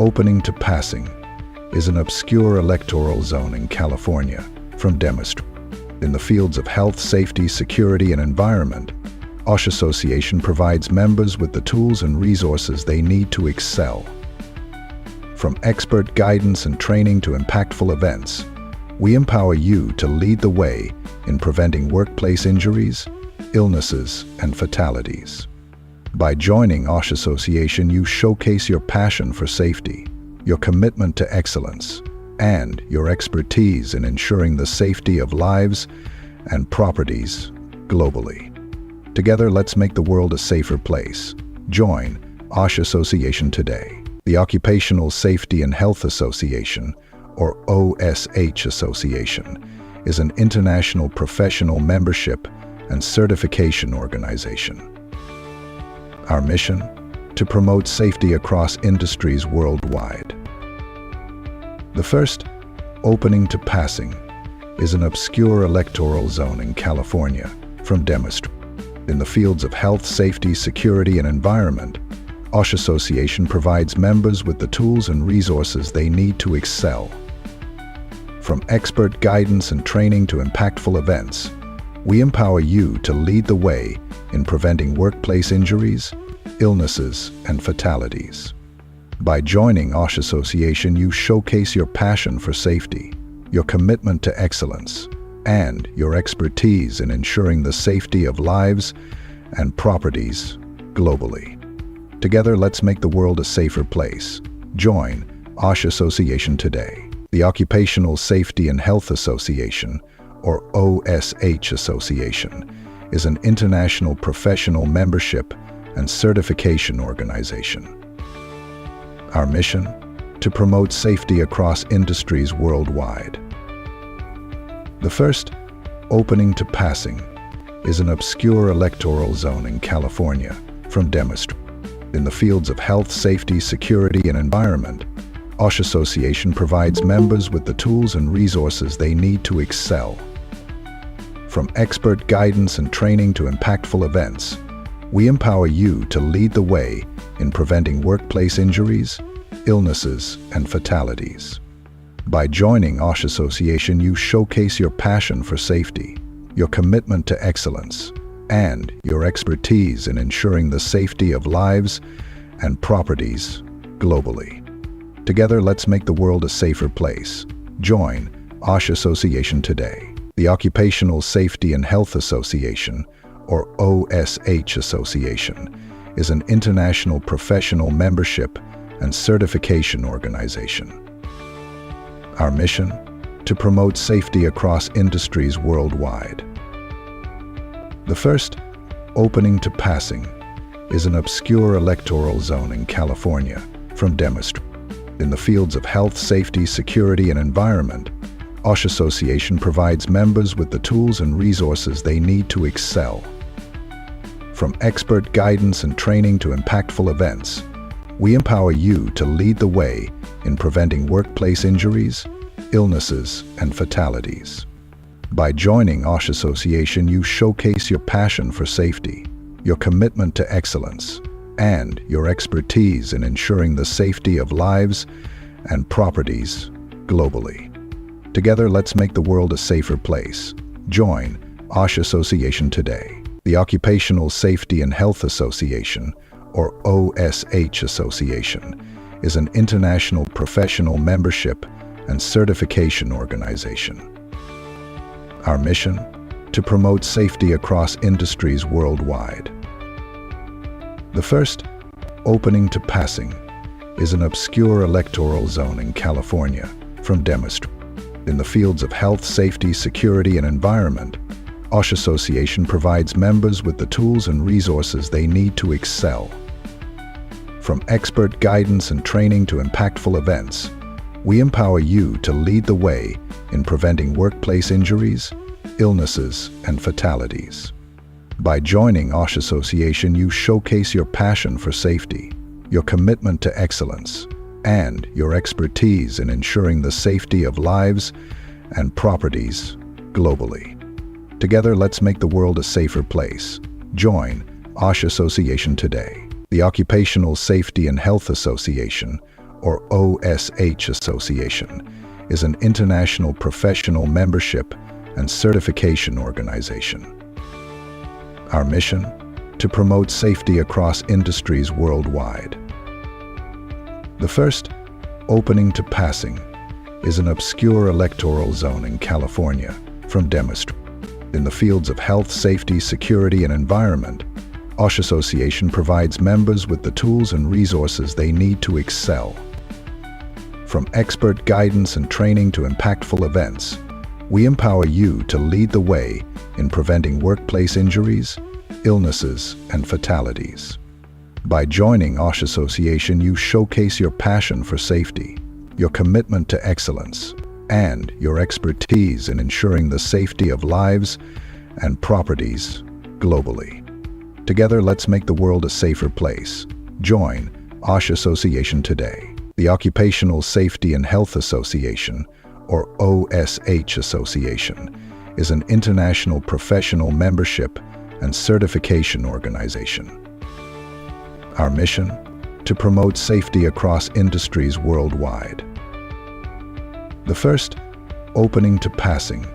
opening to passing is an obscure electoral zone in California from demonstration. In the fields of health, safety, security, and environment, Hsse Association provides members with the tools and resources they need to excel. From expert guidance and training to impactful events, we empower you to lead the way in preventing workplace injuries, illnesses, and fatalities. By joining Hsse Association, you showcase your passion for safety, your commitment to excellence, and your expertise in ensuring the safety of lives and properties globally. Together, let's make the world a safer place. Join Hsse Association today. The Occupational Safety and Health Association, or OSH Association, is an international professional membership and certification organization. Our mission? To promote safety across industries worldwide. The first, opening to passing, is an obscure electoral zone in California from demonstration. In the fields of health, safety, security, and environment, Hsse Association provides members with the tools and resources they need to excel. From expert guidance and training to impactful events, we empower you to lead the way in preventing workplace injuries, illnesses, and fatalities. By joining Hsse Association, you showcase your passion for safety, your commitment to excellence, and your expertise in ensuring the safety of lives and properties globally. Together, let's make the world a safer place. Join Hsse Association today. The Occupational Safety and Health Association, or OSH Association, is an international professional membership and certification organization. Our mission? To promote safety across industries worldwide. The first, opening to passing, is an obscure electoral zone in California from demonstration. In the fields of health, safety, security, and environment, Hsse Association provides members with the tools and resources they need to excel. From expert guidance and training to impactful events, we empower you to lead the way in preventing workplace injuries, illnesses, and fatalities. By joining Hsse Association, you showcase your passion for safety, your commitment to excellence, and your expertise in ensuring the safety of lives and properties globally. Together, let's make the world a safer place. Join Hsse Association today. The Occupational Safety and Health Association, or OSH Association, is an international professional membership and certification organization. Our mission? To promote safety across industries worldwide. The first, opening to passing, is an obscure electoral zone in California from demonstration. In the fields of health, safety, security, and environment, Hsse Association provides members with the tools and resources they need to excel. From expert guidance and training to impactful events, we empower you to lead the way in preventing workplace injuries, illnesses, and fatalities. By joining Hsse Association, you showcase your passion for safety, your commitment to excellence, and your expertise in ensuring the safety of lives and properties globally. Together, let's make the world a safer place. Join Hsse Association today. The Occupational Safety and Health Association, or OSH Association, is an international professional membership and certification organization. Our mission? To promote safety across industries worldwide. The first, opening to passing, is an obscure electoral zone in California from demonstration. In the fields of health, safety, security, and environment, Hsse Association provides members with the tools and resources they need to excel. From expert guidance and training to impactful events, we empower you to lead the way in preventing workplace injuries, illnesses, and fatalities. By joining Hsse Association, you showcase your passion for safety, your commitment to excellence, and your expertise in ensuring the safety of lives and properties globally. Together, let's make the world a safer place. Join Hsse Association today. The Occupational Safety and Health Association, or OSH Association, is an international professional membership and certification organization. Our mission? To promote safety across industries worldwide. The first, opening to passing, is an obscure electoral zone in California from demonstration. In the fields of health, safety, security, and environment, Hsse Association provides members with the tools and resources they need to excel. From expert guidance and training to impactful events, we empower you to lead the way in preventing workplace injuries, illnesses, and fatalities. By joining Hsse Association, you showcase your passion for safety, your commitment to excellence, and your expertise in ensuring the safety of lives and properties globally. Together, let's make the world a safer place. Join Hsse Association today. The Occupational Safety and Health Association, or OSH Association, is an international professional membership and certification organization. Our mission? To promote safety across industries worldwide. The first, opening to passing,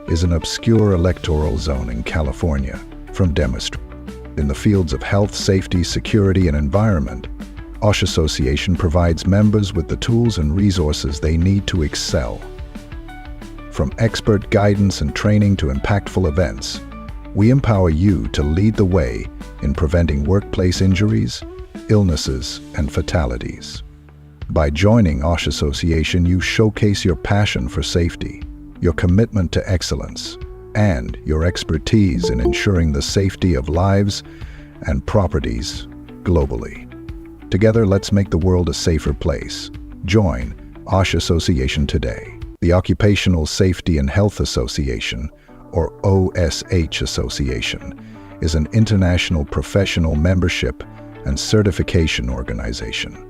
is an obscure electoral zone in California from demonstration. In the fields of health, safety, security, and environment, Hsse Association provides members with the tools and resources they need to excel. From expert guidance and training to impactful events, we empower you to lead the way in preventing workplace injuries, illnesses, and fatalities. By joining Hsse Association, you showcase your passion for safety, your commitment to excellence, and your expertise in ensuring the safety of lives and properties globally. Together, let's make the world a safer place. Join Hsse Association today. The Occupational Safety and Health Association, or OSH Association, is an international professional membership and certification organization.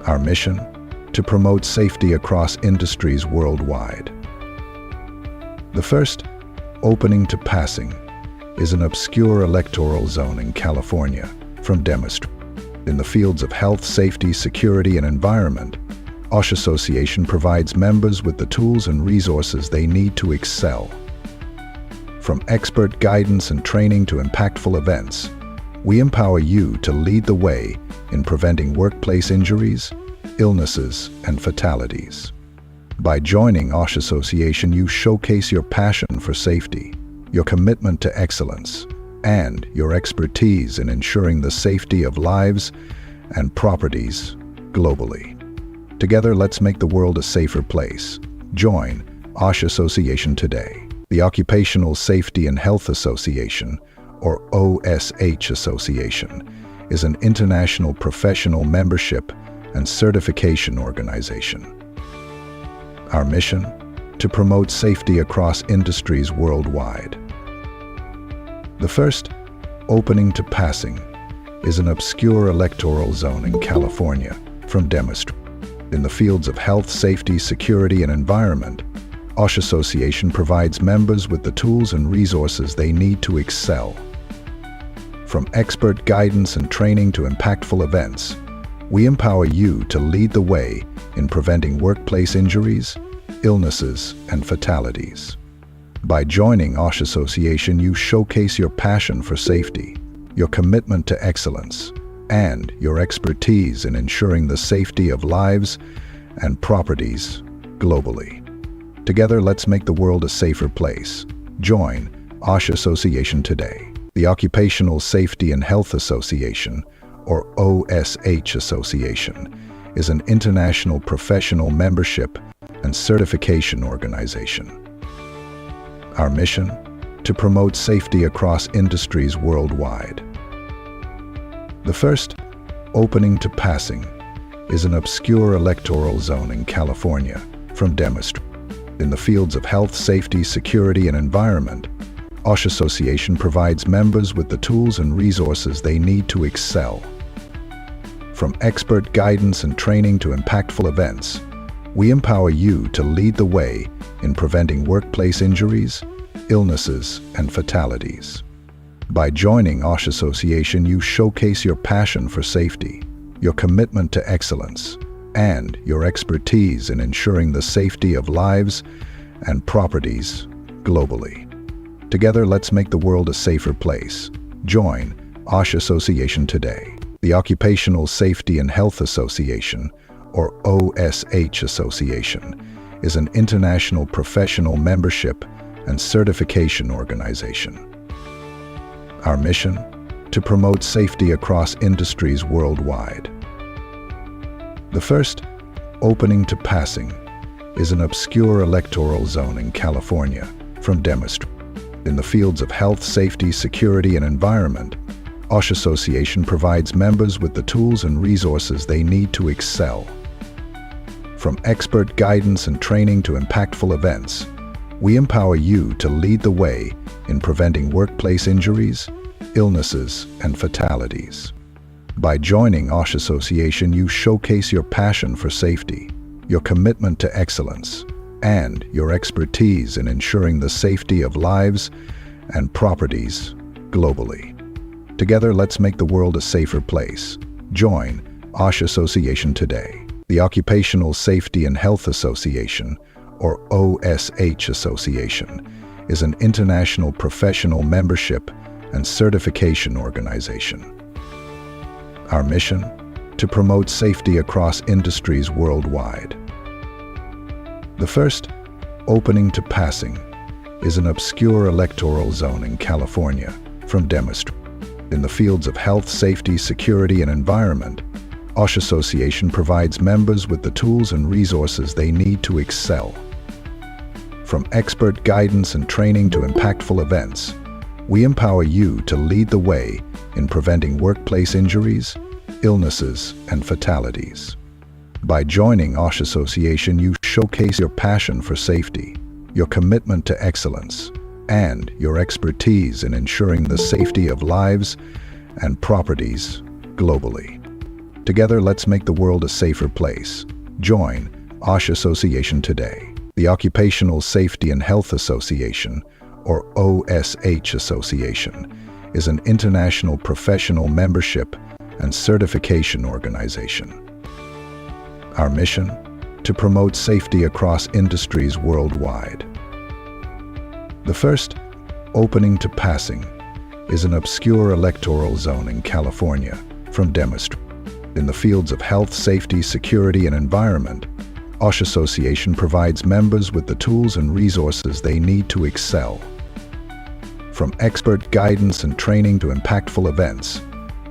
Our mission? To promote safety across industries worldwide. The first, opening to passing, is an obscure electoral zone in California from demonstration. In the fields of health, safety, security, and environment, Hsse Association provides members with the tools and resources they need to excel. From expert guidance and training to impactful events, we empower you to lead the way in preventing workplace injuries, illnesses, and fatalities. By joining Hsse Association, you showcase your passion for safety, your commitment to excellence, and your expertise in ensuring the safety of lives and properties globally. Together, let's make the world a safer place. Join Hsse Association today. The Occupational Safety and Health Association, or OSH Association, is an international professional membership and certification organization. Our mission? To promote safety across industries worldwide. The first, opening to passing, is an obscure electoral zone in California from demonstration. In the fields of health, safety, security, and environment, Hsse Association provides members with the tools and resources they need to excel. From expert guidance and training to impactful events, we empower you to lead the way in preventing workplace injuries, illnesses, and fatalities. By joining Hsse Association, you showcase your passion for safety, your commitment to excellence, and your expertise in ensuring the safety of lives and properties globally. Together, let's make the world a safer place. Join Hsse Association today. The Occupational Safety and Health Association, or OSH Association, is an international professional membership and certification organization. Our mission? To promote safety across industries worldwide. The first, opening to passing, is an obscure electoral zone in California from demonstration. In the fields of health, safety, security, and environment, Hsse Association provides members with the tools and resources they need to excel. From expert guidance and training to impactful events, we empower you to lead the way in preventing workplace injuries, illnesses, and fatalities. By joining Hsse Association, you showcase your passion for safety, your commitment to excellence, and your expertise in ensuring the safety of lives and properties globally. Together, let's make the world a safer place. Join Hsse Association today. The Occupational Safety and Health Association, or OSH Association, is an international professional membership and certification organization. Our mission? To promote safety across industries worldwide. The first, opening to passing, is an obscure electoral zone in California from demonstration. In the fields of health, safety, security, and environment, Hsse Association provides members with the tools and resources they need to excel. From expert guidance and training to impactful events, we empower you to lead the way in preventing workplace injuries, illnesses, and fatalities. By joining Hsse Association, you showcase your passion for safety, your commitment to excellence, and your expertise in ensuring the safety of lives and properties globally. Together, let's make the world a safer place. Join Hsse Association today. The Occupational Safety and Health Association, or OSH Association, is an international professional membership and certification organization. Our mission? To promote safety across industries worldwide. The first, opening to passing, is an obscure electoral zone in California from demonstration. In the fields of health, safety, security, and environment, Hsse Association provides members with the tools and resources they need to excel. From expert guidance and training to impactful events, we empower you to lead the way in preventing workplace injuries, illnesses, and fatalities. By joining Hsse Association, you showcase your passion for safety, your commitment to excellence, and your expertise in ensuring the safety of lives and properties globally. Together, let's make the world a safer place. Join Hsse Association today. The Occupational Safety and Health Association, or OSH Association, is an international professional membership and certification organization. Our mission? To promote safety across industries worldwide. The first, opening to passing, is an obscure electoral zone in California from demonstration. In the fields of health, safety, security, and environment, Hsse Association provides members with the tools and resources they need to excel. From expert guidance and training to impactful events,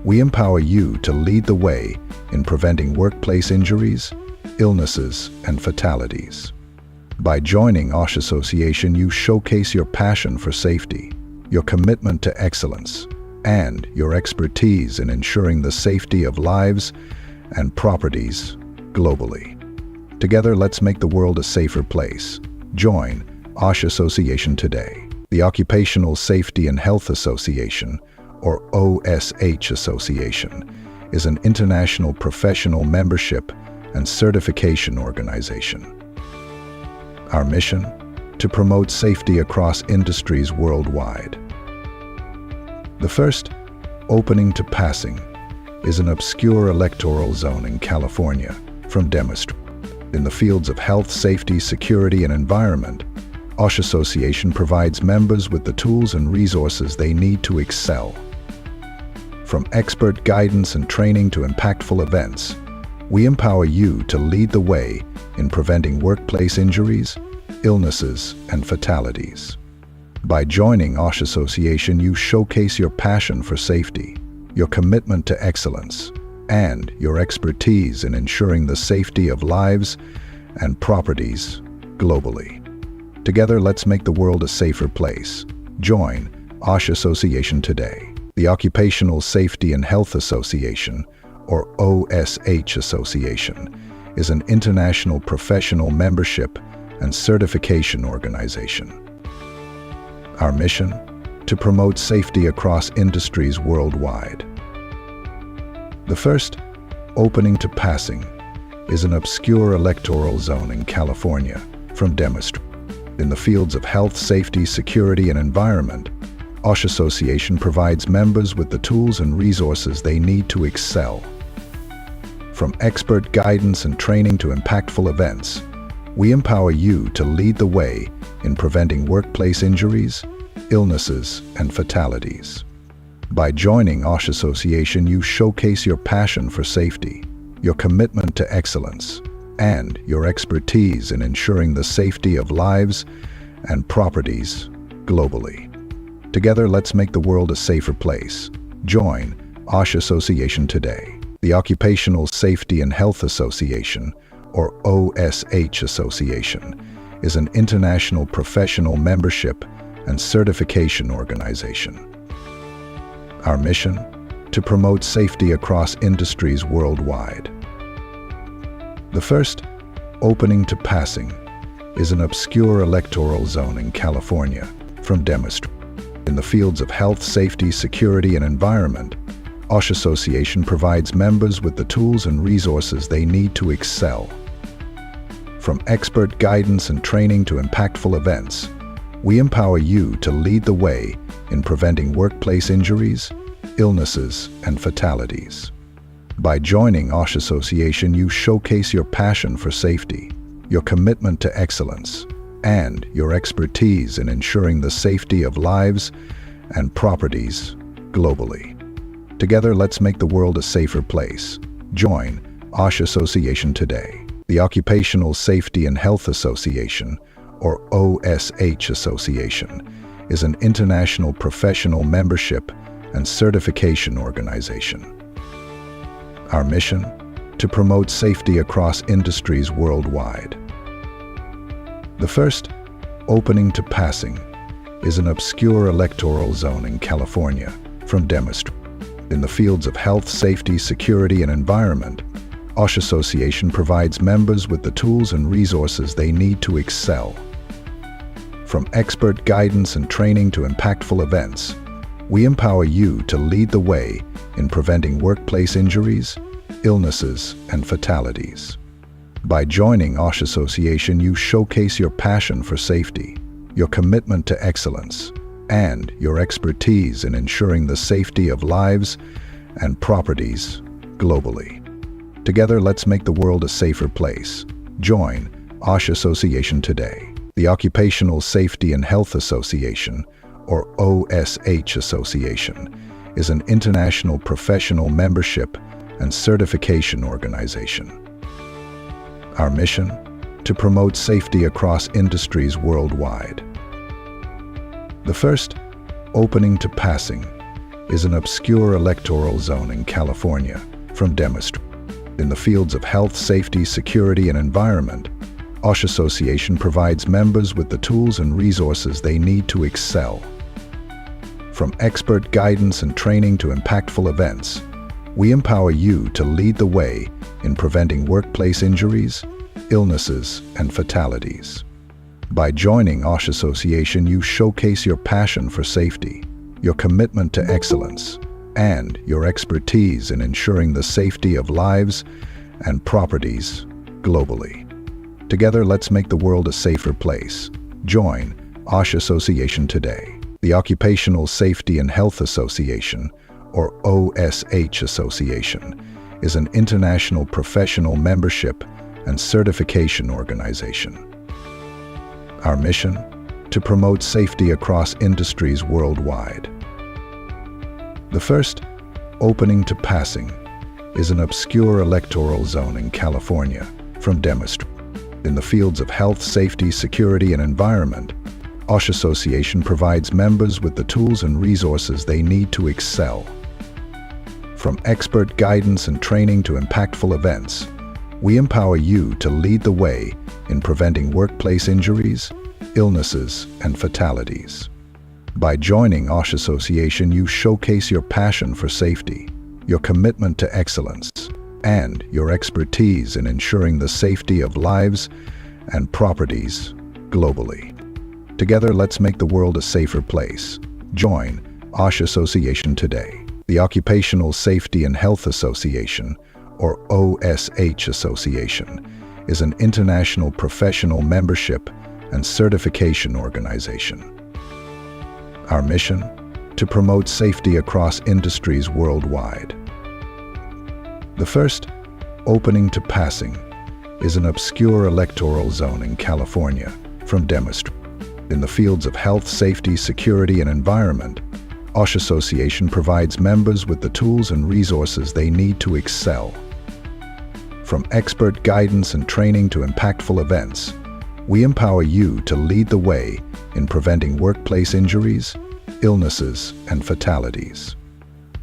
we empower you to lead the way in preventing workplace injuries, illnesses, and fatalities. By joining Hsse Association, you showcase your passion for safety, your commitment to excellence, and your expertise in ensuring the safety of lives and properties globally. Together, let's make the world a safer place. Join Hsse Association today. The Occupational Safety and Health Association, or OSH Association, is an international professional membership and certification organization. Our mission? To promote safety across industries worldwide. The first, opening to passing, is an obscure electoral zone in California from demonstration. In the fields of health, safety, security, and environment, Hsse Association provides members with the tools and resources they need to excel. From expert guidance and training to impactful events, we empower you to lead the way in preventing workplace injuries, illnesses, and fatalities. By joining Hsse Association, you showcase your passion for safety, your commitment to excellence, and your expertise in ensuring the safety of lives and properties globally. Together, let's make the world a safer place. Join Hsse Association today. The Occupational Safety and Health Association, or OSH Association, is an international professional membership and certification organization. Our mission? To promote safety across industries worldwide. The first, opening to passing, is an obscure electoral zone in California from demonstration. In the fields of health, safety, security, and environment, Hsse Association provides members with the tools and resources they need to excel. From expert guidance and training to impactful events, we empower you to lead the way in preventing workplace injuries, illnesses, and fatalities. By joining Hsse Association, you showcase your passion for safety, your commitment to excellence, and your expertise in ensuring the safety of lives and properties globally. Together, let's make the world a safer place. Join Hsse Association today. The Occupational Safety and Health Association, or OSH Association, is an international professional membership and certification organization. Our mission? To promote safety across industries worldwide. The first, opening to passing, is an obscure electoral zone in California from demonstration. In the fields of health, safety, security, and environment, Hsse Association provides members with the tools and resources they need to excel. From expert guidance and training to impactful events, we empower you to lead the way in preventing workplace injuries, illnesses, and fatalities. By joining Hsse Association, you showcase your passion for safety, your commitment to excellence, and your expertise in ensuring the safety of lives and properties globally. Together, let's make the world a safer place. Join Hsse Association today. The Occupational Safety and Health Association, or OSH Association, is an international professional membership and certification organization. Our mission? To promote safety across industries worldwide. The first, opening to passing, is an obscure electoral zone in California from demonstration. In the fields of health, safety, security, and environment, Hsse Association provides members with the tools and resources they need to excel. From expert guidance and training to impactful events, we empower you to lead the way in preventing workplace injuries, illnesses, and fatalities. By joining Hsse Association, you showcase your passion for safety, your commitment to excellence, and your expertise in ensuring the safety of lives and properties globally. Together, let's make the world a safer place. Join Hsse Association today. The Occupational Safety and Health Association, or OSH Association, is an international professional membership and certification organization. Our mission? To promote safety across industries worldwide. The first, opening to passing, is an obscure electoral zone in California from demonstration. In the fields of health, safety, security, and environment, Hsse Association provides members with the tools and resources they need to excel. From expert guidance and training to impactful events, we empower you to lead the way in preventing workplace injuries, illnesses, and fatalities. By joining Hsse Association, you showcase your passion for safety, your commitment to excellence, and your expertise in ensuring the safety of lives and properties globally. Together, let's make the world a safer place. Join Hsse Association today. The Occupational Safety and Health Association, or OSH Association, is an international professional membership and certification organization. Our mission? To promote safety across industries worldwide. The first, opening to passing, is an obscure electoral zone in California from demonstration. In the fields of health, safety, security, and environment, Hsse Association provides members with the tools and resources they need to excel. From expert guidance and training to impactful events, we empower you to lead the way in preventing workplace injuries, illnesses, and fatalities. By joining Hsse Association, you showcase your passion for safety, your commitment to excellence, and your expertise in ensuring the safety of lives and properties globally. Together, let's make the world a safer place. Join Hsse Association today. The Occupational Safety and Health Association, or OSH Association, is an international professional membership and certification organization. Our mission? To promote safety across industries worldwide. The first, Opening to Passing is an obscure electoral zone in California from demonstration. In the fields of health, safety, security, and environment, Hsse Association provides members with the tools and resources they need to excel. From expert guidance and training to impactful events, we empower you to lead the way in preventing workplace injuries, illnesses, and fatalities.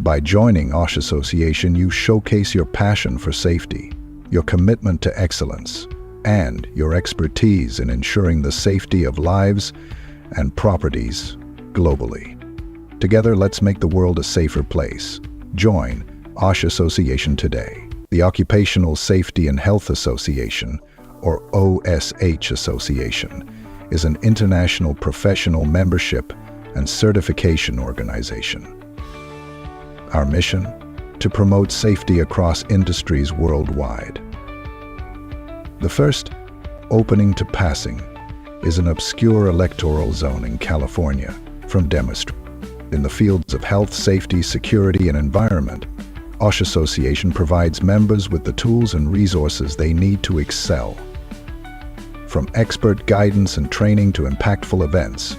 By joining Hsse Association, you showcase your passion for safety, your commitment to excellence, and your expertise in ensuring the safety of lives and properties globally. Together, let's make the world a safer place. Join Hsse Association today. The Occupational Safety and Health Association, or OSH Association, is an international professional membership and certification organization. Our mission? To promote safety across industries worldwide. The first, Opening to Passing, is an obscure electoral zone in California from demonstration. In the fields of health, safety, security, and environment, Hsse Association provides members with the tools and resources they need to excel. From expert guidance and training to impactful events,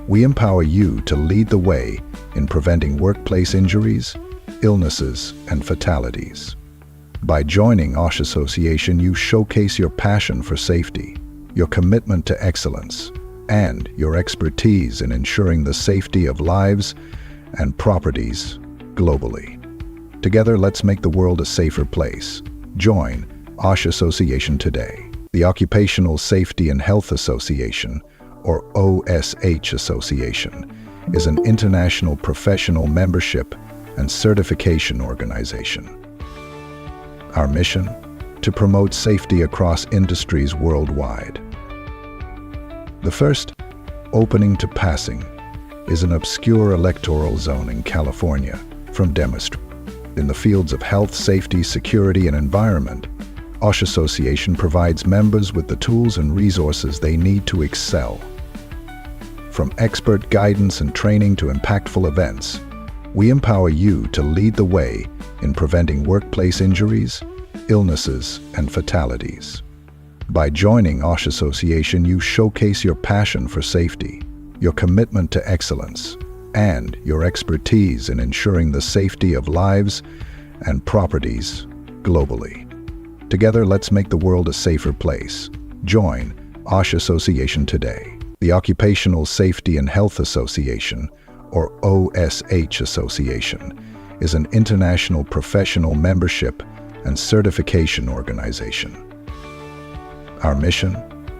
we empower you to lead the way in preventing workplace injuries, illnesses, and fatalities. By joining Hsse Association, you showcase your passion for safety, your commitment to excellence, and your expertise in ensuring the safety of lives and properties globally. Together, let's make the world a safer place. Join Hsse Association today. The Occupational Safety and Health Association, or OSH Association, is an international professional membership and certification organization. Our mission? To promote safety across industries worldwide. The first, Opening to Passing, is an obscure electoral zone in California from demonstration. In the fields of health, safety, security, and environment, Hsse Association provides members with the tools and resources they need to excel. From expert guidance and training to impactful events, we empower you to lead the way in preventing workplace injuries, illnesses, and fatalities. By joining Hsse Association, you showcase your passion for safety, your commitment to excellence, and your expertise in ensuring the safety of lives and properties globally. Together, let's make the world a safer place. Join Hsse Association today. The Occupational Safety and Health Association, or OSH Association, is an international professional membership and certification organization. Our mission?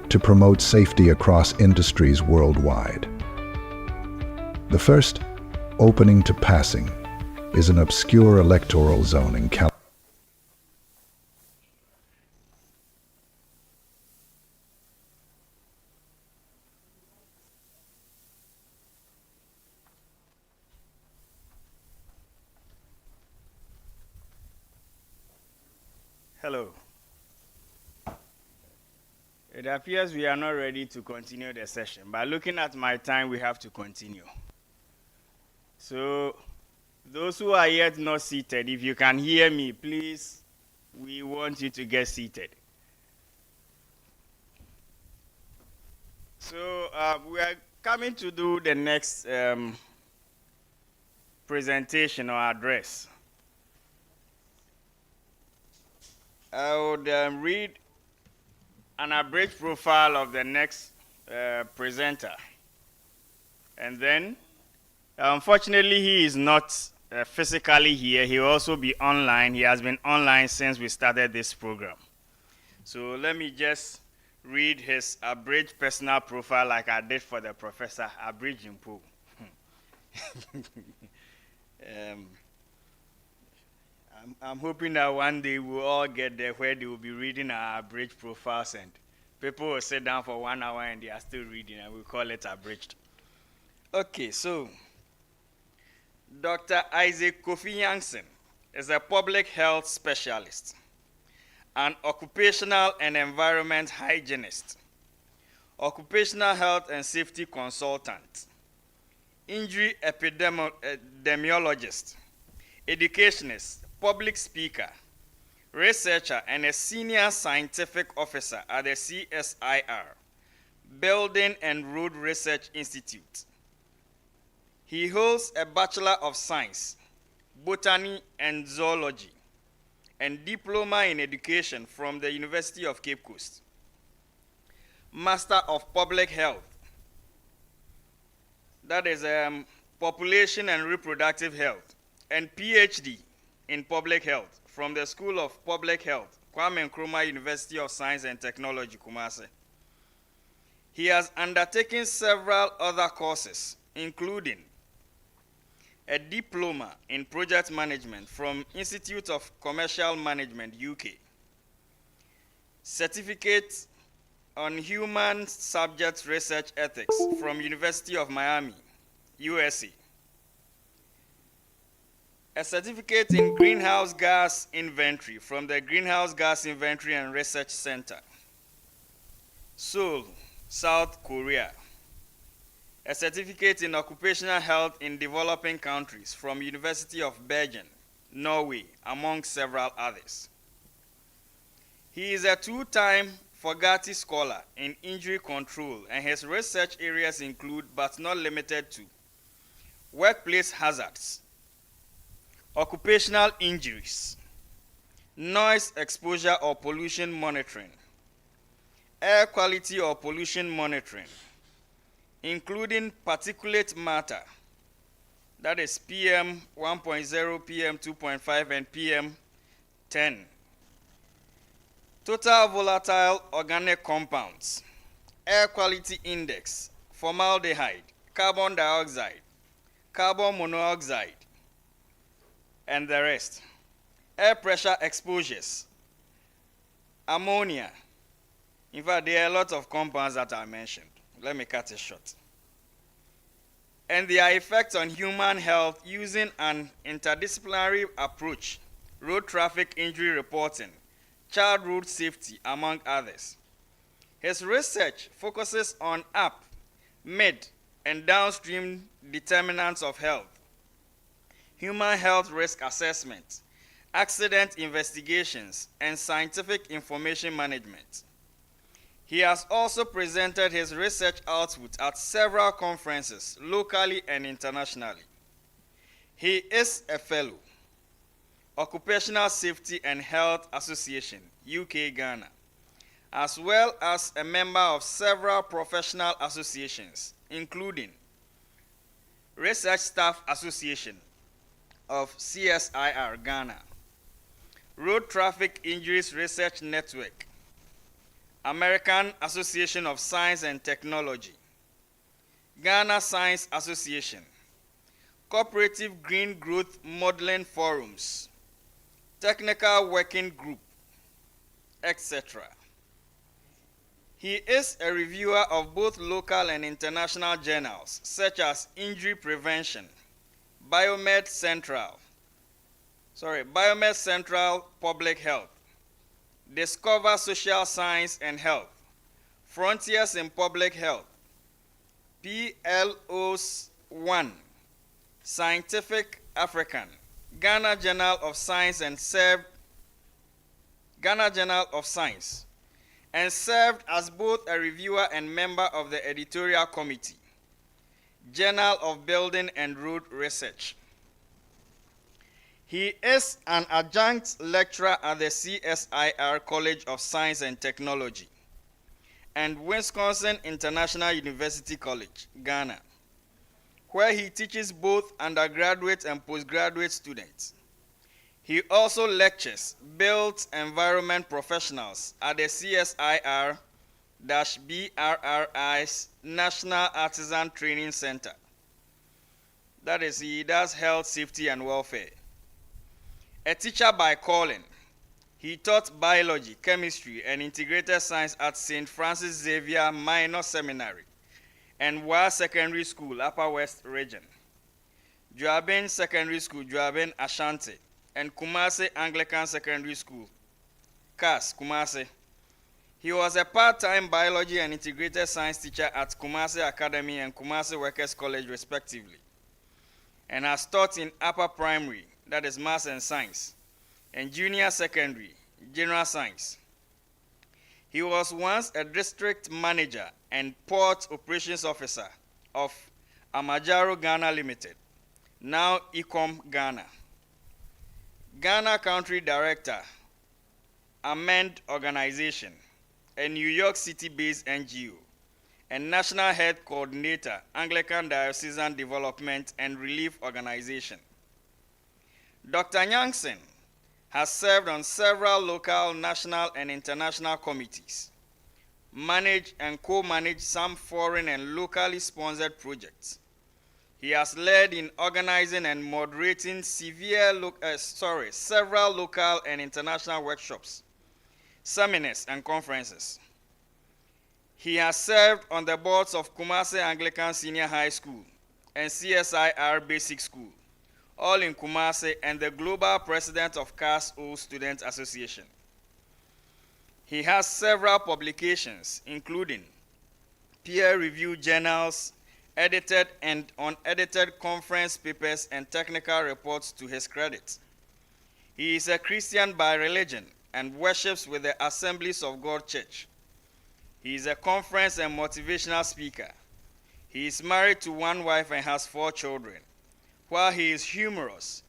To promote safety across industries worldwide. The first, Opening to Passing, is an obscure electoral zone in California. Hello. It appears we are not ready to continue the session, but looking at my time, we have to continue. So, those who are yet not seated, if you can hear me, please, we want you to get seated. So, we are coming to do the next presentation or address. I would read an abridged profile of the next presenter. And then, unfortunately, he is not physically here. He will also be online. He has been online since we started this program. So let me just read his abridged personal profile like I did for the professor, abridged in pool. I'm hoping that one day we'll all get there where they will be reading our abridged profiles and people will sit down for 1 hour and they are still reading and we call it abridged. Okay, so Dr. Isaac Kofi Jansen is a public health specialist, an occupational and environment hygienist, occupational health and safety consultant, injury epidemiologist, educationist, public speaker, researcher, and a senior scientific officer at the CSIR, Building and Road Research Institute. He holds a Bachelor of Science, Botany and Zoology, and Diploma in Education from the University of Cape Coast. Master of Public Health, that is Population and Reproductive Health, and PhD in Public Health from the School of Public Health, Kwame Nkrumah University of Science and Technology, Kumasi. He has undertaken several other courses, including a diploma in project management from Institute of Commercial Management, UK, certificate on human subject research ethics from University of Miami, USA, a certificate in greenhouse gas inventory from the Greenhouse Gas Inventory and Research Center, Seoul, South Korea, a certificate in occupational health in developing countries from University of Bergen, Norway, among several others. He is a two-time Fogarty Scholar in Injury Control, and his research areas include, but not limited to, workplace hazards, occupational injuries, noise exposure or pollution monitoring, air quality or pollution monitoring, including particulate matter, that is PM 1.0, PM 2.5, and PM 10, total volatile organic compounds, air quality index, formaldehyde, carbon dioxide, carbon monoxide, and the rest, air pressure exposures, ammonia. In fact, there are a lot of compounds that are mentioned. Let me cut it short. And their effects on human health using an interdisciplinary approach, road traffic injury reporting, child road safety, among others. His research focuses on up, mid, and downstream determinants of health, human health risk assessment, accident investigations, and scientific information management. He has also presented his research output at several conferences, locally and internationally. He is a fellow, Occupational Safety and Health Association, UK, Ghana, as well as a member of several professional associations, including Research Staff Association of CSIR, Ghana, Road Traffic Injuries Research Network, American Association of Science and Technology, Ghana Science Association, Cooperative Green Growth Modeling Forums, Technical Working Group, etc. He is a reviewer of both local and international journals, such as Injury Prevention, Biomed Central Public Health, Discover Social Science and Health, Frontiers in Public Health, PLOS 1, Scientific African, Ghana Journal of Science, and served as both a reviewer and member of the editorial committee, Journal of Building and Road Research. He is an adjunct lecturer at the CSIR College of Science and Technology and Wisconsin International University College, Ghana, where he teaches both undergraduate and postgraduate students. He also lectures built environment professionals at the CSIR-BRRI's National Artisan Training Center. That is, he does health, safety, and welfare. A teacher by calling, he taught biology, chemistry, and integrated science at St. Francis Xavier Minor Seminary and Wa Secondary School, Upper West Region, Joabin Secondary School, Joabin, Ashanti, and Kumasi Anglican Secondary School, CAS, Kumasi. He was a part-time biology and integrated science teacher at Kumasi Academy and Kumasi Workers College, respectively, and has taught in upper primary, that is maths and science, and junior secondary, General Science. He was once a district manager and port operations officer of Amajaro Ghana Limited, now Ecom Ghana. Ghana Country Director, Amend Organization, a New York City-based NGO, and National Health Coordinator, Anglican Diocesan Development and Relief Organization. Dr. Nyanksen has served on several local, national, and international committees, managed and co-managed some foreign and locally sponsored projects. He has led in organizing and moderating several local and international workshops, seminars, and conferences. He has served on the boards of Kumasi Anglican Senior High School and CSIR Basic School, all in Kumasi, and the global president of CAS Old Student Association. He has several publications, including peer-reviewed journals, edited and unedited conference papers and technical reports to his credit. He is a Christian by religion and worships with the Assemblies of God Church. He is a conference and motivational speaker. He is married to one wife and has 4 children. While he is humorous,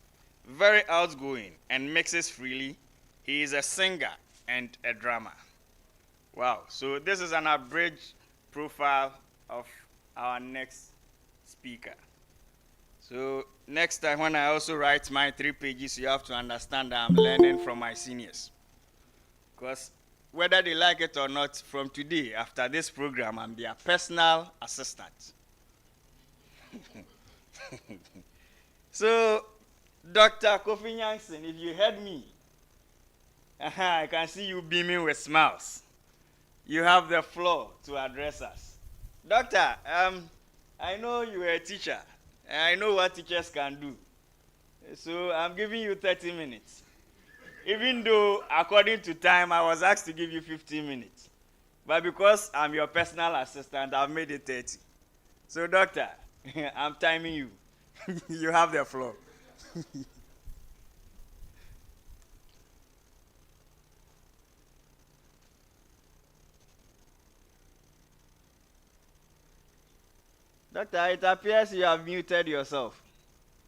very outgoing, and mixes freely, he is a singer and a drummer. Wow, so this is an abridged profile of our next speaker. So next time when I also write my 3 pages, you have to understand that I'm learning from my seniors. Because whether they like it or not, from today, after this program, I'm their personal assistant. So, Dr. Kofi Nyanksen, if you heard me, I can see you beaming with smiles. You have the floor to address us. Doctor, I know you are a teacher, and I know what teachers can do. So I'm giving you 30 minutes. Even though, according to time, I was asked to give you 15 minutes. But because I'm your personal assistant, I've made it 30. So, doctor, I'm timing you. You have the floor. Doctor, it appears you have muted yourself.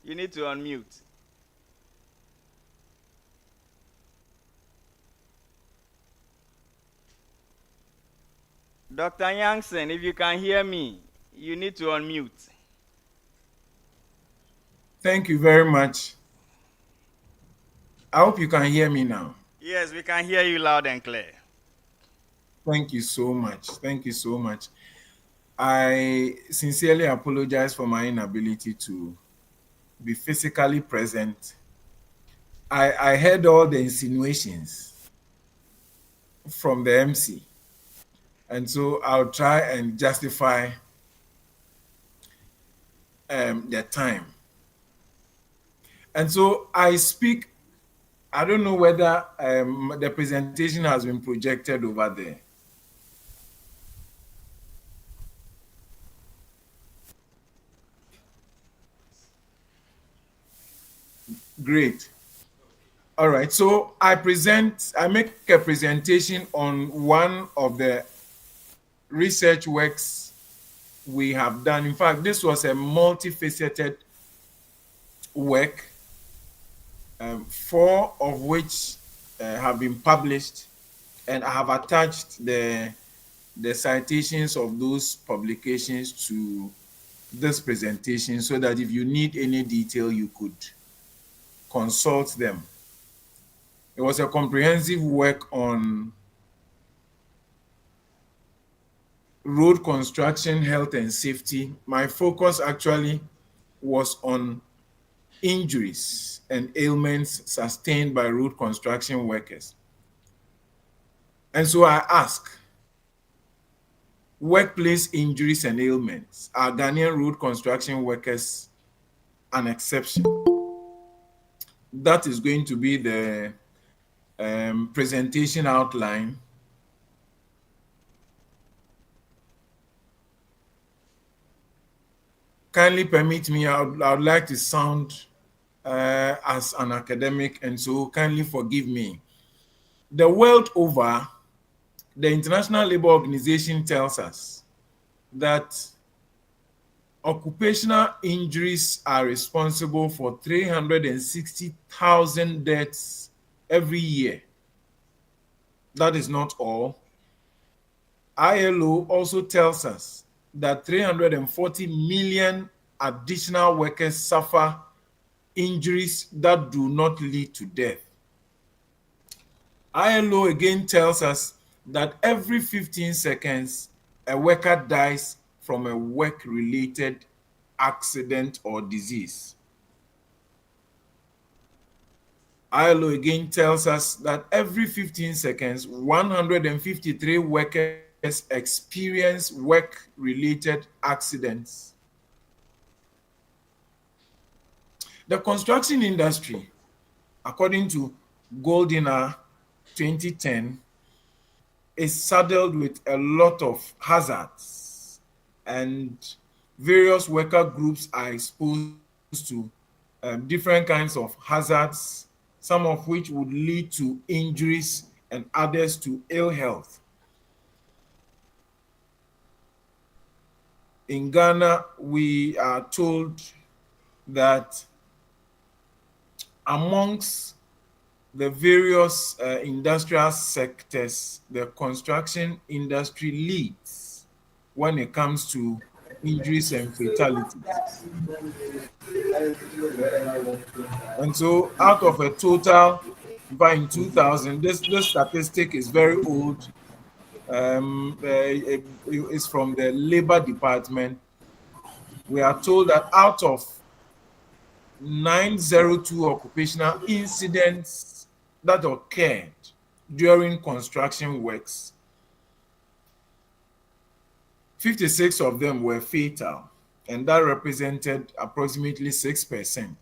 You need to unmute. Dr. Nyanksen, if you can hear me, you need to unmute. Thank you very much. I hope you can hear me now. Yes, we can hear you loud and clear. Thank you so much. Thank you so much. I sincerely apologize for my inability to be physically present. I heard all the insinuations from the MC. And so I'll try and justify the time. And so I speak, I don't know whether the presentation has been projected over there. Great. All right, so I make a presentation on one of the research works we have done. In fact, this was a multifaceted work, 4 of which have been published, and I have attached the citations of those publications to this presentation so that if you need any detail, you could consult them. It was a comprehensive work on road construction, health and safety. My focus actually was on injuries and ailments sustained by road construction workers. And so I ask, workplace injuries and ailments, are Ghanaian road construction workers an exception? That is going to be the presentation outline. Kindly permit me, I would like to sound as an academic, and so kindly forgive me The world over, the International Labour Organization tells us that occupational injuries are responsible for 360,000 deaths every year. That is not all. ILO also tells us that 340 million additional workers suffer injuries that do not lead to death. ILO again tells us that every 15 seconds, a worker dies from a work-related accident or disease. ILO again tells us that every 15 seconds, 153 workers experience work-related accidents. The construction industry, according to Goldiner 2010, is saddled with a lot of hazards, and various worker groups are exposed to different kinds of hazards, some of which would lead to injuries and others to ill health. In Ghana, we are told that amongst the various industrial sectors, the construction industry leads when it comes to injuries and fatalities. And so out of a total, in 2000, this statistic is very old. It's from the Labor Department. We are told that out of 902 occupational incidents that occurred during construction works, 56 of them were fatal, and that represented approximately 6%.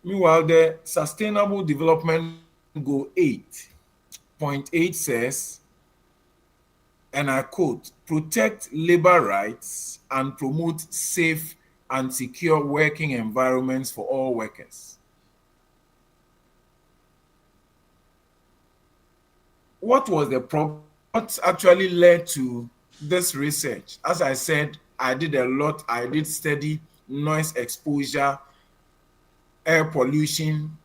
Meanwhile, the Sustainable Development Goal 8.8 says, and I quote, protect labor rights and promote safe and secure working environments for all workers. What was the problem? What actually led to this research? As I said, I did a lot. I did study noise exposure, air pollution,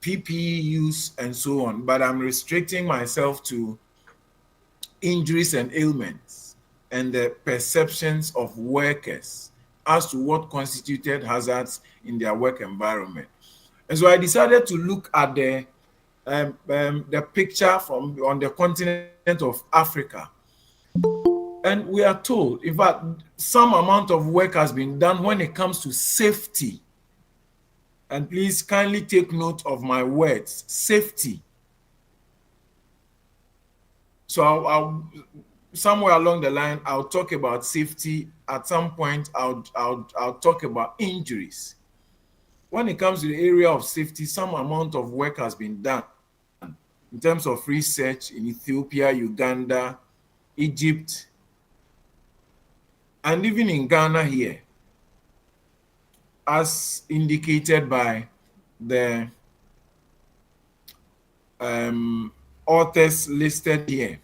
PPE use, and so on. But I'm restricting myself to injuries and ailments and the perceptions of workers as to what constituted hazards in their work environment. And so I decided to look at the picture from on the continent of Africa. And we are told, in fact, some amount of work has been done when it comes to safety. And please kindly take note of my words, safety. So I'll somewhere along the line, I'll talk about safety. At some point, I'll talk about injuries. When it comes to the area of safety, some amount of work has been done in terms of research in Ethiopia, Uganda, Egypt, and even in Ghana here, as indicated by the authors listed here.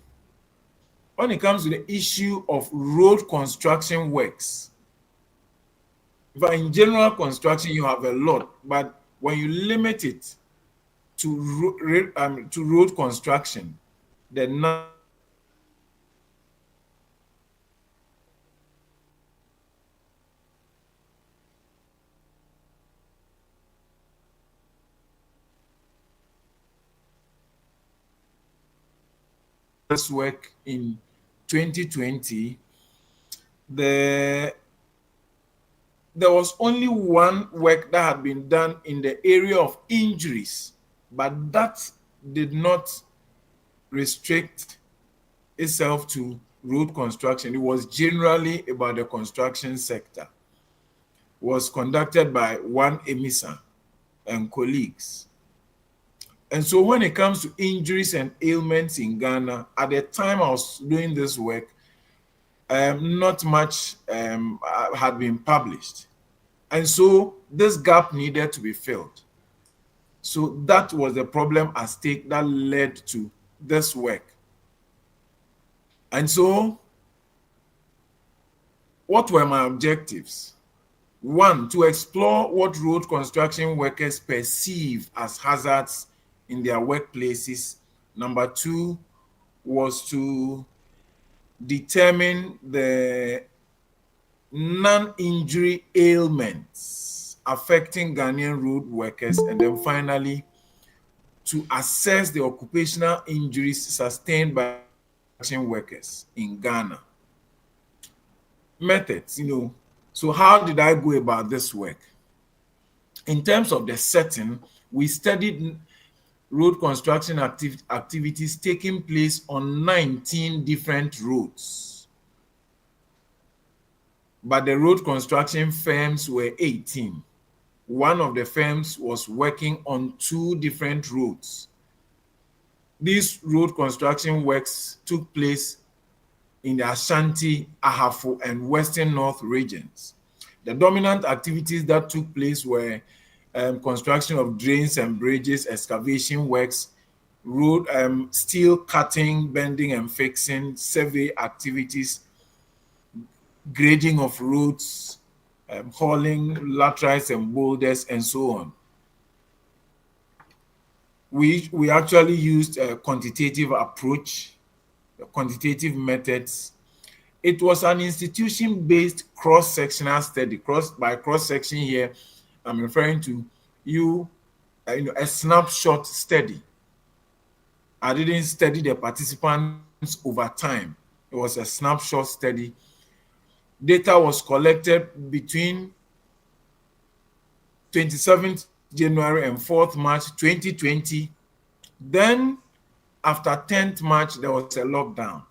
When it comes to the issue of road construction works, but in general construction, you have a lot, but when you limit it to road construction, the work in 2020, there was only one work that had been done in the area of injuries, but that did not restrict itself to road construction. It was generally about the construction sector. It was conducted by one EMISA and colleagues. And so when it comes to injuries and ailments in Ghana, at the time I was doing this work, not much had been published. And so this gap needed to be filled. So that was the problem at stake that led to this work. And so, what were my objectives? One, to explore what road construction workers perceive as hazards in their workplaces. Number two was to determine the non-injury ailments affecting Ghanaian road workers. And then finally, to assess the occupational injuries sustained by construction workers in Ghana. Methods, So how did I go about this work? In terms of the setting, we studied road construction activities taking place on 19 different roads. But the road construction firms were 18. One of the firms was working on 2 different roads. These road construction works took place in the Ashanti, Ahafo, and Western North regions. The dominant activities that took place were construction of drains and bridges, excavation works, road steel cutting, bending and fixing, survey activities, grading of roads, hauling laterites and boulders, and so on. We actually used a quantitative approach, quantitative methods. It was an institution-based cross-sectional study. By cross-section here, I'm referring to a snapshot study. I didn't study the participants over time. It was a snapshot study. Data was collected between 27th January and 4th March 2020. Then, after 10th March, there was a lockdown.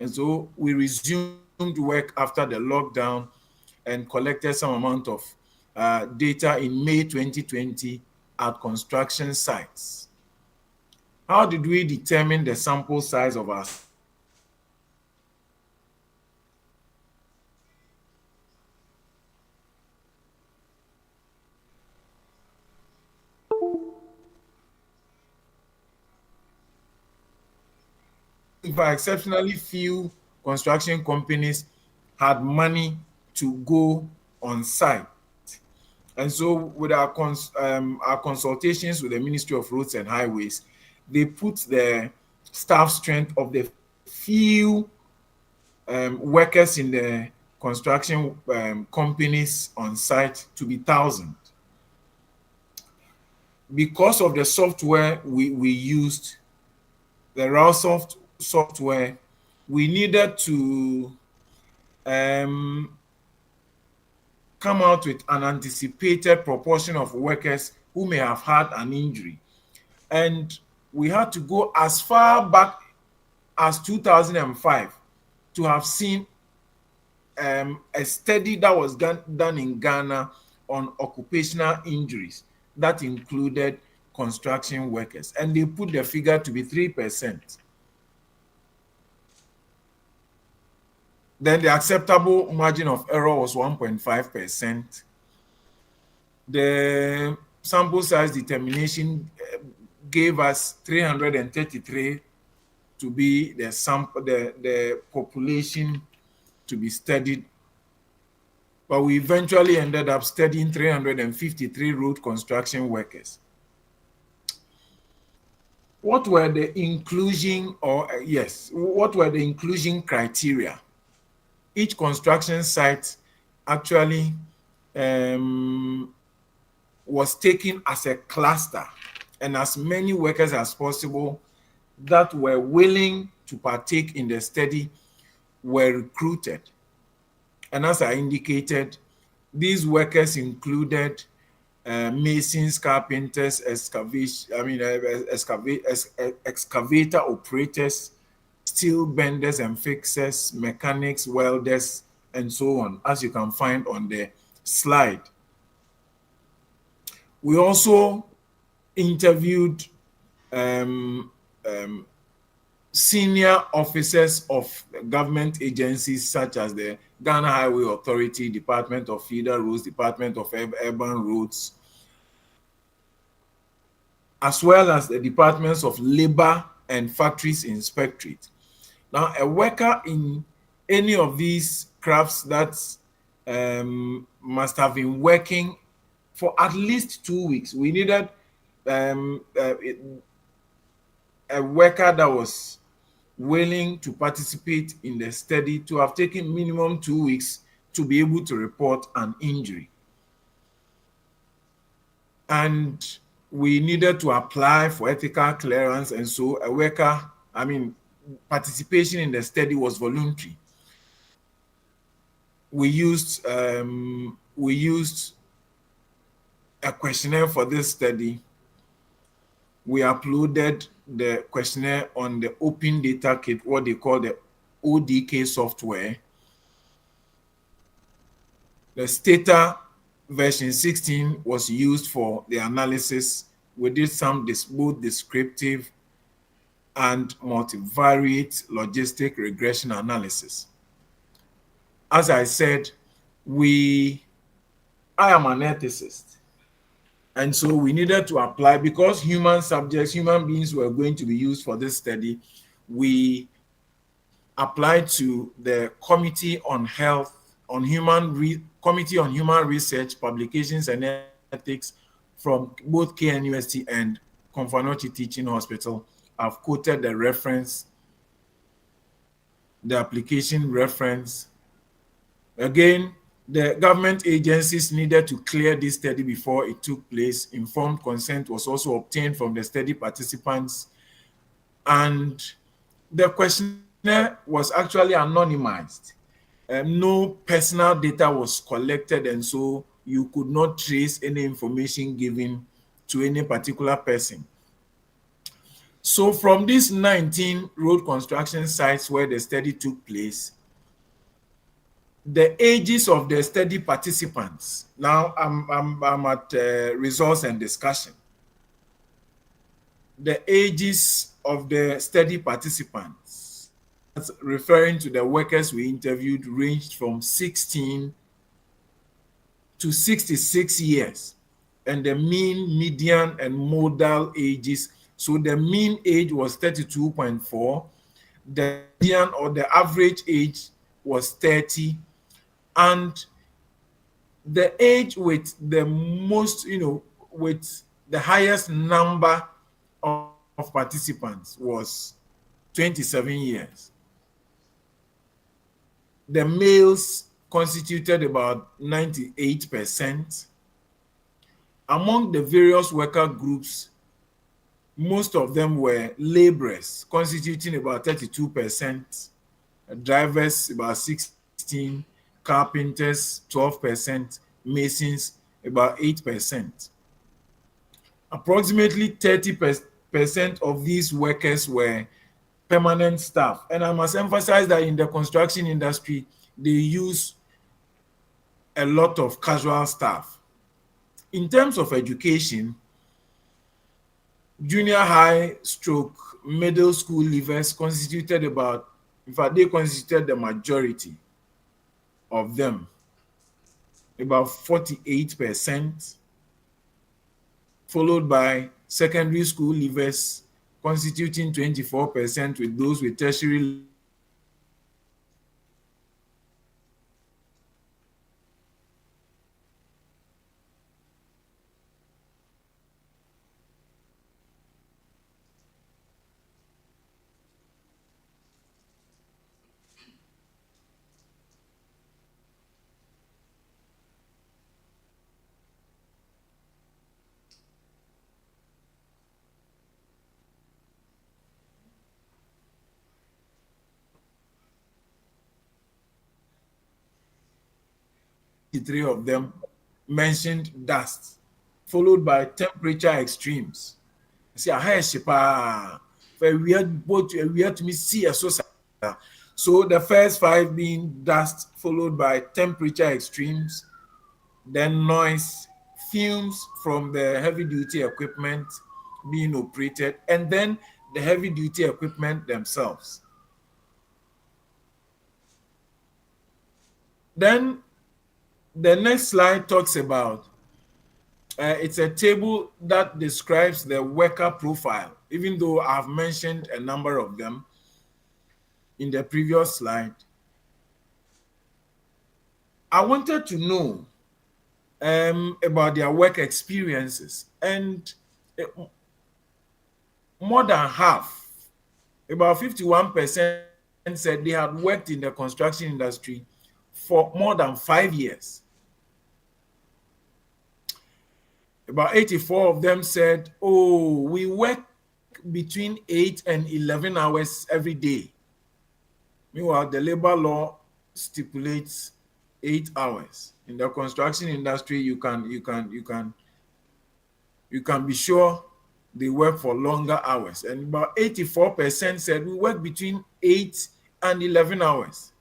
And so we resumed work after the lockdown and collected some amount of data in May 2020 at construction sites. How did we determine the sample size of our exceptionally few construction companies had money to go on site. And so with our consultations with the Ministry of Roads and Highways, they put the staff strength of the few workers in the construction companies on site to be 1,000. Because of the software we used, the RAWSoft software, we needed to come out with an anticipated proportion of workers who may have had an injury. And we had to go as far back as 2005 to have seen a study that was done in Ghana on occupational injuries that included construction workers. And they put the figure to be 3%. Then the acceptable margin of error was 1.5%. The sample size determination gave us 333 to be the population to be studied. But we eventually ended up studying 353 road construction workers. What were the inclusion criteria? Each construction site actually was taken as a cluster, and as many workers as possible that were willing to partake in the study were recruited. And as I indicated, these workers included masons, carpenters, excavator operators, steel benders and fixers, mechanics, welders, and so on, as you can find on the slide. We also interviewed senior officers of government agencies such as the Ghana Highway Authority, Department of Feeder Roads, Department of Urban Roads, as well as the departments of labor and factories inspectorate. Now, a worker in any of these crafts that must have been working for at least 2 weeks. We needed um, uh, a worker that was willing to participate in the study to have taken minimum 2 weeks to be able to report an injury. And we needed to apply for ethical clearance, and so participation in the study was voluntary. We used a questionnaire for this study. We uploaded the questionnaire on the Open Data Kit, what they call the ODK software. The Stata version 16 was used for the analysis. We did some both descriptive and multivariate logistic regression analysis. As I said, I am an ethicist. And so we needed to apply, because human beings were going to be used for this study. We applied to the Committee on Human Research, Publications and Ethics from both KNUST and Komfo Teaching Hospital. I've quoted the reference, the application reference. Again, the government agencies needed to clear this study before it took place. Informed consent was also obtained from the study participants, and the questionnaire was actually anonymized. No personal data was collected, and so you could not trace any information given to any particular person. So from these 19 road construction sites where the study took place, the ages of the study participants. Now I'm at results and discussion. The ages of the study participants, that's referring to the workers we interviewed, ranged from 16 to 66 years, and the mean, median, and modal ages. So the mean age was 32.4, the median or the average age was 30, and the age with the most, with the highest number of participants was 27 years. The males constituted about 98%. Among the various worker groups, most of them were laborers, constituting about 32%, drivers about 16%, carpenters 12%, masons about 8%. Approximately 30% of these workers were permanent staff. And I must emphasize that in the construction industry, they use a lot of casual staff. In terms of education, junior high stroke middle school leavers constituted they constituted the majority of them, about 48%, followed by secondary school leavers constituting 24%, with those with tertiary three of them mentioned dust, followed by temperature extremes. See, a high shipa, we had to see a society. So the first five being dust, followed by temperature extremes, then noise, fumes from the heavy duty equipment being operated, and then the heavy duty equipment themselves. Then the next slide talks about It's a table that describes the worker profile, even though I've mentioned a number of them in the previous slide. I wanted to know about their work experiences, and uh, more than half, about 51%, said they had worked in the construction industry for more than 5 years. About 84 of them said, oh, we work between 8 and 11 hours every day. Meanwhile, the labor law stipulates 8 hours. In the construction industry, you can be sure they work for longer hours. And about 84% said we work between 8 and 11 hours.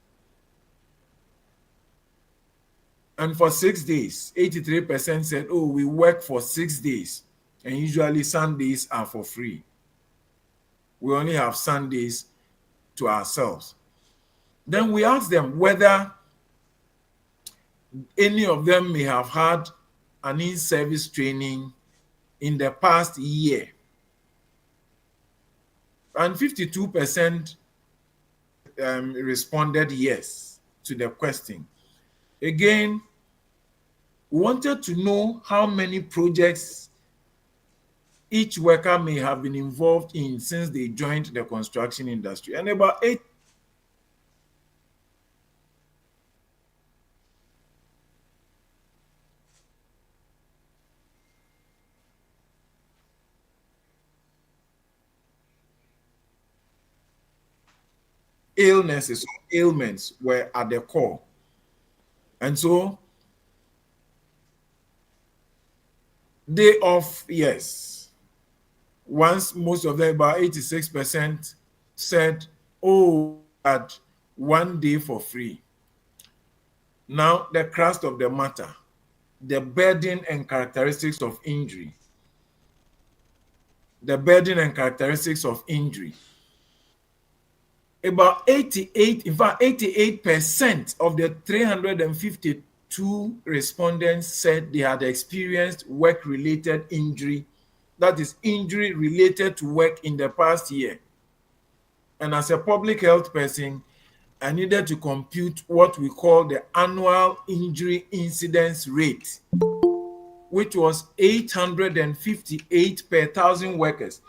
And for 6 days, 83% said, oh, we work for 6 days. And usually Sundays are for free. We only have Sundays to ourselves. Then we asked them whether any of them may have had an in-service training in the past year. And 52% responded yes to the question. Again, we wanted to know how many projects each worker may have been involved in since they joined the construction industry. And about 8 illnesses or ailments were at the core. And so, day off, yes. Once most of them, about 86%, said, oh, had 1 day for free. Now, the crust of the matter, the burden and characteristics of injury. The burden and characteristics of injury. About 88% of the 352 respondents said they had experienced work-related injury, that is, injury related to work in the past year. And as a public health person, I needed to compute what we call the annual injury incidence rate, which was 858 per 1,000 workers.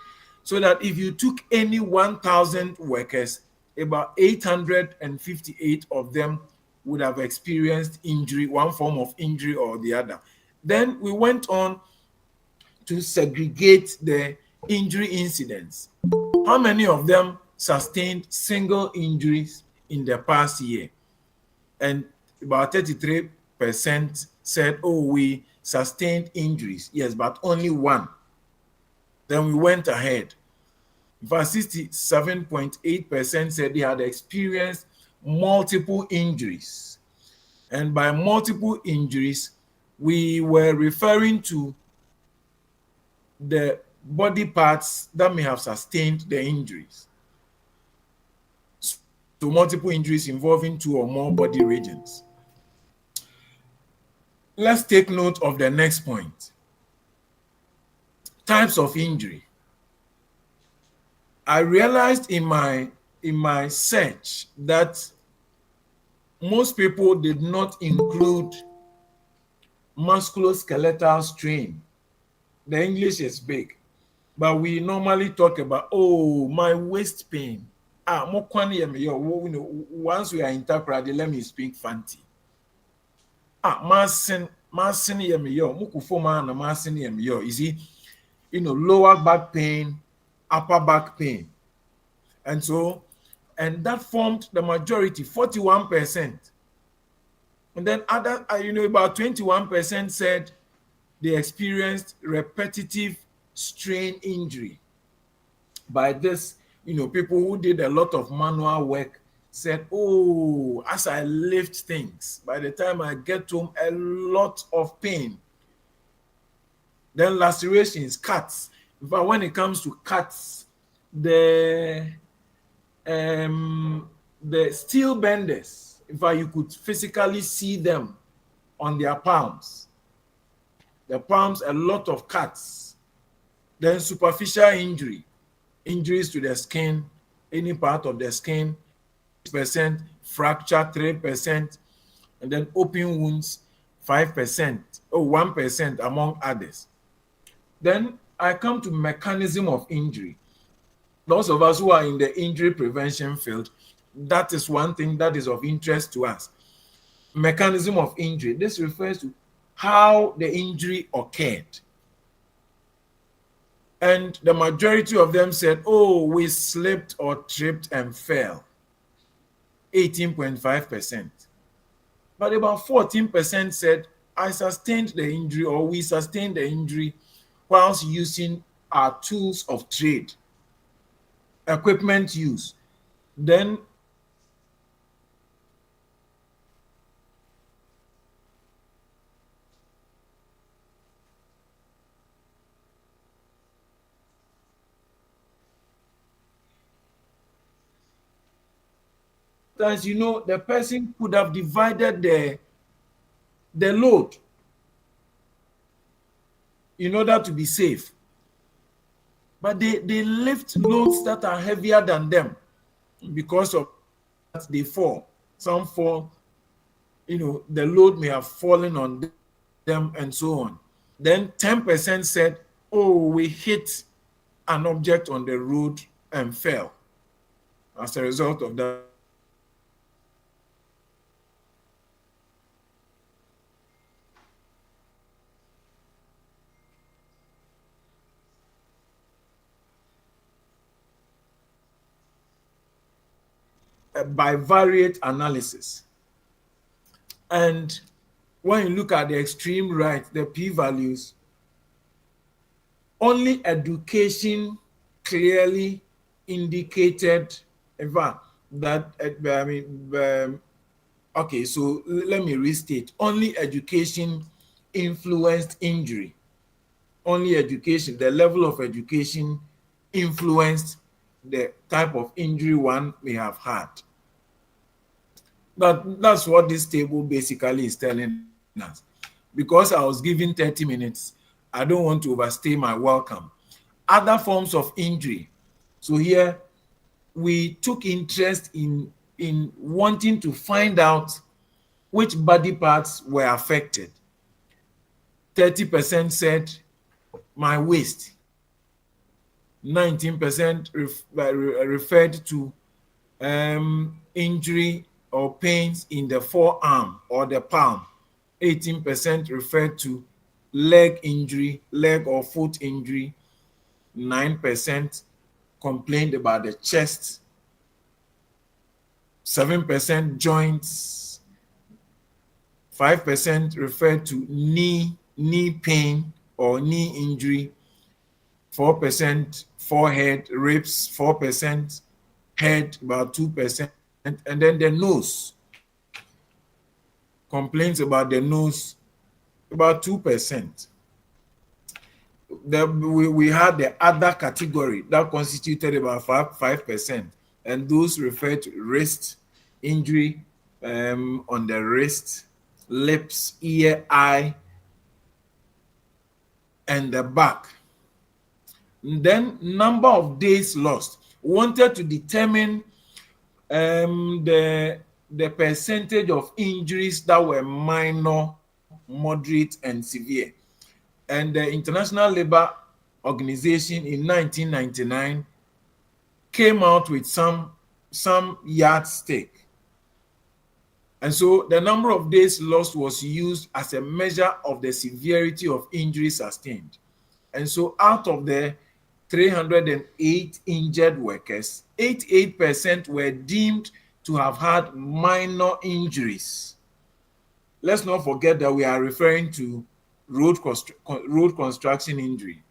So that if you took any 1,000 workers, about 858 of them would have experienced injury, one form of injury or the other. Then we went on to segregate the injury incidents. How many of them sustained single injuries in the past year? And about 33% said, oh, we sustained injuries. Yes, but only one. Then we went ahead. In fact, 67.8% said they had experienced multiple injuries. And by multiple injuries, we were referring to the body parts that may have sustained the injuries. So multiple injuries involving 2 or more body regions. Let's take note of the next point. Types of injury. I realized in my search that most people did not include musculoskeletal strain. The English is big, but we normally talk about, oh, my waist pain. Once we are interpreting, let me speak fancy. You see, lower back pain, upper back pain. And that formed the majority, 41%. And then about 21% said they experienced repetitive strain injury. By this, people who did a lot of manual work said, oh, as I lift things, by the time I get home, a lot of pain. Then lacerations, cuts. In fact, when it comes to cuts, the steel benders, in fact, you could physically see them on their palms. the palms, a lot of cuts. Then superficial injury, injuries to the skin, any part of the skin, 6%, fracture 3%, and then open wounds 5% or 1% among others. Then I come to mechanism of injury. Those of us who are in the injury prevention field, that is one thing that is of interest to us. Mechanism of injury. This refers to how the injury occurred. And the majority of them said, oh, we slipped or tripped and fell. 18.5%. But about 14% said, I sustained the injury or we sustained the injury whilst using our tools of trade, equipment use. Then as you know, the person could have divided the load in order to be safe. But they lift loads that are heavier than them. Because of that, they fall. Some fall, the load may have fallen on them and so on. Then 10% said, oh, we hit an object on the road and fell. As a result of that, bivariate analysis. And when you look at the extreme right, the p-values, only education clearly indicated, in fact, that, okay, so let me restate. Only education influenced injury. Only education, the level of education influenced the type of injury one may have had. That's what this table basically is telling us. Because I was given 30 minutes, I don't want to overstay my welcome. Other forms of injury. So here, we took interest in wanting to find out which body parts were affected. 30% said my waist. 19% referred to injury or pains in the forearm or the palm. 18% referred to leg injury, leg or foot injury. 9% complained about the chest. 7% joints. 5% referred to knee pain or knee injury. 4% forehead, ribs, 4% head, about 2%, and then the nose. Complaints about the nose, about 2%. We had the other category that constituted about 5%, and those refer to wrist injury on the wrist, lips, ear, eye, and the back. And then number of days lost. Wanted to determine the percentage of injuries that were minor, moderate, and severe. And the International Labour Organization in 1999 came out with some yardstick. And so the number of days lost was used as a measure of the severity of injury sustained. And so out of the 308 injured workers, 88% were deemed to have had minor injuries. Let's not forget that we are referring to road construction injury.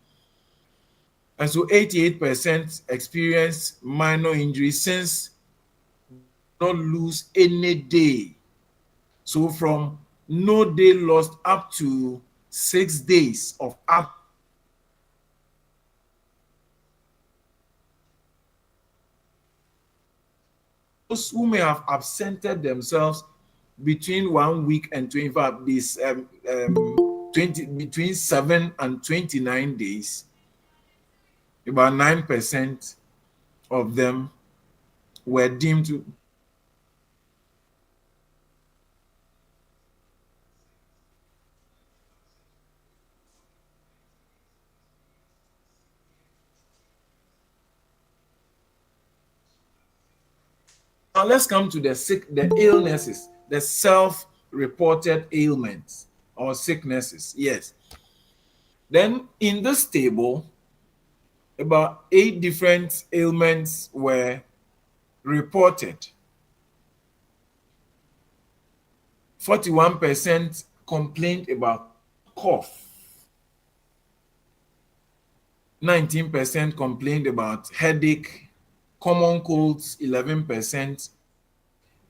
And so 88% experienced minor injuries since not lose any day. So from no day lost up to 6 days of up. Those who may have absented themselves between 1 week and 25 days, between 7 and 29 days, about 9% of them were deemed to Now let's come to the illnesses, the self-reported ailments or sicknesses. Yes. Then in this table, about 8 different ailments were reported. 41% complained about cough. 19% complained about headache, common colds 11%,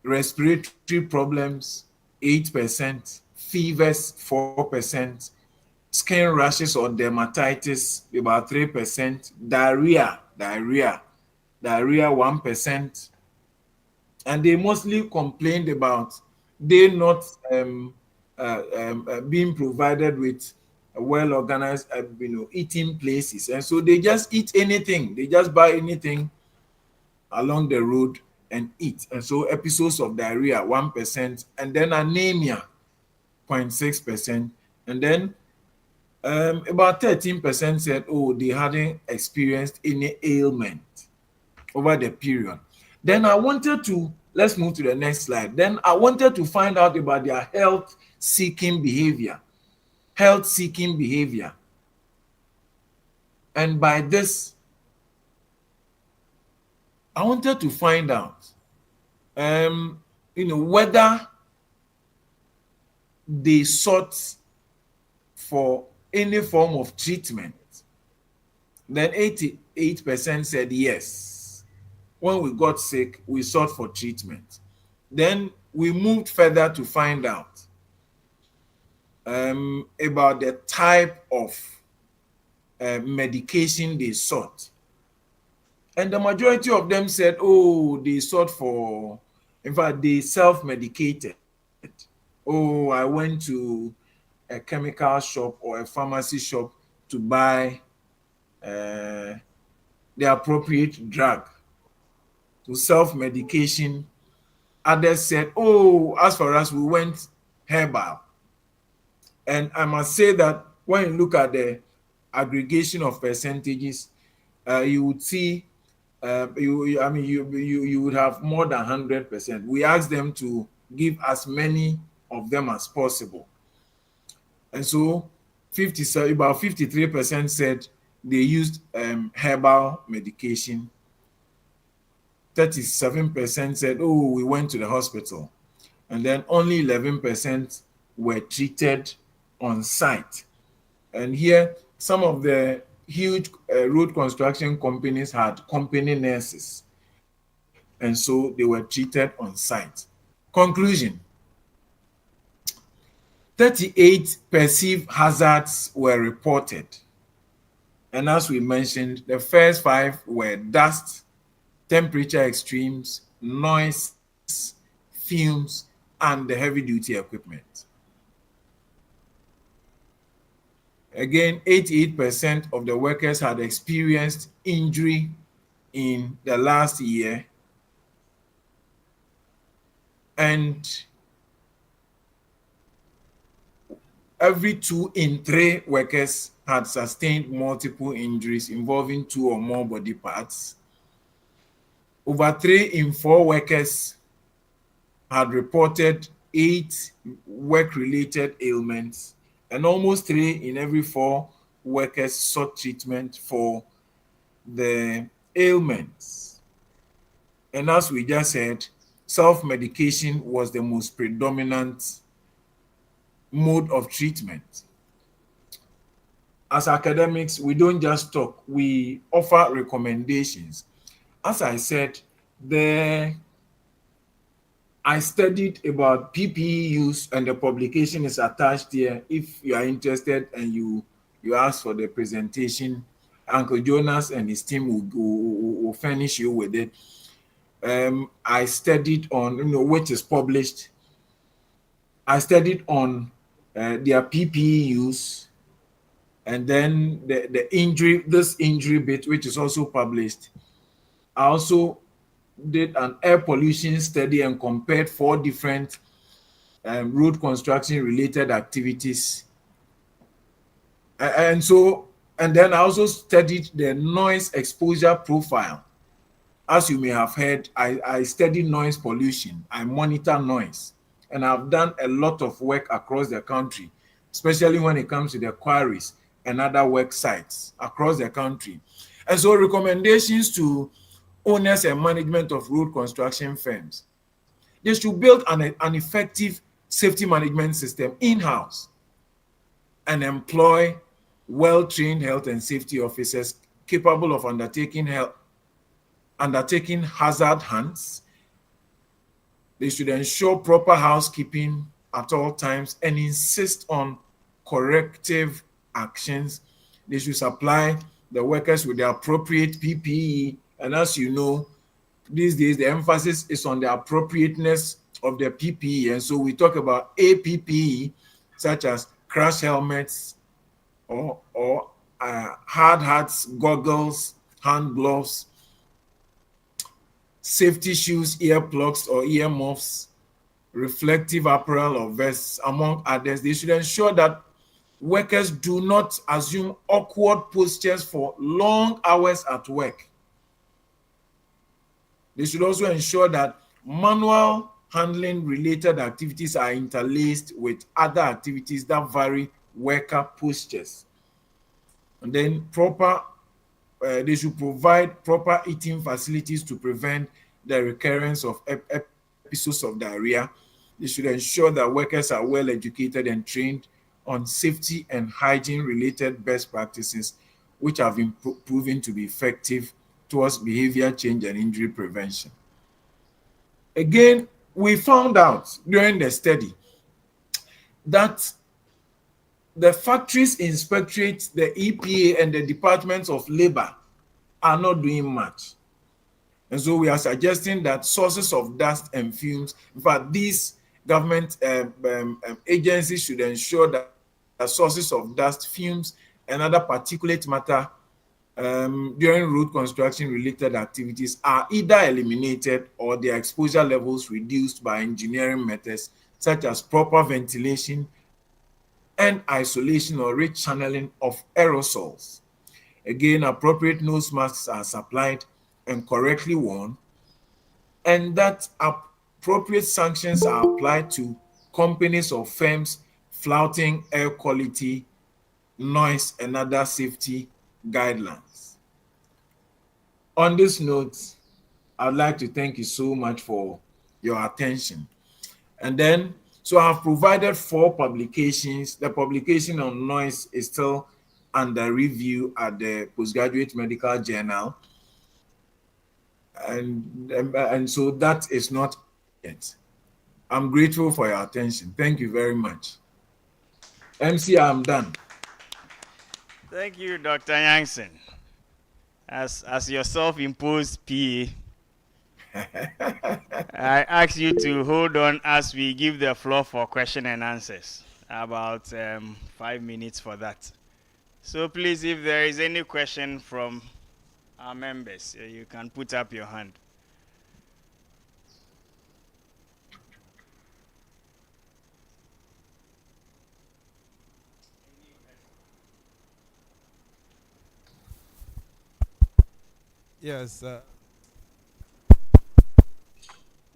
respiratory problems 8%, fevers 4%, skin rashes or dermatitis about 3%, diarrhea 1%, and they mostly complained about they not being provided with well organized eating places, and so they just eat anything, they just buy anything along the road and eat. And so episodes of diarrhea 1%, and then anemia 0.6%, and then about 13% said, oh, they hadn't experienced any ailment over the period. Then I wanted to, let's move to the next slide. Then I wanted to find out about their health-seeking behavior. Health-seeking behavior. And by this, I wanted to find out, whether they sought for any form of treatment. Then 88% said yes. When we got sick, we sought for treatment. Then we moved further to find out about the type of medication they sought. And the majority of them said, oh, they sought for, in fact, they self-medicated. Oh, I went to a chemical shop or a pharmacy shop to buy the appropriate drug. To self-medication. Others said, oh, as far as we went herbal. And I must say that when you look at the aggregation of percentages, you would see you would have more than 100%. We asked them to give as many of them as possible. And so about 53% said they used herbal medication. 37% said, oh, we went to the hospital. And then only 11% were treated on site. And here, some of the huge road construction companies had company nurses. And so they were treated on site. Conclusion: 38 perceived hazards were reported. And as we mentioned, the first 5 were dust, temperature extremes, noise, fumes, and the heavy-duty equipment. Again, 88% of the workers had experienced injury in the last year, and every 2 in 3 workers had sustained multiple injuries involving 2 or more body parts. Over 3 in 4 workers had reported 8 work-related ailments, and almost 3 in every 4 workers sought treatment for the ailments. And as we just said, self-medication was the most predominant mode of treatment. As academics, we don't just talk, we offer recommendations. As I said, I studied about PPE use, and the publication is attached here. If you are interested and you ask for the presentation, Uncle Jonas and his team will furnish you with it. I studied on, which is published. I studied on their PPE use, and then this injury bit, which is also published. I also did an air pollution study and compared 4 different road construction related activities. And then I also studied the noise exposure profile. As you may have heard, I study noise pollution, I monitor noise, and I've done a lot of work across the country, especially when it comes to the quarries and other work sites across the country. And so recommendations to owners and management of road construction firms: they should build an effective safety management system in-house and employ well-trained health and safety officers capable of undertaking hazard hunts. They should ensure proper housekeeping at all times and insist on corrective actions. They should supply the workers with the appropriate PPE. And as you know, these days the emphasis is on the appropriateness of the PPE. And so we talk about APPE, such as crash helmets or hard hats, goggles, hand gloves, safety shoes, earplugs or earmuffs, reflective apparel or vests, among others. They should ensure that workers do not assume awkward postures for long hours at work. They should also ensure that manual handling related activities are interlaced with other activities that vary worker postures. And then they should provide proper eating facilities to prevent the recurrence of episodes of diarrhea. They should ensure that workers are well educated and trained on safety and hygiene related best practices, which have been proven to be effective towards behavior change and injury prevention. Again, we found out during the study that the factories inspectorate, the EPA, and the departments of labor are not doing much. And so we are suggesting that sources of dust and fumes, in fact, these government agencies should ensure that sources of dust, fumes, and other particulate matter during road construction related activities are either eliminated or their exposure levels reduced by engineering methods such as proper ventilation and isolation or rechanneling of aerosols. Again, appropriate nose masks are supplied and correctly worn, and that appropriate sanctions are applied to companies or firms flouting air quality, noise, and other safety guidelines. On this note, I'd like to thank you so much for your attention. And then, so I've provided 4 publications. The publication on noise is still under review at the Postgraduate Medical Journal. And so that is not yet. I'm grateful for your attention. Thank you very much. MC, I'm done. Thank you, Dr. Yankson. As your self-imposed PA, I ask you to hold on as we give the floor for question and answers. About 5 minutes for that. So please, if there is any question from our members, you can put up your hand. Yes.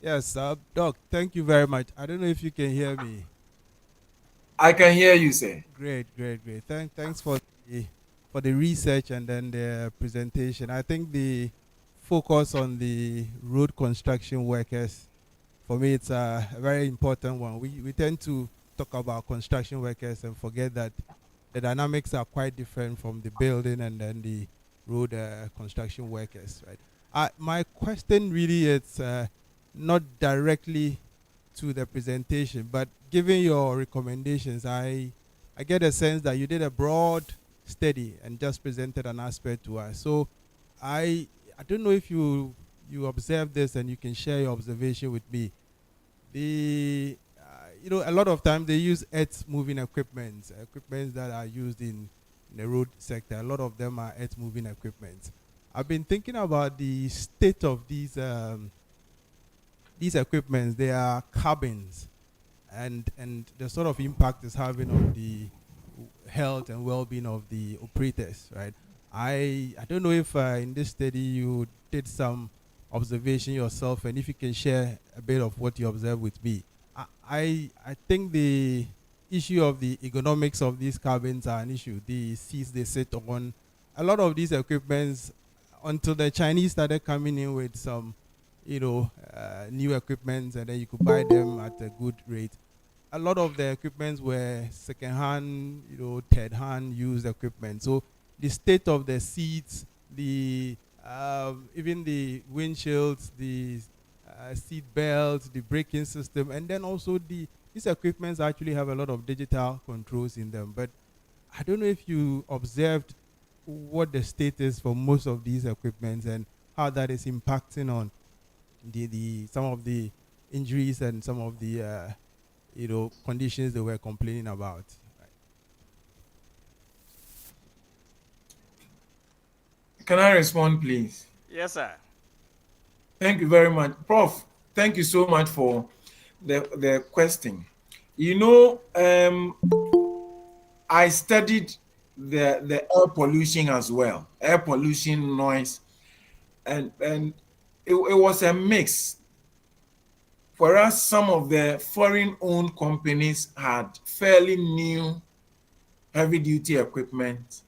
Yes, Doc, thank you very much. I don't know if you can hear me. I can hear you, sir. Great. Thanks for the research and then the presentation. I think the focus on the road construction workers, for me, it's a very important one. We tend to talk about construction workers and forget that the dynamics are quite different from the building and then the road construction workers, right? My question really is not directly to the presentation, but given your recommendations, I get a sense that you did a broad study and just presented an aspect to us. So I don't know if you observed this and you can share your observation with me. a lot of times they use earth moving equipment that are used in the road sector. A lot of them are earth moving equipment. I've been thinking about the state of these equipments. They are cabins, and the sort of impact it's having on the health and well-being of the operators, right? I don't know if in this study you did some observation yourself, and if you can share a bit of what you observed with me. I think the issue of the economics of these cabins are an issue. The seats they sit on, a lot of these equipments, until the Chinese started coming in with some, new equipments, and then you could buy them at a good rate. A lot of the equipments were second-hand, third-hand used equipment. So the state of the seats, the even the windshields, the seat belts, the braking system, and then also these equipments actually have a lot of digital controls in them. But I don't know if you observed what the state is for most of these equipments and how that is impacting on the some of the injuries and some of the conditions they were complaining about. Can I respond, please? Yes, sir. Thank you very much. Prof, thank you so much for the question. I studied the air pollution as well, air pollution, noise, and it was a mix. For us, some of the foreign-owned companies had fairly new heavy-duty equipment.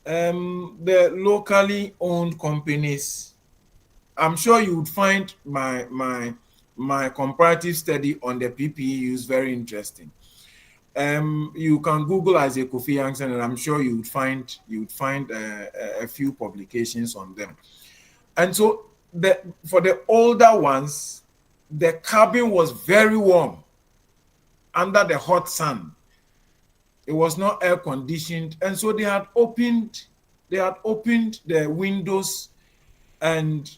The locally owned companies, I'm sure you would find my comparative study on the PPE use very interesting. You can Google Isaac Kofi Yankson, and I'm sure you would find a few publications on them. And so for the older ones, the cabin was very warm under the hot sun. It was not air conditioned, and so they had opened the windows and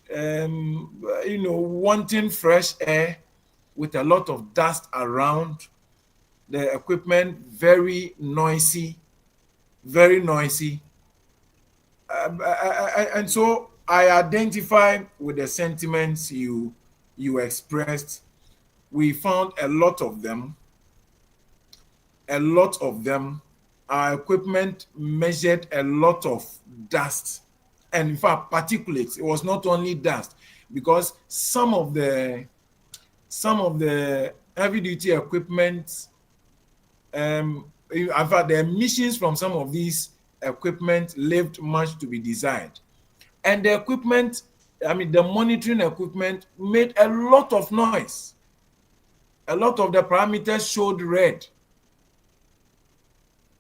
wanting fresh air with a lot of dust around. The equipment very noisy, very noisy, and so I identify with the sentiments you expressed. We found a lot of them. Our equipment measured a lot of dust, and in fact particulates. It was not only dust, because some of the heavy duty equipment, in fact the emissions from some of these equipment left much to be desired. And the equipment, the monitoring equipment made a lot of noise. A lot of the parameters showed red.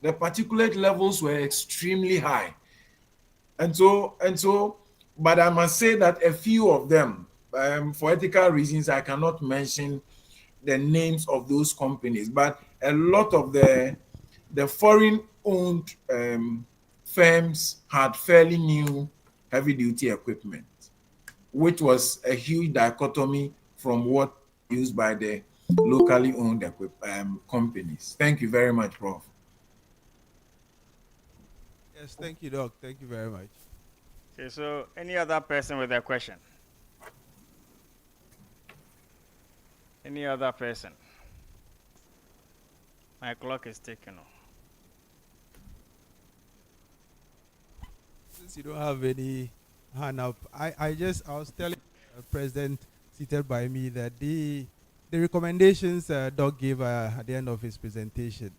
The particulate levels were extremely high. And so, but I must say that a few of them, for ethical reasons, I cannot mention the names of those companies, but a lot of the foreign-owned firms had fairly new heavy-duty equipment, which was a huge dichotomy from what used by the locally owned companies. Thank you very much, Prof. Yes, thank you, Doc. Thank you very much. Okay, so any other person with a question? Any other person? My clock is ticking. Since you don't have any hand up, I was telling the president seated by me that the recommendations Doc gave at the end of his presentation,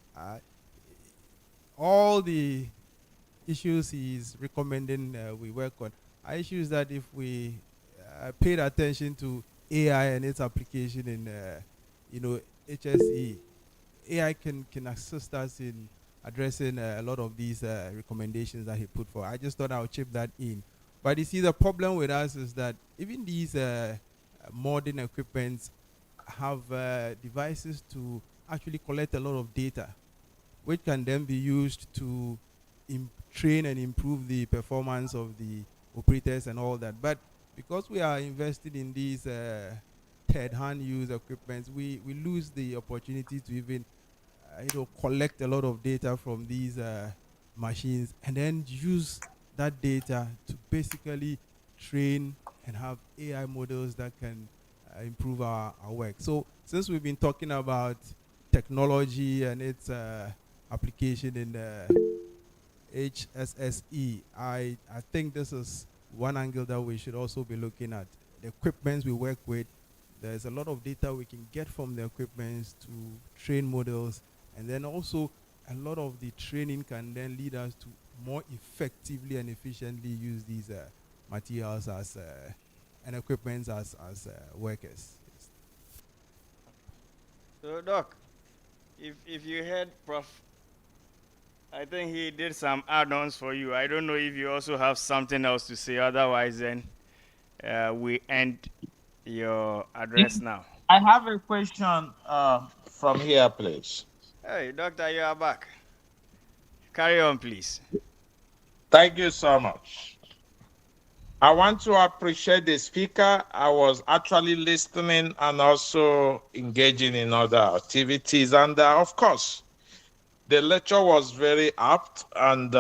all the issues he's recommending we work on are issues that if we paid attention to AI and its application in HSE, AI can assist us in addressing a lot of these recommendations that he put forward. I just thought I would chip that in. But you see, the problem with us is that even these modern equipments have devices to actually collect a lot of data, which can then be used to train and improve the performance of the operators and all that. But because we are invested in these third-hand use equipment, we lose the opportunity to even collect a lot of data from these machines and then use that data to basically train and have AI models that can improve our work. So since we've been talking about technology and its application in HSSE, I think this is one angle that we should also be looking at. The equipments we work with, there's a lot of data we can get from the equipments to train models, and then also a lot of the training can then lead us to more effectively and efficiently use these materials as and equipments as workers. So, Doc, if you heard Prof, I think he did some add-ons for you. I don't know if you also have something else to say. Otherwise, then we end your address now. I have a question from here, please. Hey, Doctor, you are back. Carry on, please. Thank you so much. I want to appreciate the speaker. I was actually listening and also engaging in other activities. And of course, the lecture was very apt, and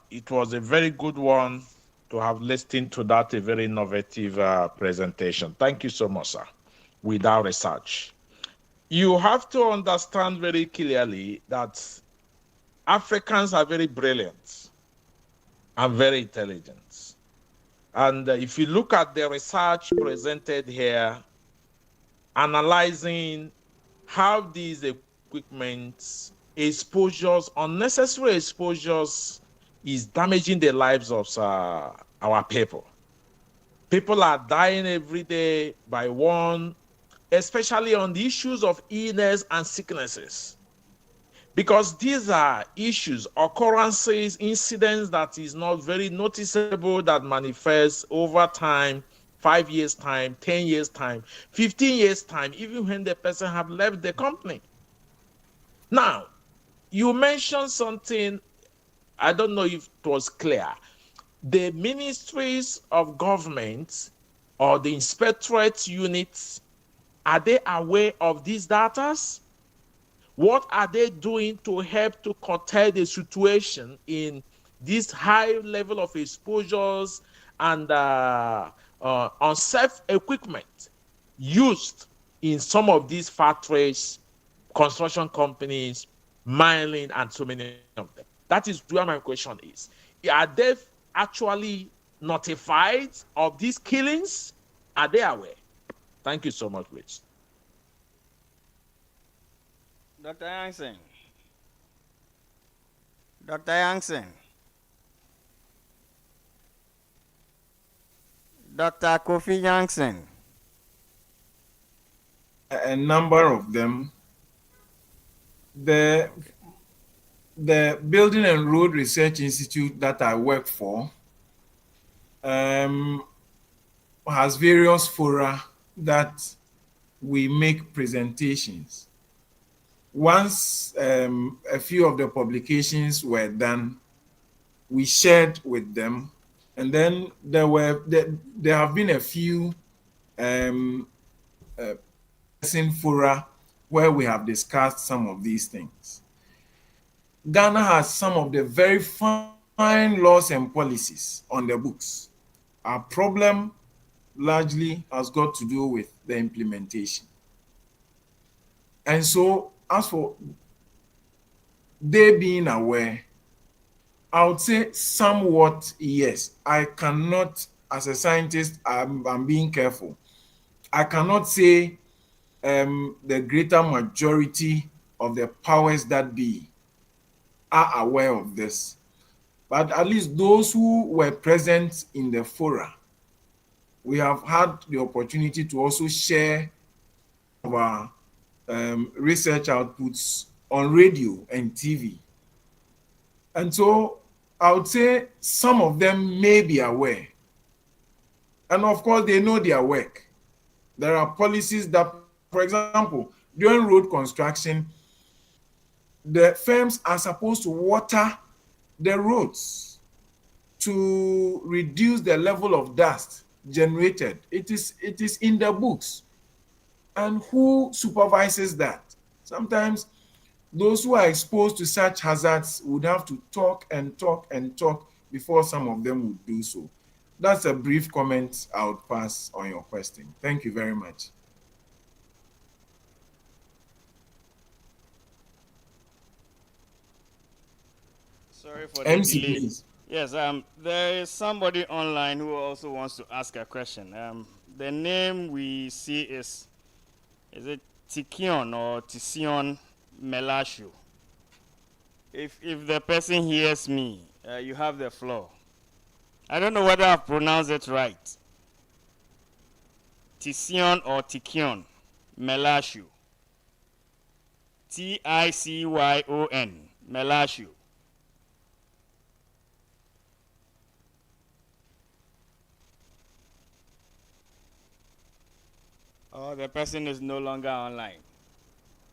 it was a very good one to have listened to that, a very innovative presentation. Thank you so much, sir. Without research, you have to understand very clearly that Africans are very brilliant and very intelligent. And if you look at the research presented here, analyzing how these equipments, exposures, unnecessary exposures, is damaging the lives of our people. People are dying every day by one, especially on the issues of illness and sicknesses. Because these are issues, occurrences, incidents that is not very noticeable, that manifests over time, 5 years' time, 10 years' time, 15 years' time, even when the person have left the company. Now, you mentioned something, I don't know if it was clear. The ministries of government or the inspectorate units, are they aware of these data? What are they doing to help to curtail the situation in this high level of exposures and unsafe equipment used in some of these factories, construction companies, mining, and so many of them? That is where my question is. Are they actually notified of these killings? Are they aware? Thank you so much, Rich. Dr. Yang. Dr. Yang. Dr. Kofi Yang. A number of them. The Building and Road Research Institute that I work for has various fora that we make presentations. Once a few of the publications were done, we shared with them, and then there have been a few fora where we have discussed some of these things. Ghana has some of the very fine laws and policies on the books. Our problem largely has got to do with the implementation. And so, as for they being aware, I would say somewhat yes. I cannot, as a scientist, I'm being careful. I cannot say the greater majority of the powers that be are aware of this. But at least those who were present in the fora, we have had the opportunity to also share our research outputs on radio and TV. And so I would say some of them may be aware. And of course, they know their work. There are policies that, for example, during road construction, the firms are supposed to water the roads to reduce the level of dust generated. It is in the books. And who supervises that? Sometimes those who are exposed to such hazards would have to talk and talk and talk before some of them would do so. That's a brief comment I would pass on your question. Thank you very much. Sorry for the MC, delay. please. Yes, there is somebody online who also wants to ask a question. The name we see is it Tikion or Tision Melashu? If the person hears me, you have the floor. I don't know whether I've pronounced it right. Tision or Tikion Melashu. Ticyon Melashu. Oh, the person is no longer online.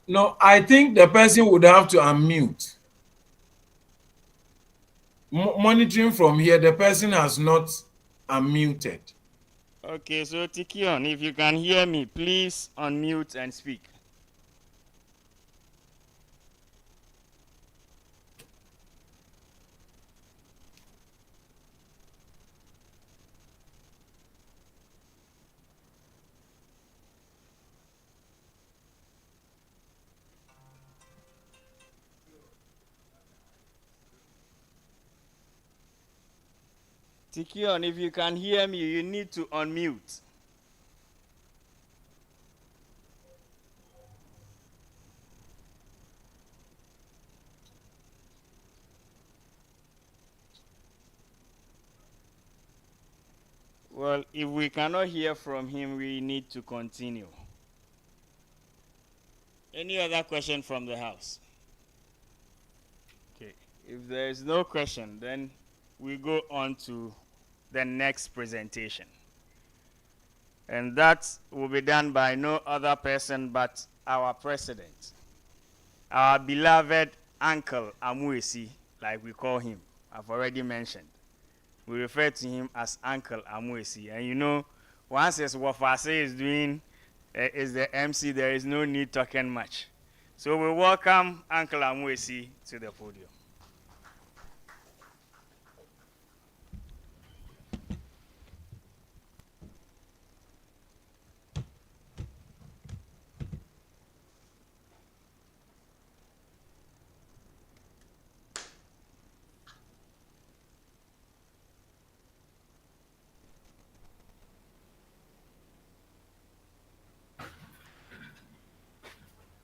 No, I think the person would have to unmute. Monitoring from here, the person has not unmuted. Okay, so Tikion, if you can hear me, please unmute and speak. Tikion, if you can hear me, you need to unmute. Well, if we cannot hear from him, we need to continue. Any other question from the house? Okay, if there is no question, then we go on to the next presentation. And that will be done by no other person but our president, our beloved Uncle Amuesi, like we call him. I've already mentioned. We refer to him as Uncle Amuesi. And you know, once his Wafase is doing, is the MC, there is no need talking much. So we welcome Uncle Amuesi to the podium.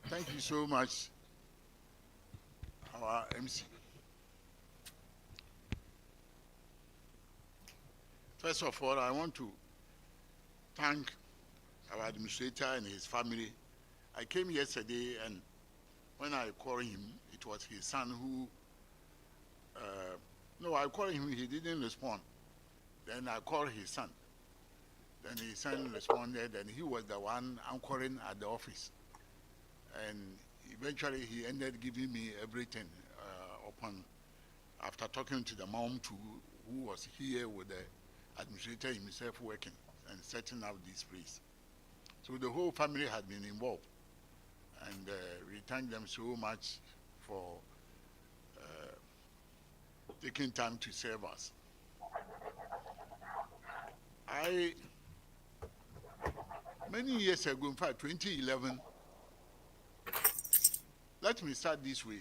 Thank you so much, our MC. First of all, I want to thank our administrator and his family. I came yesterday, and when I called him, it was his son who, no, I called him, he didn't respond. Then I called his son. Then his son responded, and he was the one anchoring at the office. And eventually he ended giving me everything after talking to the mom too, who was here with the administrator himself working and setting up this place. So the whole family had been involved, and we thank them so much for taking time to serve us. Many years ago, in fact 2011, let me start this way.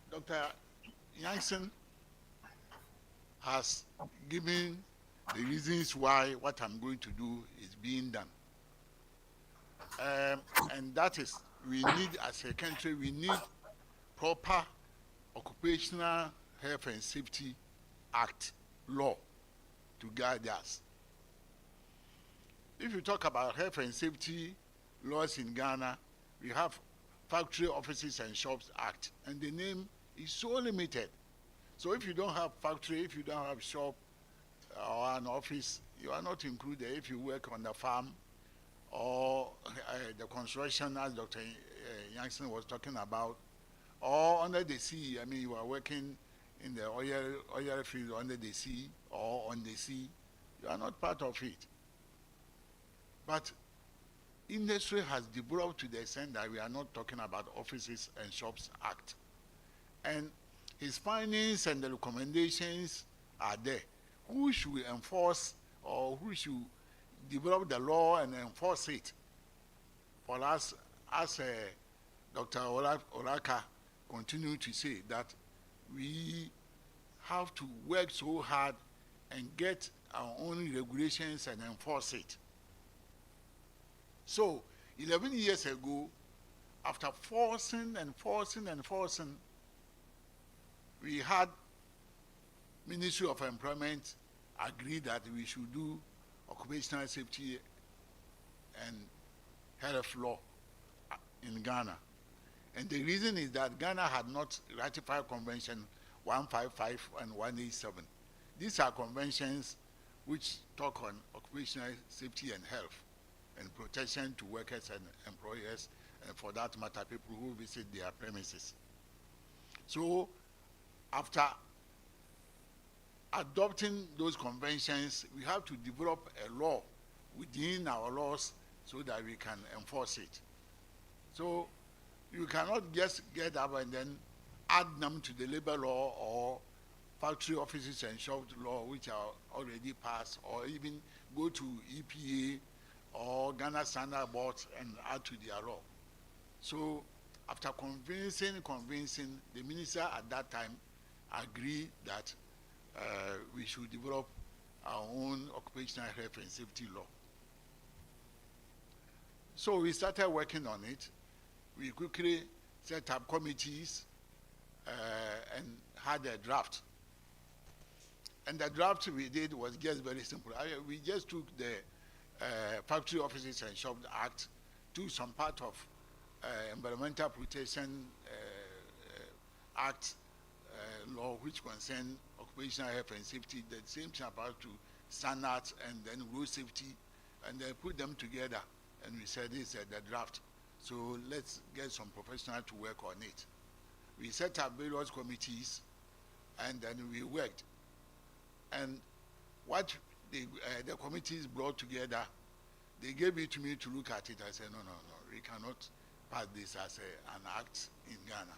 Dr. Jansen has given the reasons why what I'm going to do is being done. And that is, we need, as a country, we need proper occupational health and safety act law to guide us. If you talk about health and safety laws in Ghana, we have Factory Offices and Shops Act, and the name is so limited. So if you don't have factory, if you don't have shop or an office, you are not included. If you work on the farm or the construction, as Dr. Jansen was talking about, or under the sea, I mean, you are working in the oil field under the sea or on the sea, you are not part of it. But industry has developed to the extent that we are not talking about Offices and Shops Act. And his findings and the recommendations are there. Who should enforce, or who should develop the law and enforce it? For us, as Dr. Oraka continued to say, that we have to work so hard and get our own regulations and enforce it. So 11 years ago, after forcing, we had Ministry of Employment agree that we should do occupational safety and health law in Ghana. And the reason is that Ghana had not ratified Convention 155 and 187. These are conventions which talk on occupational safety and health and protection to workers and employers, and for that matter, people who visit their premises. So after adopting those conventions, we have to develop a law within our laws so that we can enforce it. So you cannot just get up and then add them to the labor law or factory offices and shops law, which are already passed, or even go to EPA or Ghana Standard Board and add to their law. So after convincing, the minister at that time agreed that we should develop our own occupational health and safety law. So we started working on it. We quickly set up committees and had a draft. And the draft we did was just very simple. We just took the Factory Offices and Shops Act, to some part of Environmental Protection Act law, which concern occupational health and safety. The same thing about to standards and then road safety, and they put them together. And we said this is the draft. So let's get some professionals to work on it. We set up various committees, and then we worked. And what the committees brought together, they gave it to me to look at it. I said, no, we cannot pass this as an act in Ghana.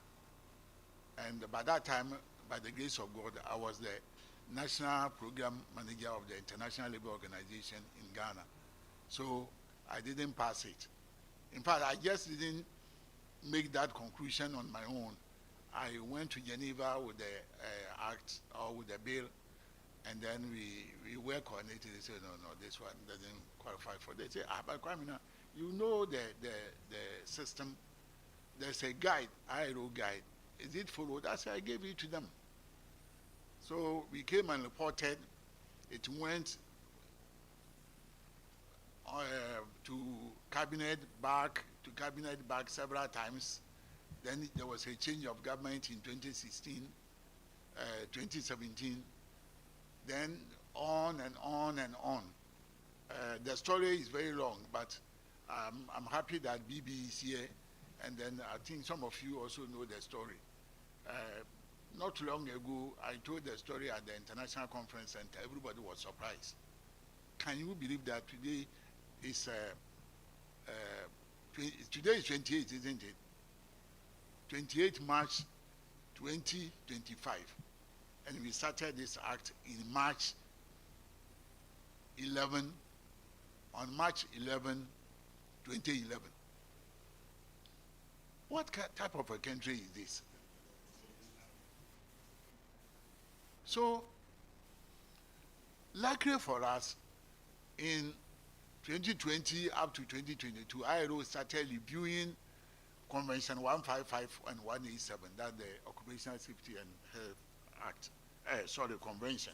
And by that time, by the grace of God, I was the National Program Manager of the International Labour Organization in Ghana. So I didn't pass it. In fact, I just didn't make that conclusion on my own. I went to Geneva with the act or with the bill, and then we work on it. They say, no, this one doesn't qualify for this. They say, but Kwamina, you know the system. There's a guide, IRO guide. Is it followed? I said, I gave it to them. So we came and reported. It went to cabinet back several times. Then there was a change of government in 2016, 2017. Then on and on and on. The story is very long, but I'm happy that BB is here, and then I think some of you also know the story. Not long ago, I told the story at the International Conference Center. Everybody was surprised. Can you believe that today is today is 28, isn't it? 28 March 2025. And we started this act in March 11, on March 11, 2011. What type of a country is this? So, luckily for us, in 2020 up to 2022, ILO started reviewing Convention 155 and 187, that's the Occupational Safety and Health Act, Convention.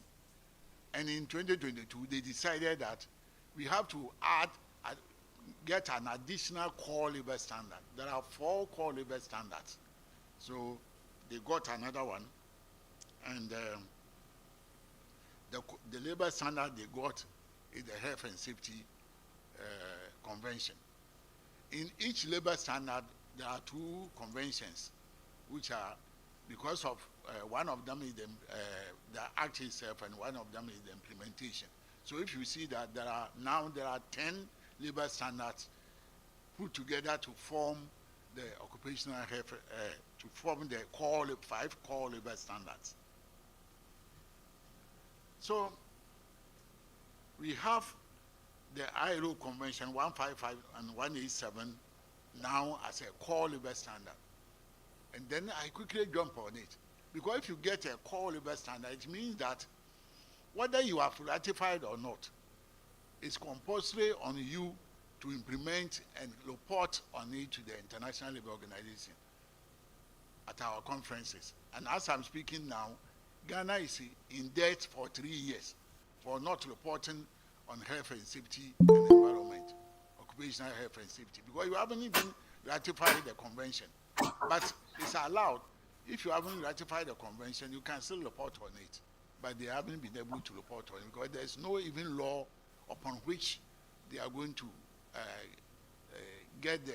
And in 2022, they decided that we have to get an additional core labor standard. There are 4 core labor standards. So they got another one, and the labor standard they got is the Health and Safety Convention. In each labor standard, there are 2 conventions, which are, because of one of them is the act itself, and one of them is the implementation. So if you see that there are 10 labor standards put together to form the occupational health, to form the 5 core labor standards. So we have the ILO Convention 155 and 187 now as a core labor standard. And then I quickly jump on it. Because if you get a core labor standard, it means that whether you have ratified or not, it's compulsory on you to implement and report on it to the International Labour Organization at our conferences. And as I'm speaking now, Ghana is in debt for 3 years for not reporting on health and safety and environment, occupational health and safety, because you haven't even ratified the convention. But it's allowed. If you haven't ratified the convention, you can still report on it. But they haven't been able to report on it because there's no even law upon which they are going to get the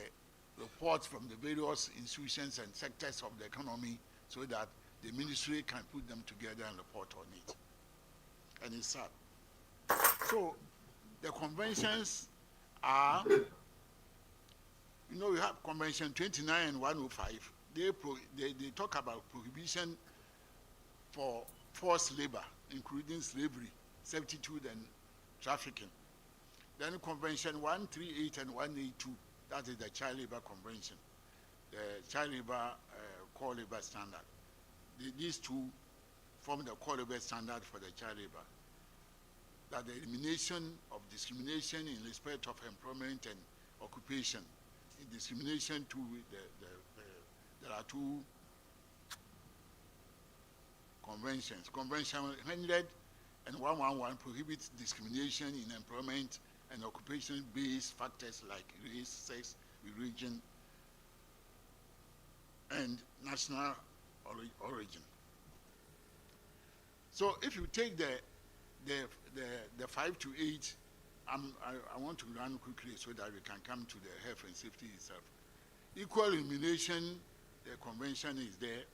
reports from the various institutions and sectors of the economy so that the ministry can put them together and report on it. And it's sad. So the conventions are, you know, we have Convention 29 and 105. They talk about prohibition for forced labor, including slavery, servitude, and trafficking. Then Convention 138 and 182, that is the Child Labor Convention, the Child Labor Core Labor Standard. These two form the core labor standard for the child labor. That the elimination of discrimination in respect of employment and occupation. In discrimination too, there are two conventions. Convention 100 and 111 prohibits discrimination in employment and occupation-based factors like race, sex, religion, and national origin. So if you take the 5 to 8, I want to run quickly so that we can come to the health and safety itself. Equal elimination, the convention is there.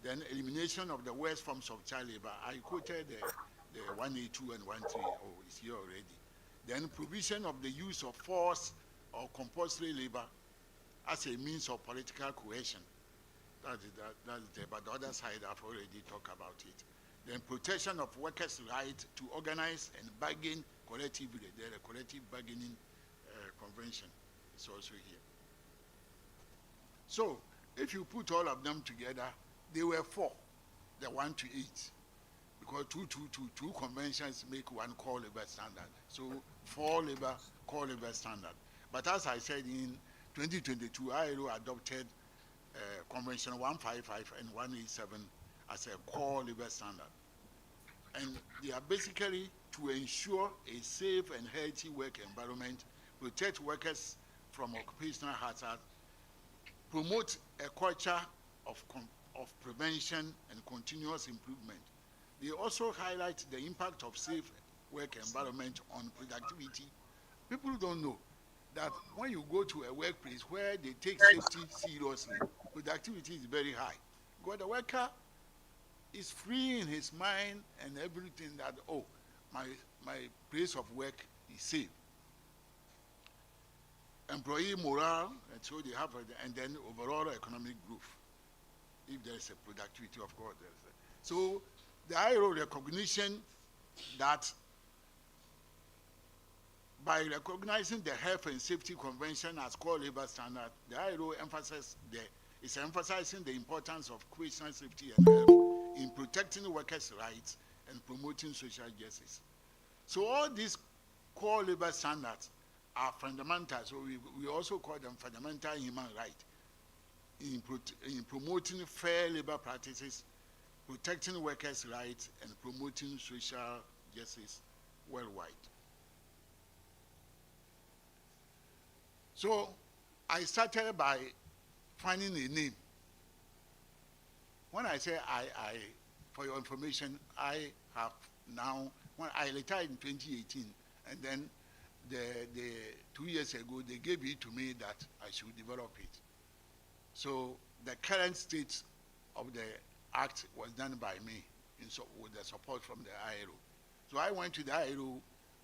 Then elimination of the worst forms of child labor. I quoted the 182 and 130. Oh, it's here already. Then provision of the use of force or compulsory labor as a means of political coercion. That is there, but the other side I've already talked about it. Then protection of workers' right to organize and bargain collectively. There, the collective bargaining convention is also here. So, if you put all of them together, they were 4, the 1 to 8, because two conventions make one core labor standard. So 4 core labor standard. But as I said, in 2022, ILO adopted Convention 155 and 187 as a core labor standard. And they are basically to ensure a safe and healthy work environment, protect workers from occupational hazards, promote a culture of prevention and continuous improvement. They also highlight the impact of safe work environment on productivity. People don't know that when you go to a workplace where they take safety seriously, productivity is very high. Because the worker is free in his mind and everything that, oh, my place of work is safe. Employee morale, and so they have, and then overall economic growth. If there's a productivity, of course, there's a. So the ILO recognition that by recognizing the Health and Safety Convention as core labor standard, the ILO is emphasizing the importance of occupational safety and health in protecting workers' rights and promoting social justice. So all these core labor standards are fundamental, so we also call them fundamental human rights in promoting fair labor practices, protecting workers' rights, and promoting social justice worldwide. So I started by finding a name. When I say I, for your information, I have now, when I retired in 2018, and then the 2 years ago, they gave it to me that I should develop it. So the current state of the act was done by me with the support from the ILO. So I went to the ILO,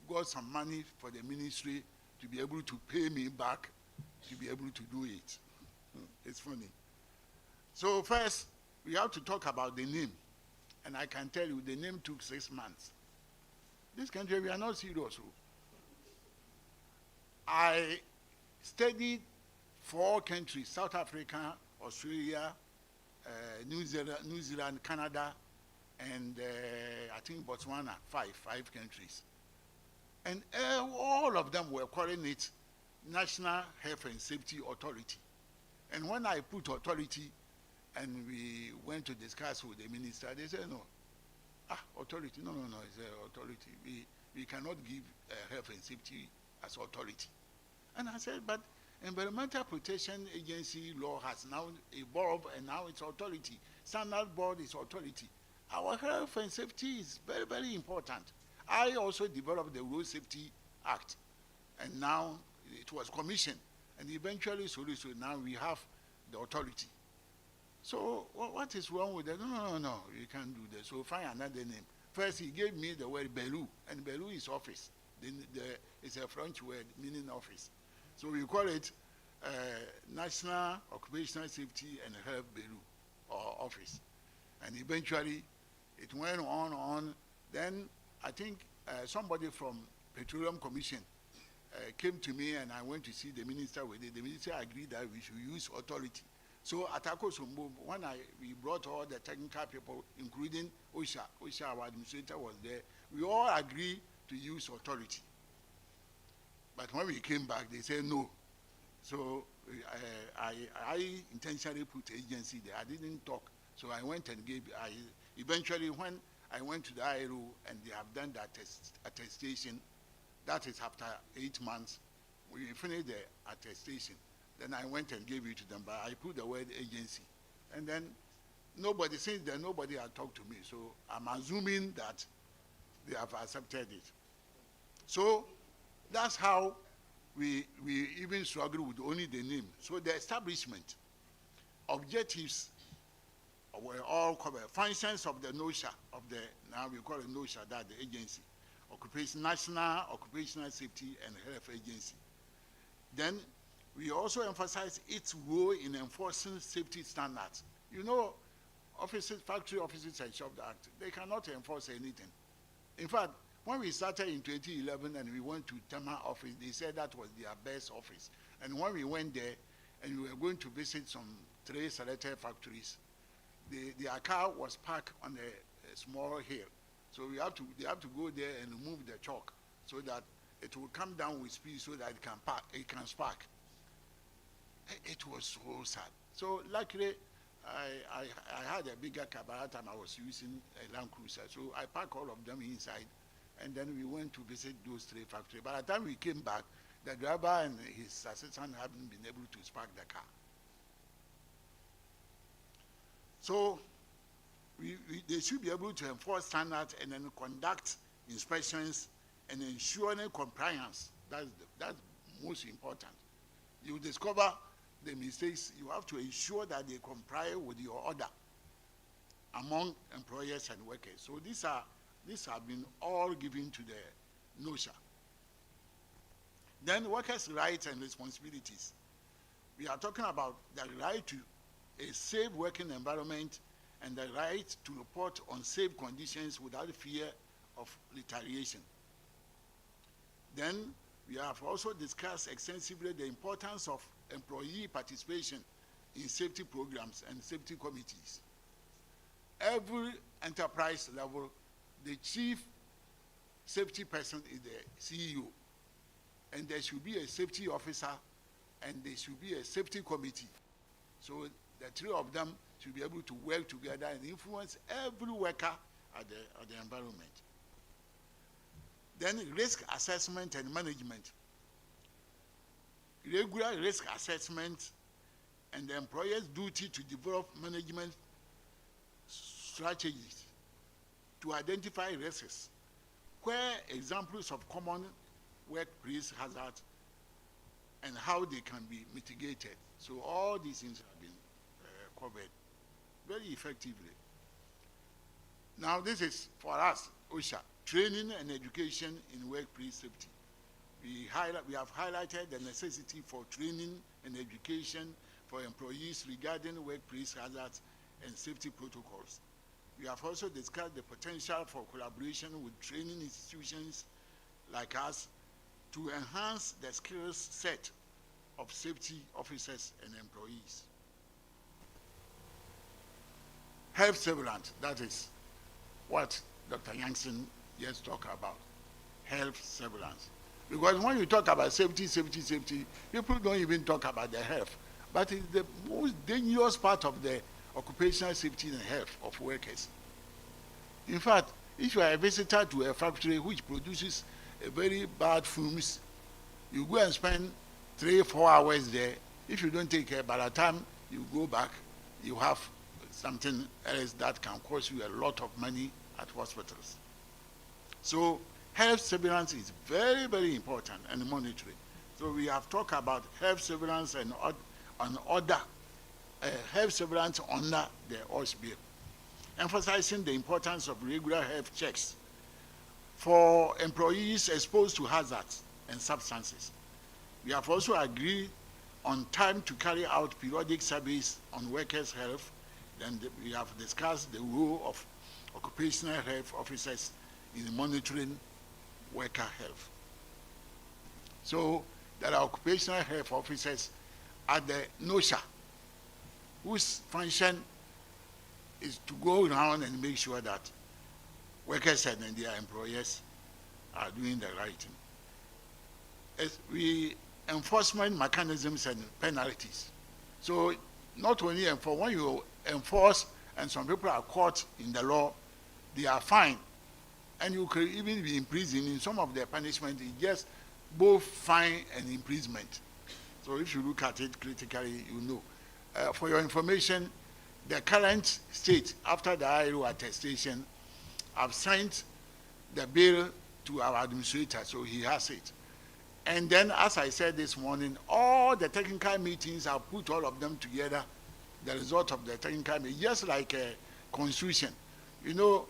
got some money for the ministry to be able to pay me back to be able to do it. It's funny. So first, we have to talk about the name. And I can tell you, the name took 6 months. This country, we are not serious. I studied 4 countries: South Africa, Australia, New Zealand, Canada, and I think Botswana, 5 countries. And all of them were calling it National Health and Safety Authority. And when I put authority and we went to discuss with the minister, they said, no. Authority, no, it's authority. We cannot give health and safety as authority. And I said, but Environmental Protection Agency law has now evolved and now it's authority. Standard Board is authority. Our health and safety is very, very important. I also developed the Road Safety Act, and now it was commissioned, and eventually, so now we have the authority. So what is wrong with that? No, you can't do that. So find another name. First, he gave me the word Belou, and Belou is office. It's a French word meaning office. So we call it National Occupational Safety and Health Belou, or office. And eventually, it went on. Then I think somebody from Petroleum Commission came to me, and I went to see the minister with it. The minister agreed that we should use authority. So at Akosombo, when we brought all the technical people, including Hsse, our administrator was there, we all agreed to use authority. But when we came back, they said no. So I intentionally put agency there. I didn't talk. So I went and eventually when I went to the IRO and they have done that attestation, that is after 8 months, we finished the attestation. Then I went and gave it to them, but I put the word agency. And then since then, nobody had talked to me. So I'm assuming that they have accepted it. So that's how we even struggle with only the name. So the establishment, objectives were all covered. Functions of the NOSHA, now we call it NOSHA, that the agency. National Occupational Safety and Health Agency. Then we also emphasize its role in enforcing safety standards. You know, factory offices and shop act, they cannot enforce anything. In fact, when we started in 2011 and we went to Tema office, they said that was their best office. And when we went there and we were going to visit some 3 selected factories, their car was parked on a small hill. So they have to go there and remove the chalk so that it will come down with speed so that it can spark. It was so sad. So luckily, I had a bigger car. By that time I was using a Land Cruiser. So I parked all of them inside, and then we went to visit those 3 factories. By the time we came back, the driver and his assistant hadn't been able to spark the car. So they should be able to enforce standards and then conduct inspections and ensuring compliance. That's most important. You discover the mistakes, you have to ensure that they comply with your order among employers and workers. So these have been all given to the NOSHA. Then workers' rights and responsibilities. We are talking about the right to a safe working environment and the right to report unsafe conditions without fear of retaliation. Then we have also discussed extensively the importance of employee participation in safety programs and safety committees. Every enterprise level, the chief safety person is the CEO, and there should be a safety officer, and there should be a safety committee. So the 3 of them should be able to work together and influence every worker at the environment. Then risk assessment and management. Regular risk assessment and the employer's duty to develop management strategies to identify risks, where examples of common workplace hazards and how they can be mitigated. So all these things have been covered very effectively. Now this is for us, OSHA, training and education in workplace safety. We have highlighted the necessity for training and education for employees regarding workplace hazards and safety protocols. We have also discussed the potential for collaboration with training institutions like us to enhance the skills set of safety officers and employees. Health surveillance, that is what Dr. Yankson just talked about, health surveillance. Because when you talk about safety, people don't even talk about the health. But it's the most dangerous part of the occupational safety and health of workers. In fact, if you are a visitor to a factory which produces a very bad fumes, you go and spend 3-4 hours there. If you don't take care, by the time you go back, you have something else that can cost you a lot of money at hospitals. So health surveillance is very, very important and monitoring. So we have talked about health surveillance and other health surveillance under the Hsse bill, emphasizing the importance of regular health checks for employees exposed to hazards and substances. We have also agreed on time to carry out periodic surveys on workers' health, and we have discussed the role of occupational health officers in monitoring worker health. So there are occupational health officers at the NOSHA, whose function is to go around and make sure that workers and their employers are doing the right thing. As we enforcement mechanisms and penalties. So not only enforce, when you enforce and some people are caught in the law, they are fined. And you could even be imprisoned. In some of their punishment is just both fine and imprisonment. So if you look at it critically, you know. For your information, the current state, after the ILO attestation, I've sent the bill to our administrator, so he has it. And then, as I said this morning, all the technical meetings, I've put all of them together, the result of the technical meeting, just like a constitution. You know,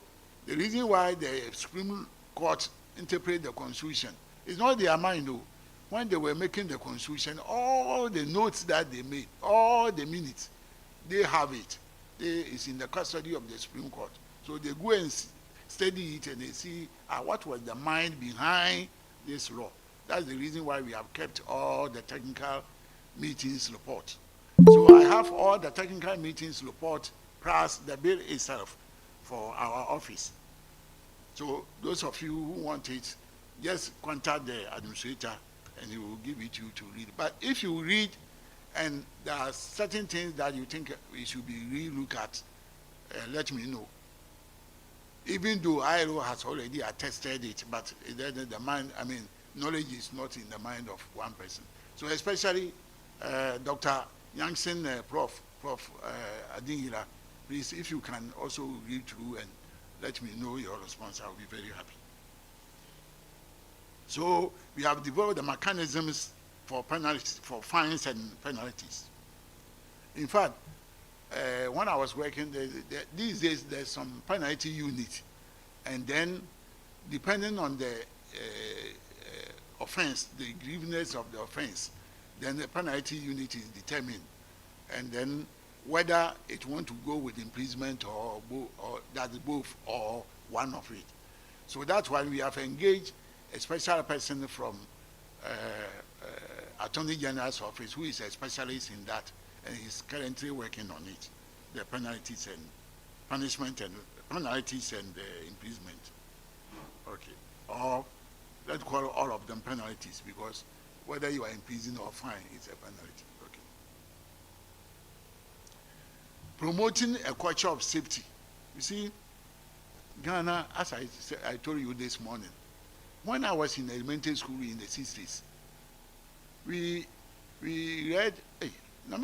the reason why the Supreme Court interpret the constitution is not their mind, though. When they were making the constitution, all the notes that they made, all the minutes, they have it. It's in the custody of the Supreme Court. So they go and study it and they see what was the mind behind this law. That's the reason why we have kept all the technical meetings report. So I have all the technical meetings report plus the bill itself for our office. So those of you who want it, just contact the administrator and he will give it to you to read. But if you read and there are certain things that you think we should be re-look at, let me know. Even though ILO has already attested it, but the mind, I mean, knowledge is not in the mind of one person. So especially Dr. Yankson, Prof. Adingira, please, if you can also read through and let me know your response, I'll be very happy. So we have developed the mechanisms for penalties, for fines and penalties. In fact, when I was working, these days there's some penalty unit, and then depending on the offense, the grievousness of the offense, then the penalty unit is determined, and then whether it want to go with imprisonment or that's both or one of it. So that's why we have engaged a special person from Attorney General's office who is a specialist in that, and he's currently working on it, the penalties and punishment and penalties and imprisonment. Okay, or let's call all of them penalties, because whether you are in prison or fine, it's a penalty. Okay. Promoting a culture of safety. You see, Ghana, as I told you this morning, when I was in elementary school in the 60s, we read, hey, I'm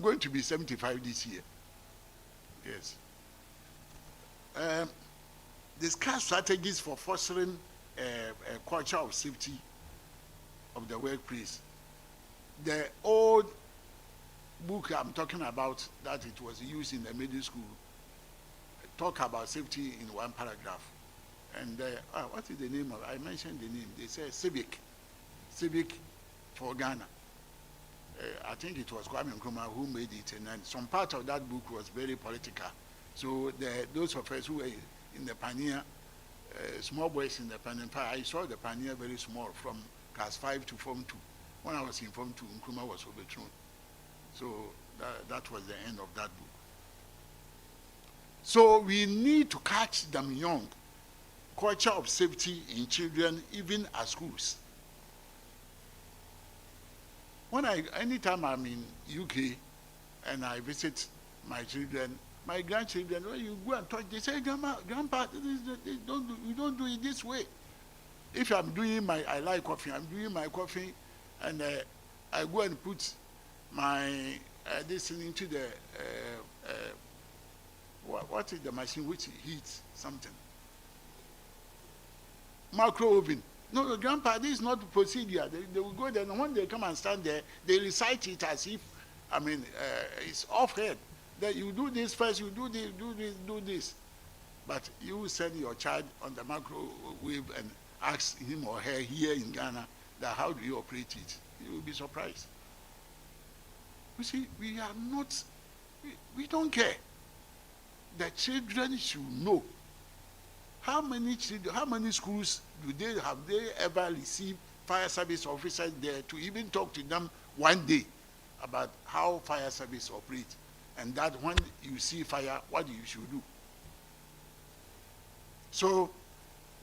going to be 75 this year. Yes. Discuss strategies for fostering a culture of safety of the workplace. The old book I'm talking about, that it was used in the middle school, talk about safety in one paragraph. And what is the name of? I mentioned the name. They say civic for Ghana. I think it was Kwame Nkrumah who made it, and then some part of that book was very political. So those of us who were in the pioneer, small boys in the pioneer, I saw the pioneer very small from class 5 to Form 2. When I was in Form 2, Nkrumah was overthrown. So that was the end of that book. So we need to catch them young. Culture of safety in children, even at schools. Anytime I'm in UK and I visit my children, my grandchildren, when you go and talk, they say, Grandpa, you don't do it this way. If I'm doing I like coffee, I'm doing my coffee, and I go and put my this into the what is the machine which heats something? Micro oven. No, Grandpa, this is not the procedure. They will go there, and when they come and stand there, they recite it as if, it's off head. That you do this first, you do this, do this. But you send your child on the microwave and ask him or her here in Ghana that how do you operate it? You will be surprised. You see, we are not, we don't care. The children should know. How many schools have they ever received fire service officers there to even talk to them one day about how fire service operates, and that when you see fire, what you should do? So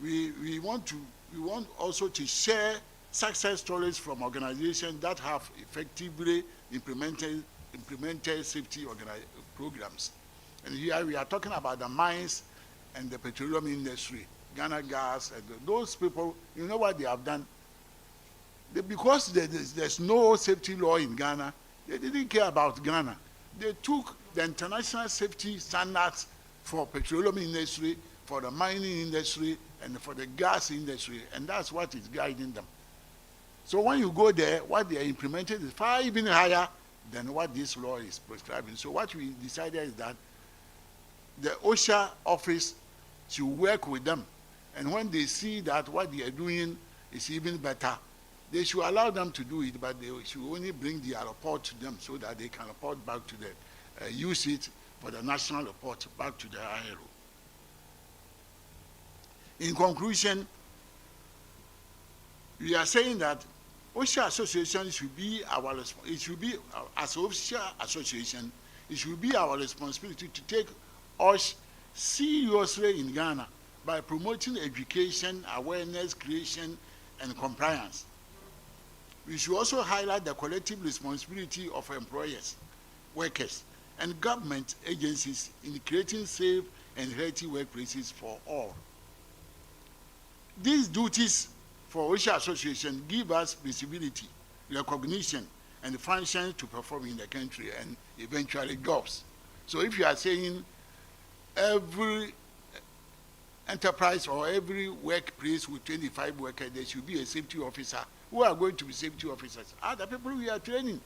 we want also to share success stories from organizations that have effectively implemented safety programs. And here we are talking about the mines and the petroleum industry, Ghana Gas, and those people, you know what they have done? Because there's no safety law in Ghana, they didn't care about Ghana. They took the international safety standards for petroleum industry, for the mining industry, and for the gas industry, and that's what is guiding them. So when you go there, what they are implementing is far even higher than what this law is prescribing. So what we decided is that the OSHA office should work with them. And when they see that what they are doing is even better, they should allow them to do it, but they should only bring their report to them so that they can report back to the, use it for the national report back to the IRO. In conclusion, we are saying that OSHA association should be as OSHA association, it should be our responsibility to take us seriously in Ghana by promoting education, awareness, creation, and compliance. We should also highlight the collective responsibility of employers, workers, and government agencies in creating safe and healthy workplaces for all. These duties for OSHA Association give us visibility, recognition, and functions to perform in the country and eventually jobs. So if you are saying every enterprise or every workplace with 25 workers, there should be a safety officer. Who are going to be safety officers? Are the people we are training.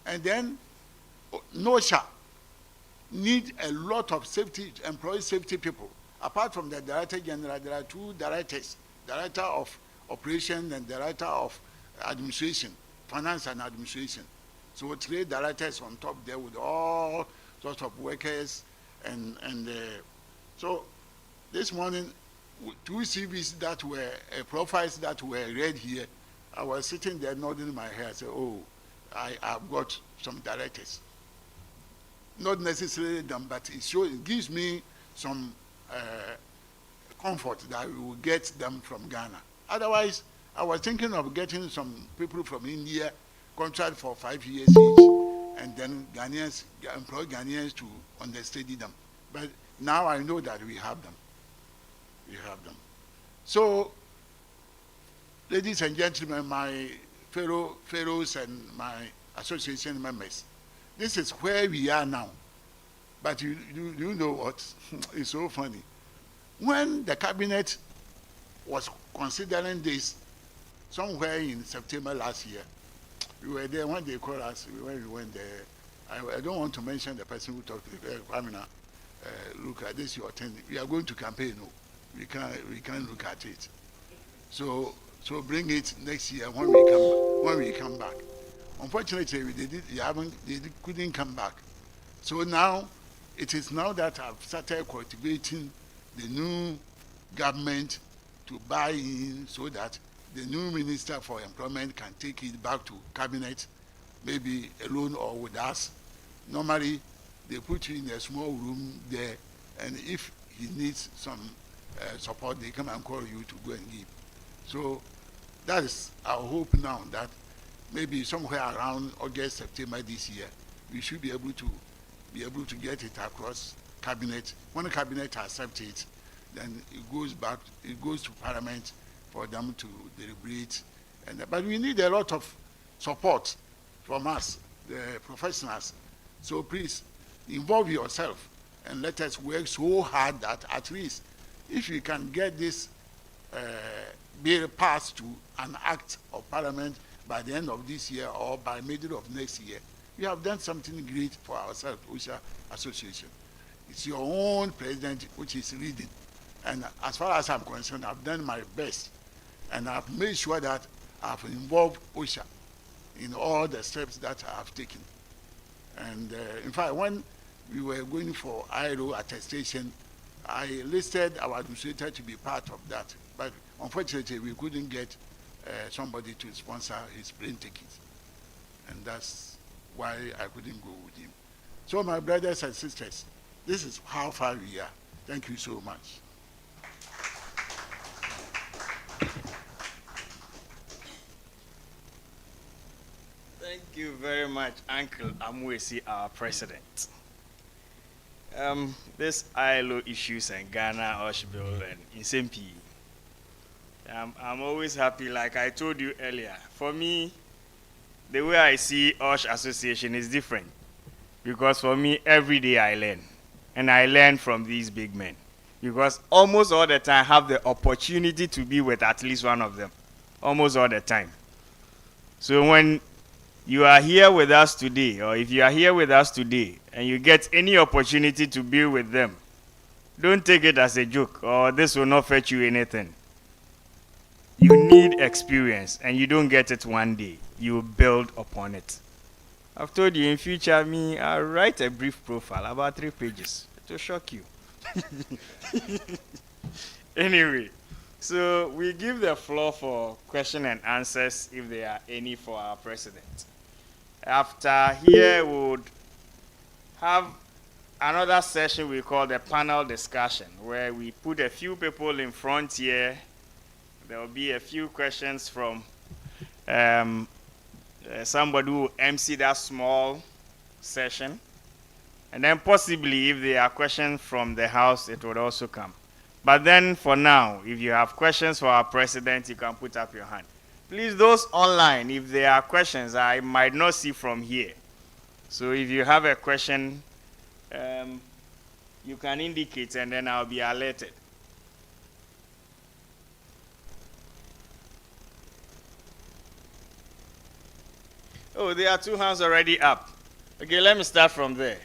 And then NOSHA need a lot of safety, employee safety people. Apart from the Director General, there are two directors, Director of Operation and Director of Administration, Finance and Administration. So 3 directors on top there with all sorts of workers so this morning, 2 CVs that were profiles that were read here, I was sitting there nodding my head, say, oh, I've got some directors. Not necessarily them, but it gives me some comfort that we will get them from Ghana. Otherwise, I was thinking of getting some people from India, contract for 5 years each, and then Ghanaians, employ Ghanaians to understudy them. But now I know that we have them. We have them. So, ladies and gentlemen, my fellows and my association members, this is where we are now. But you know what? It's so funny. When the cabinet was considering this somewhere in September last year, we were there when they called us, when we went there, I don't want to mention the person who talked to Kwamina. Look at this, your turn. We are going to campaign. No, we can't look at it. So bring it next year when we come back. Unfortunately, they couldn't come back. So now, it is now that I've started cultivating the new government to buy in so that the new Minister for Employment can take it back to cabinet, maybe alone or with us. Normally, they put you in a small room there, and if he needs some support, they come and call you to go and give. So that is our hope now, that maybe somewhere around August, September this year, we should be able to get it across cabinet. When the cabinet accepts it, then it goes to Parliament for them to deliberate. But we need a lot of support from us, the professionals. So please involve yourself and let us work so hard that at least if we can get this bill passed to an act of Parliament by the end of this year or by middle of next year, we have done something great for ourselves, Hsse Association. It's your own president which is leading. And as far as I'm concerned, I've done my best. And I've made sure that I've involved Hsse in all the steps that I have taken. And in fact, when we were going for ILO attestation, I listed our administrator to be part of that. But unfortunately, we couldn't get somebody to sponsor his plane ticket. And that's why I couldn't go with him. So my brothers and sisters, this is how far we are. Thank you so much. Thank you very much, Uncle Amwesi, our president. This ILO issues and Ghana Osh Bill and Insempi. I'm always happy, like I told you earlier. For me, the way I see Osh Association is different. Because for me, every day I learn. And I learn from these big men. Because almost all the time I have the opportunity to be with at least one of them. Almost all the time. So when you are here with us today, or if you are here with us today, and you get any opportunity to be with them, don't take it as a joke, or this will not fetch you anything. You need experience, and you don't get it one day. You build upon it. I've told you, in future, I'll write a brief profile, about 3 pages, to shock you. Anyway, so we give the floor for question and answers, if there are any, for our president. After here, we would have another session we call the panel discussion, where we put a few people in front here. There will be a few questions from somebody who will MC that small session. And then possibly, if there are questions from the house, it would also come. But then for now, if you have questions for our president, you can put up your hand. Please, those online, if there are questions, I might not see from here. So if you have a question, you can indicate and then I'll be alerted. Oh, there are 2 hands already up. Okay, let me start from there.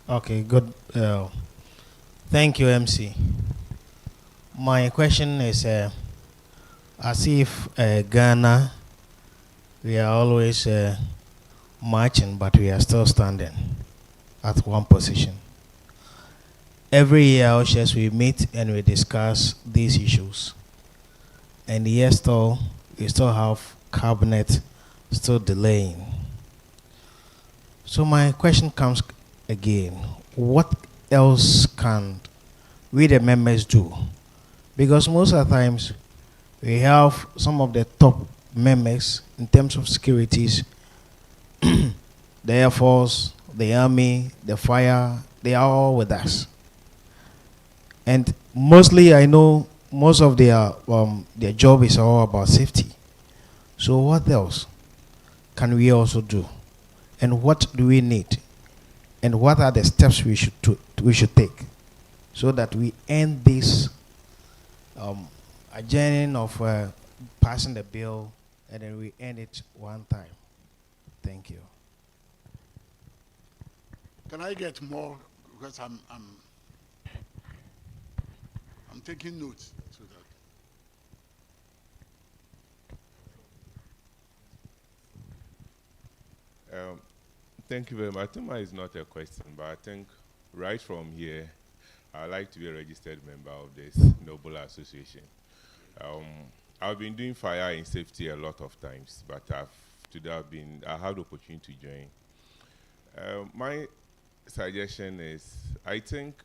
Okay, good. Thank you, MC. My question is, as if Ghana, we are always marching, but we are still standing at one position. Every year, Hsse, we meet and we discuss these issues. And yet still, we still have cabinet still delaying. So my question comes again, what else can we the members do? Because most of the times we have some of the top members in terms of securities, the Air Force, the Army, the Fire, they are all with us. And mostly I know most of their job is all about safety. So what else can we also do? And what do we need? And what are the steps we should take? so that we end this adjourning of passing the bill, and then we end it one time. Thank you. Can I get more? Because I'm taking notes so that. Thank you very much. I think mine is not a question, but I think right from here, I'd like to be a registered member of this noble association. I've been doing fire and safety a lot of times, but I had the opportunity to join. My suggestion is, I think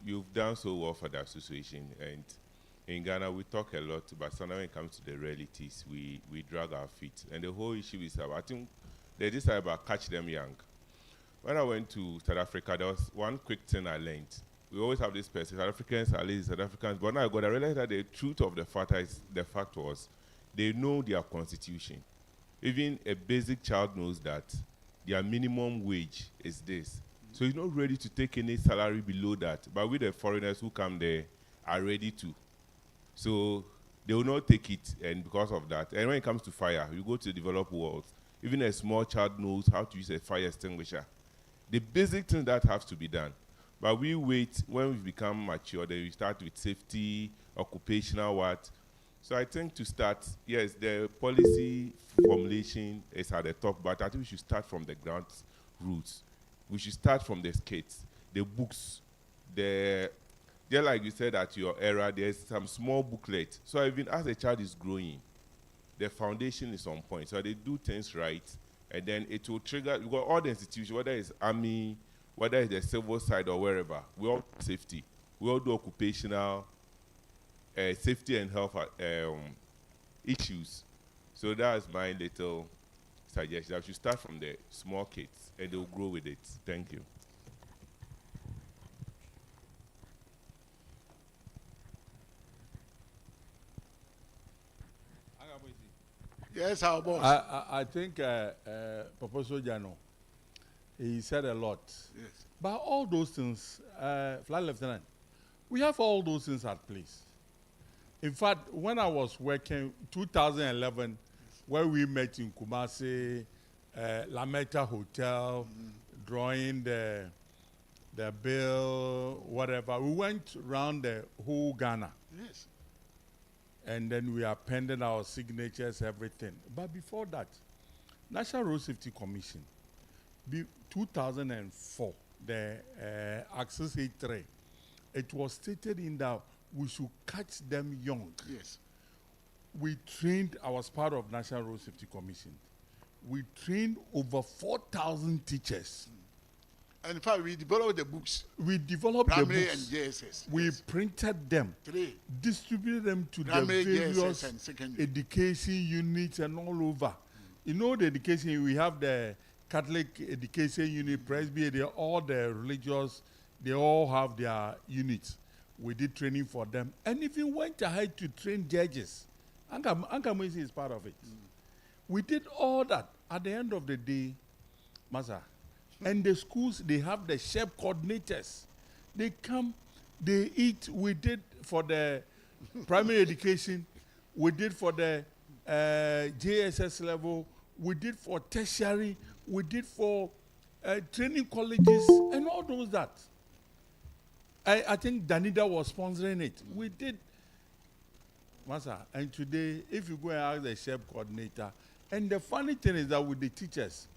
you've done so well for the association, and in Ghana we talk a lot, but sometimes when it comes to the realities, we drag our feet. And the whole issue is I think there's this about catch them young. When I went to South Africa, there was one quick thing I learned. We always have this person, South Africans are lazy, South Africans, but now I realized that the truth of the fact was they know their constitution. Even a basic child knows that their minimum wage is this. So he's not ready to take any salary below that. But with the foreigners who come there are ready to. So they will not take it, and because of that. And when it comes to fire, you go to the developed world, even a small child knows how to use a fire extinguisher. The basic things that have to be done. But we wait, when we become mature, then we start with safety, occupational what. So I think to start, yes, the policy formulation is at the top, but I think we should start from the grassroots. We should start from the skates, the books, just like you said at your era, there's some small booklet. So even as a child is growing, the foundation is on point. So they do things right, and then it will trigger, you got all the institutions, whether it's army, whether it's the civil side or wherever, we all do safety. We all do occupational safety and health issues. So that's my little suggestion. I should start from the small kids, and they'll grow with it. Thank you. Yes, our boss. I think Professor Jano, he said a lot. Yes. But all those things, Flight Lieutenant, we have all those things at place. In fact, when I was working 2011, where we met in Kumasi, Lameta Hotel, drawing the bill, whatever, we went around the whole Ghana. Yes. And then we appended our signatures, everything. But before that, National Road Safety Commission, 2004, the Access 83, it was stated in that we should catch them young. Yes. We trained, I was part of National Road Safety Commission. We trained over 4,000 teachers. And in fact, we developed the books. We developed the Primary books. and JSS. We Yes. printed them, Three. distributed them to Primary, the JSS, various and secondary. education units and all over. You know the education, we have the Catholic education unit, Presby, all the religious, they all have their units. We did training for them. And even went ahead to train judges. Ankamwezi is part of it. We did all that. At the end of the day, Masa, and the schools, they have the SHEP coordinators. They come, they eat. We did for the primary education. We did for the JSS level. We did for tertiary. We did for training colleges and all those that. I think Danida was sponsoring it. We did. Masa, and today, if you go and ask the SHEP coordinator, and the funny thing is that with the teachers,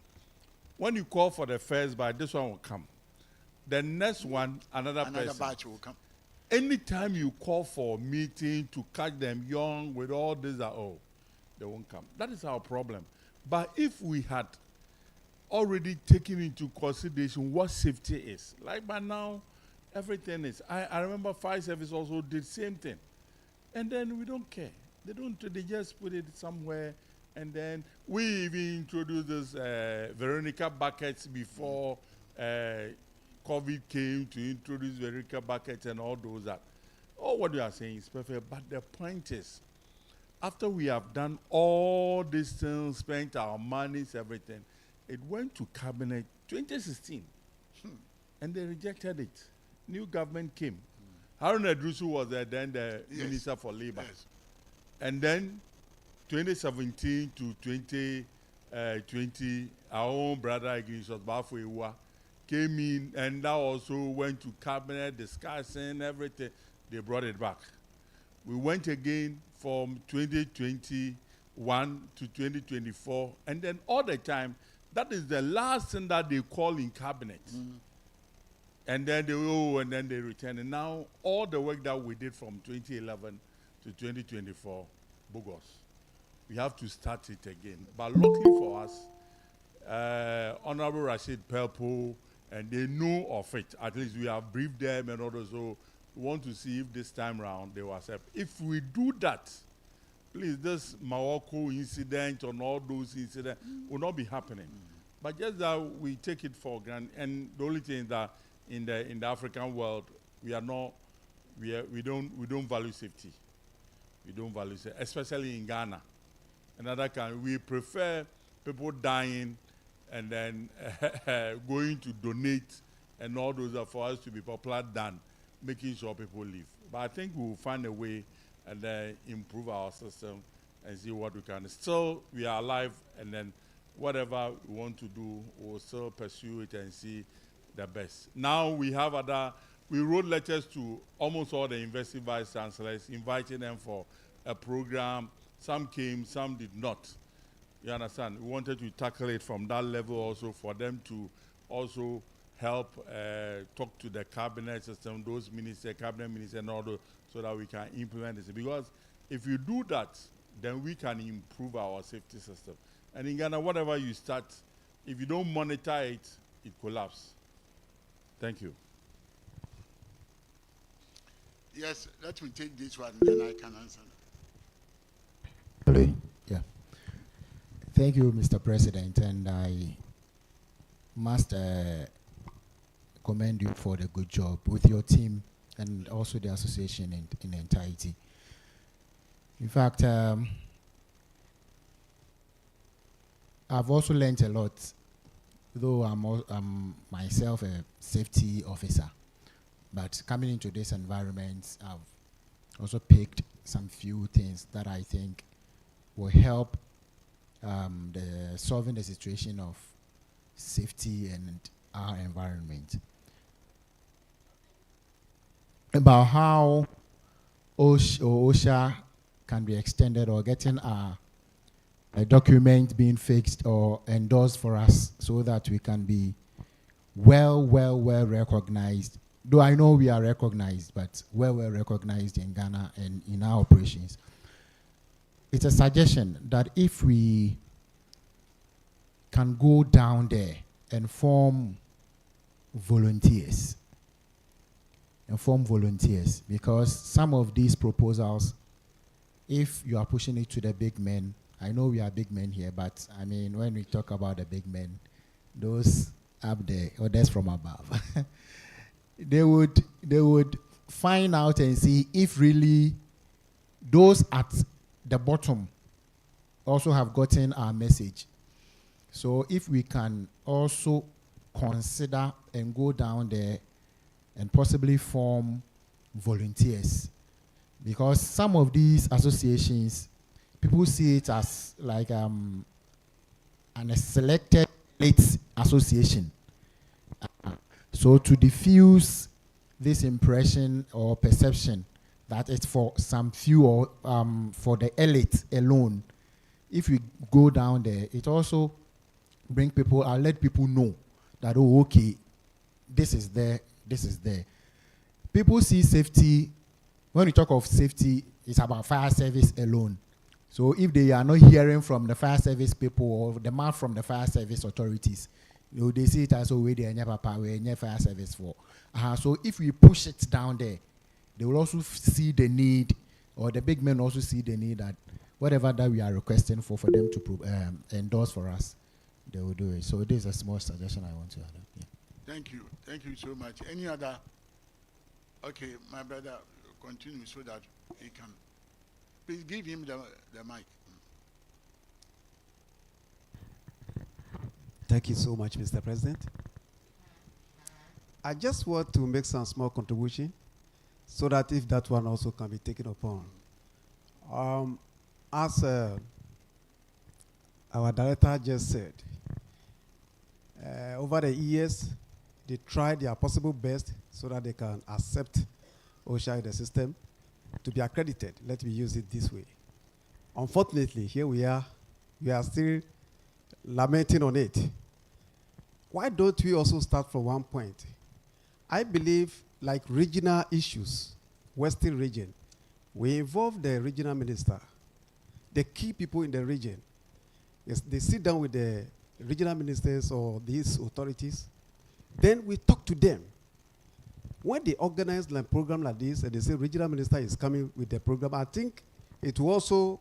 when you call for the first batch, this one will come. The next one, another person. batch will come. Anytime you call for a meeting to catch them young with all this, they won't come. That is our problem. But if we had already taken into consideration what safety is, like by now, everything is. I remember fire service also did same thing. And then we don't care. They just put it somewhere. And then we even introduced this Veronica buckets before COVID came, to introduce Veronica buckets and all those that. All what you are saying is perfect, but the point is, after we have done all these things, spent our monies, everything, it went to cabinet 2016, and they rejected it. new government came. Haruna Drusu was then the Minister for Labor. Yes. And then 2017 to 2020, our own brother Ignatius Bafoewa came in, and that also went to cabinet discussing everything. They brought it back. We went again from 2021 to 2024, and then all the time, that is the last thing that they call in cabinet. And then they return. And now all the work that we did from 2011 to 2024, bogus. We have to start it again. But luckily for us, Honorable Rashid Pelpo, and they know of it. At least we have briefed them and others. So we want to see if this time around they will accept. If we do that, please, this Morocco incident and all those incidents will not be happening. But just that we take it for granted. And the only thing is that in the African world, we don't value safety. We don't value safety, especially in Ghana. Another country, we prefer people dying and then going to donate and all those are for us to be popular than making sure people live. But I think we'll find a way and then improve our system and see what we can. Still, we are alive, and then whatever we want to do, we'll still pursue it and see the best. Now we have we wrote letters to almost all the university vice chancellors, inviting them for a program. Some came, some did not. You understand? We wanted to tackle it from that level also for them to also help talk to the cabinet system, those ministers, cabinet ministers, and all those, so that we can implement this. Because if you do that, then we can improve our safety system. And in Ghana, whatever you start, if you don't monitor it, it collapses. Thank you. Yes, let me take this one, then I can answer. Hello. Yeah. Thank you, Mr. President, and I must commend you for the good job with your team and also the association in entirety. In fact, I've also learned a lot, though I'm myself a safety officer. But coming into this environment, I've also picked some few things that I think will help solving the situation of safety and our environment. About how OSHA can be extended, or getting a document being fixed or endorsed for us so that we can be well recognized. Though I know we are recognized, but well recognized in Ghana and in our operations. It's a suggestion that if we can go down there and form volunteers, because some of these proposals, if you are pushing it to the big men, I know we are big men here, but I mean, when we talk about the big men, those up there, or that's from above, they would find out and see if really those at the bottom also have gotten our message. So if we can also consider and go down there and possibly form volunteers, because some of these associations, people see it as like a selected elite association. So to diffuse this impression or perception that it's for some few or for the elite alone, if we go down there, it also bring people, I'll let people know that, oh, okay, this is there. People see safety, when we talk of safety, it's about fire service alone. So if they are not hearing from the fire service people or the mouth from the fire service authorities, they see it as a way they are fire service for. So if we push it down there, they will also see the need, or the big men also see the need that whatever that we are requesting for them to endorse for us, they will do it. So this is a small suggestion I want to add. Yeah. Thank you so much. Any other? Okay, my brother, continue so that he can. Please give him the mic. Thank you so much, Mr. President. I just want to make some small contribution so that if that one also can be taken upon. As our director just said, over the years, they tried their possible best so that they can accept OSHA in the system to be accredited. Let me use it this way. Unfortunately, here we are still lamenting on it. Why don't we also start from one point? I believe, like regional issues, Western region, we involve the regional minister, the key people in the region. Yes, they sit down with the regional ministers or these authorities. Then we talk to them. When they organize a program like this and they say regional minister is coming with the program, I think it will also,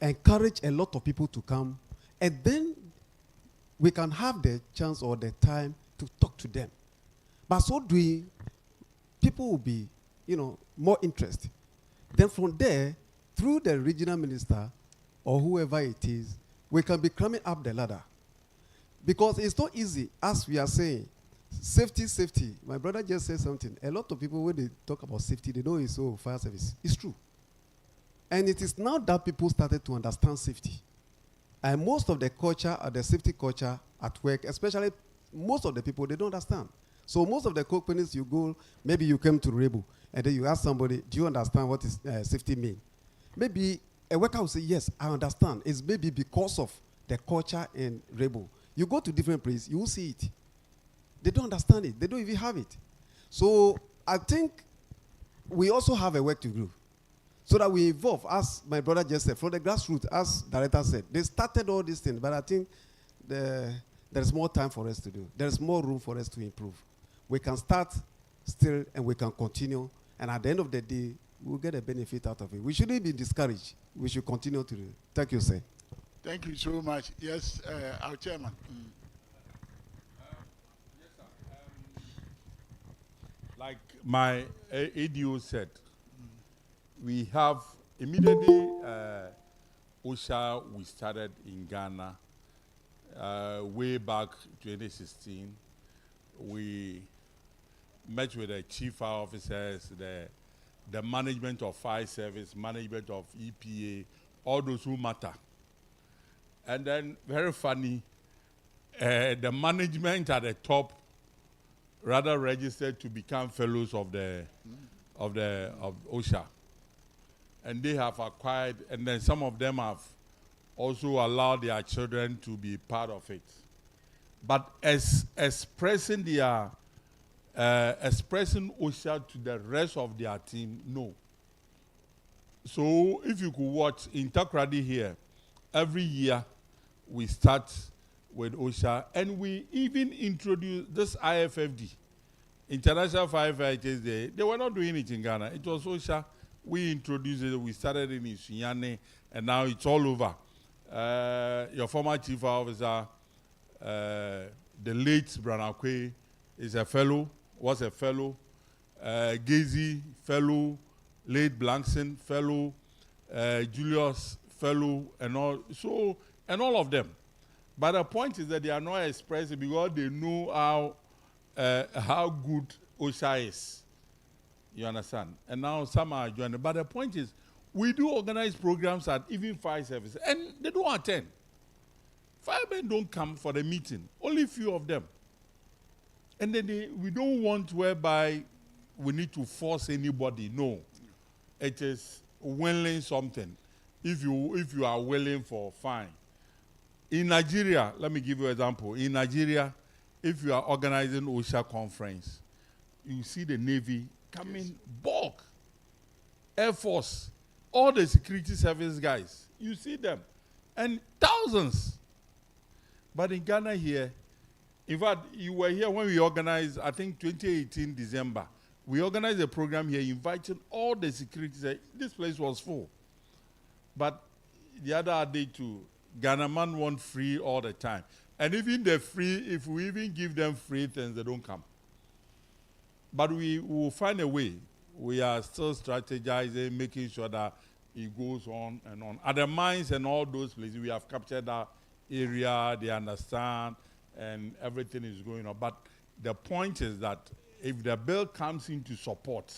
encourage a lot of people to come. And then we can have the chance or the time to talk to them. But so doing, people will be, more interested. Then from there, through the regional minister or whoever it is, we can be climbing up the ladder. Because it's not easy, as we are saying. Safety. My brother just said something. A lot of people, when they talk about safety, they know it's fire service. It's true. And it is now that people started to understand safety. And most of the culture, the safety culture at work, especially most of the people, they don't understand. So most of the companies you go, maybe you came to Rebu, and then you ask somebody, do you understand what is safety mean? Maybe a worker will say, yes, I understand. It's maybe because of the culture in Rebu. You go to different places, you will see it. They don't understand it. They don't even have it. So I think we also have a work to do so that we evolve, as my brother just said, from the grassroots, as director said. They started all these things, but I think there's more time for us to do. There's more room for us to improve. We can start still and we can continue. And at the end of the day, we'll get a benefit out of it. We shouldn't be discouraged. We should continue to do it. Thank you, sir. Thank you so much. Yes, our chairman. Like my ADO said, we have immediately OSHA, we started in Ghana way back 2016. We met with the chief fire officers, the management of fire service, management of EPA, all those who matter. And then, very funny, the management at the top rather registered to become fellows of OSHA. And they have acquired, and then some of them have also allowed their children to be part of it. But as expressing OSHA to the rest of their team, no. So if you could watch in Takrady here, every year we start with OSHA, and we even introduce this IFFD, International Firefighters Day. They were not doing it in Ghana. It was OSHA. We introduced it. We started in Sunyane, and now it's all over. Your former chief officer, the late Branakwe, was a fellow. Gazy, fellow. Late Blankson, fellow. Julius, fellow, and all. So, and all of them. But the point is that they are not expressing because they know how good OSHA is. You understand? And now some are joining. But the point is, we do organize programs at even fire service, and they don't attend. Firemen don't come for the meeting. Only few of them. And then we don't want whereby we need to force anybody. No. It is willing something. If you are willing for, fine. In Nigeria, let me give you an example. In Nigeria, if you are organizing OSHA conference, you see the Navy coming bulk, Air Force, all the security service guys. You see them, and thousands. But in Ghana here, in fact, you were here when we organized, I think 2018 December, we organized a program here inviting all the security. This place was full. But the other day too, Ghana man want free all the time. And even the free, if we even give them free things, they don't come. But we will find a way. We are still strategizing, making sure that it goes on and on. At the mines and all those places, we have captured that area, they understand, and everything is going on. But The point is that if the bill comes into support,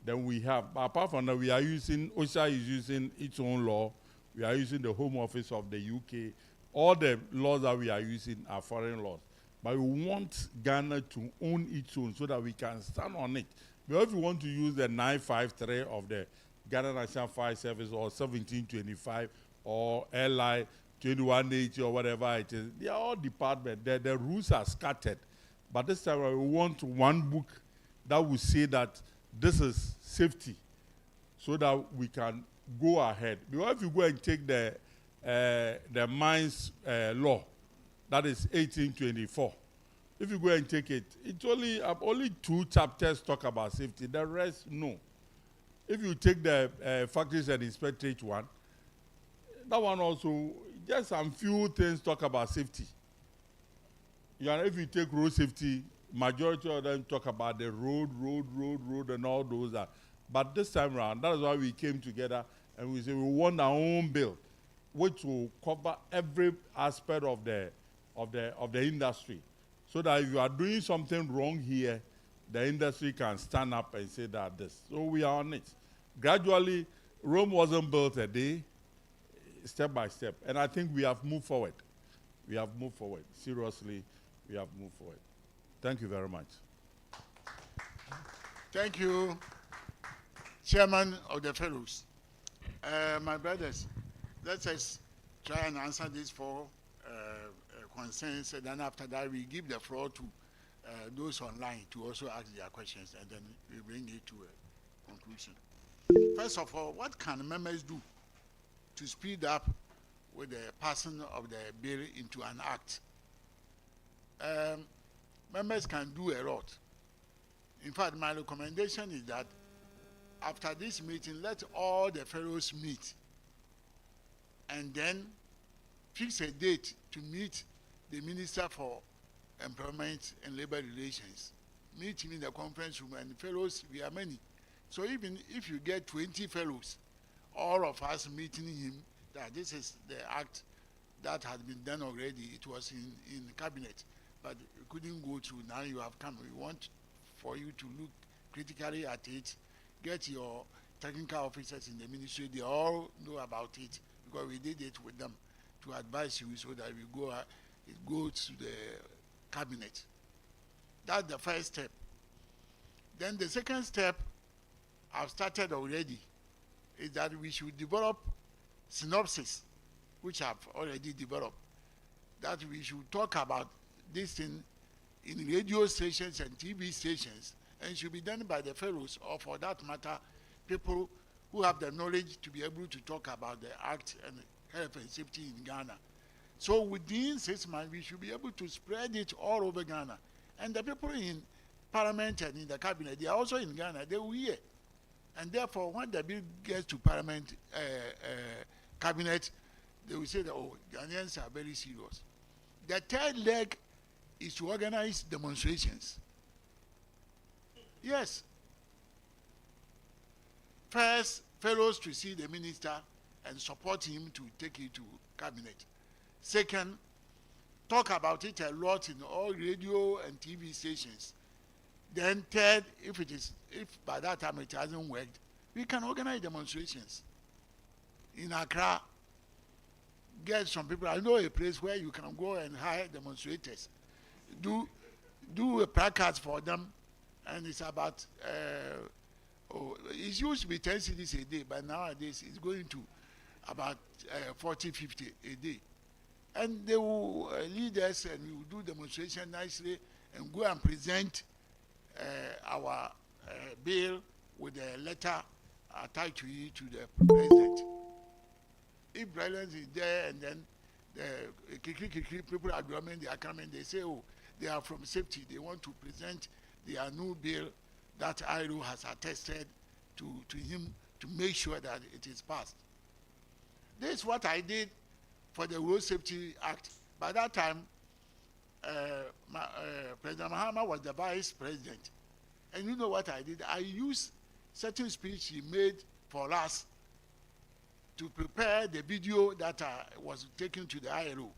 then we have, apart from that, we are using, OSHA is using its own law, we are using the Home Office of the UK, all the laws that we are using are foreign laws. But we want Ghana to own its own so that we can stand on it. But if we want to use the 953 of the Ghana National Fire Service or 1725 or LI 2180 or whatever it is, they are all departments. The rules are scattered. But this time we want one book that will say that this is safety so that we can go ahead. Because if you go and take the mines law, that is 1824. If you go and take it, it's only 2 chapters talk about safety. The rest, no. If you take the factories and inspectorate one, that one also, just some few things talk about safety. If you take road safety, majority of them talk about the road, and all those. But this time around, that is why we came together and we say we want our own bill, which will cover every aspect of the industry, so that if you are doing something wrong here, the industry can stand up and say that this. So we are on it. Gradually, Rome wasn't built a day, step by step, and I think we have moved forward. We have moved forward. Seriously, we have moved forward. Thank you very much. Thank you, Chairman of the Fellows. My brothers, let us try and answer these 4 concerns, and then after that we give the floor to those online to also ask their questions, and then we bring it to a conclusion. First of all, what can members do to speed up with the passing of the bill into an act? Members can do a lot. In fact, my recommendation is that after this meeting, let all the fellows meet and then fix a date to meet the Minister for Employment and Labor Relations. Meet him in the conference room, and fellows, we are many. So even if you get 20 fellows, all of us meeting him, that this is the act that had been done already. It was in cabinet, but it couldn't go through. Now you have come. We want for you to look critically at it, get your technical officers in the ministry, they all know about it, because we did it with them to advise you so that we go, it goes to the cabinet. That's the first step. Then the second step, I've started already, is that we should develop synopsis, which I've already developed, that we should talk about this thing in radio stations and TV stations, and should be done by the fellows, or for that matter, people who have the knowledge to be able to talk about the act and health and safety in Ghana. So within 6 months, we should be able to spread it all over Ghana. And the people in Parliament and in the cabinet, they are also in Ghana, they will hear. And therefore, when the bill gets to Parliament, cabinet, they will say that, oh, Ghanaians are very serious. The third leg is to organize demonstrations. Yes. First, fellows to see the minister and support him to take it to cabinet. Second, talk about it a lot in all radio and TV stations. Then third, if by that time it hasn't worked, we can organize demonstrations. In Accra, get some people. I know a place where you can go and hire demonstrators. Do a placards for them, and it's about it used to be 10 cedis a day, but nowadays it's going to about 40, 50 a day. And they will lead us, and we will do demonstration nicely and go and present our bill with a letter attached to it to the president. If president is there and then the people are drumming, they are coming, they say, oh, they are from safety, they want to present their new bill that ILO has attested to him to make sure that it is passed. This is what I did for the Road Safety Act. By that time, President Mahama was the vice president. And you know what I did? I used certain speech he made for us to prepare the video that was taken to the ILO.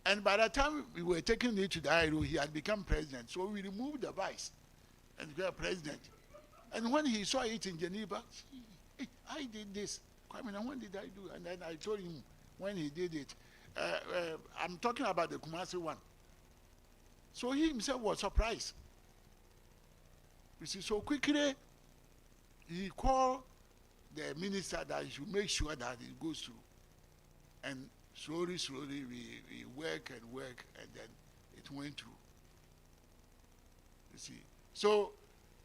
And by the time we were taking it to the IRO, he had become president. So we removed the vice and became president. And when he saw it in Geneva, hey, I did this. Kwame, when did I do? And then I told him when he did it. I'm talking about the Kumasi one. So he himself was surprised. You see, so quickly he called the minister that he should make sure that it goes through. And slowly we work, and then it went through. You see. So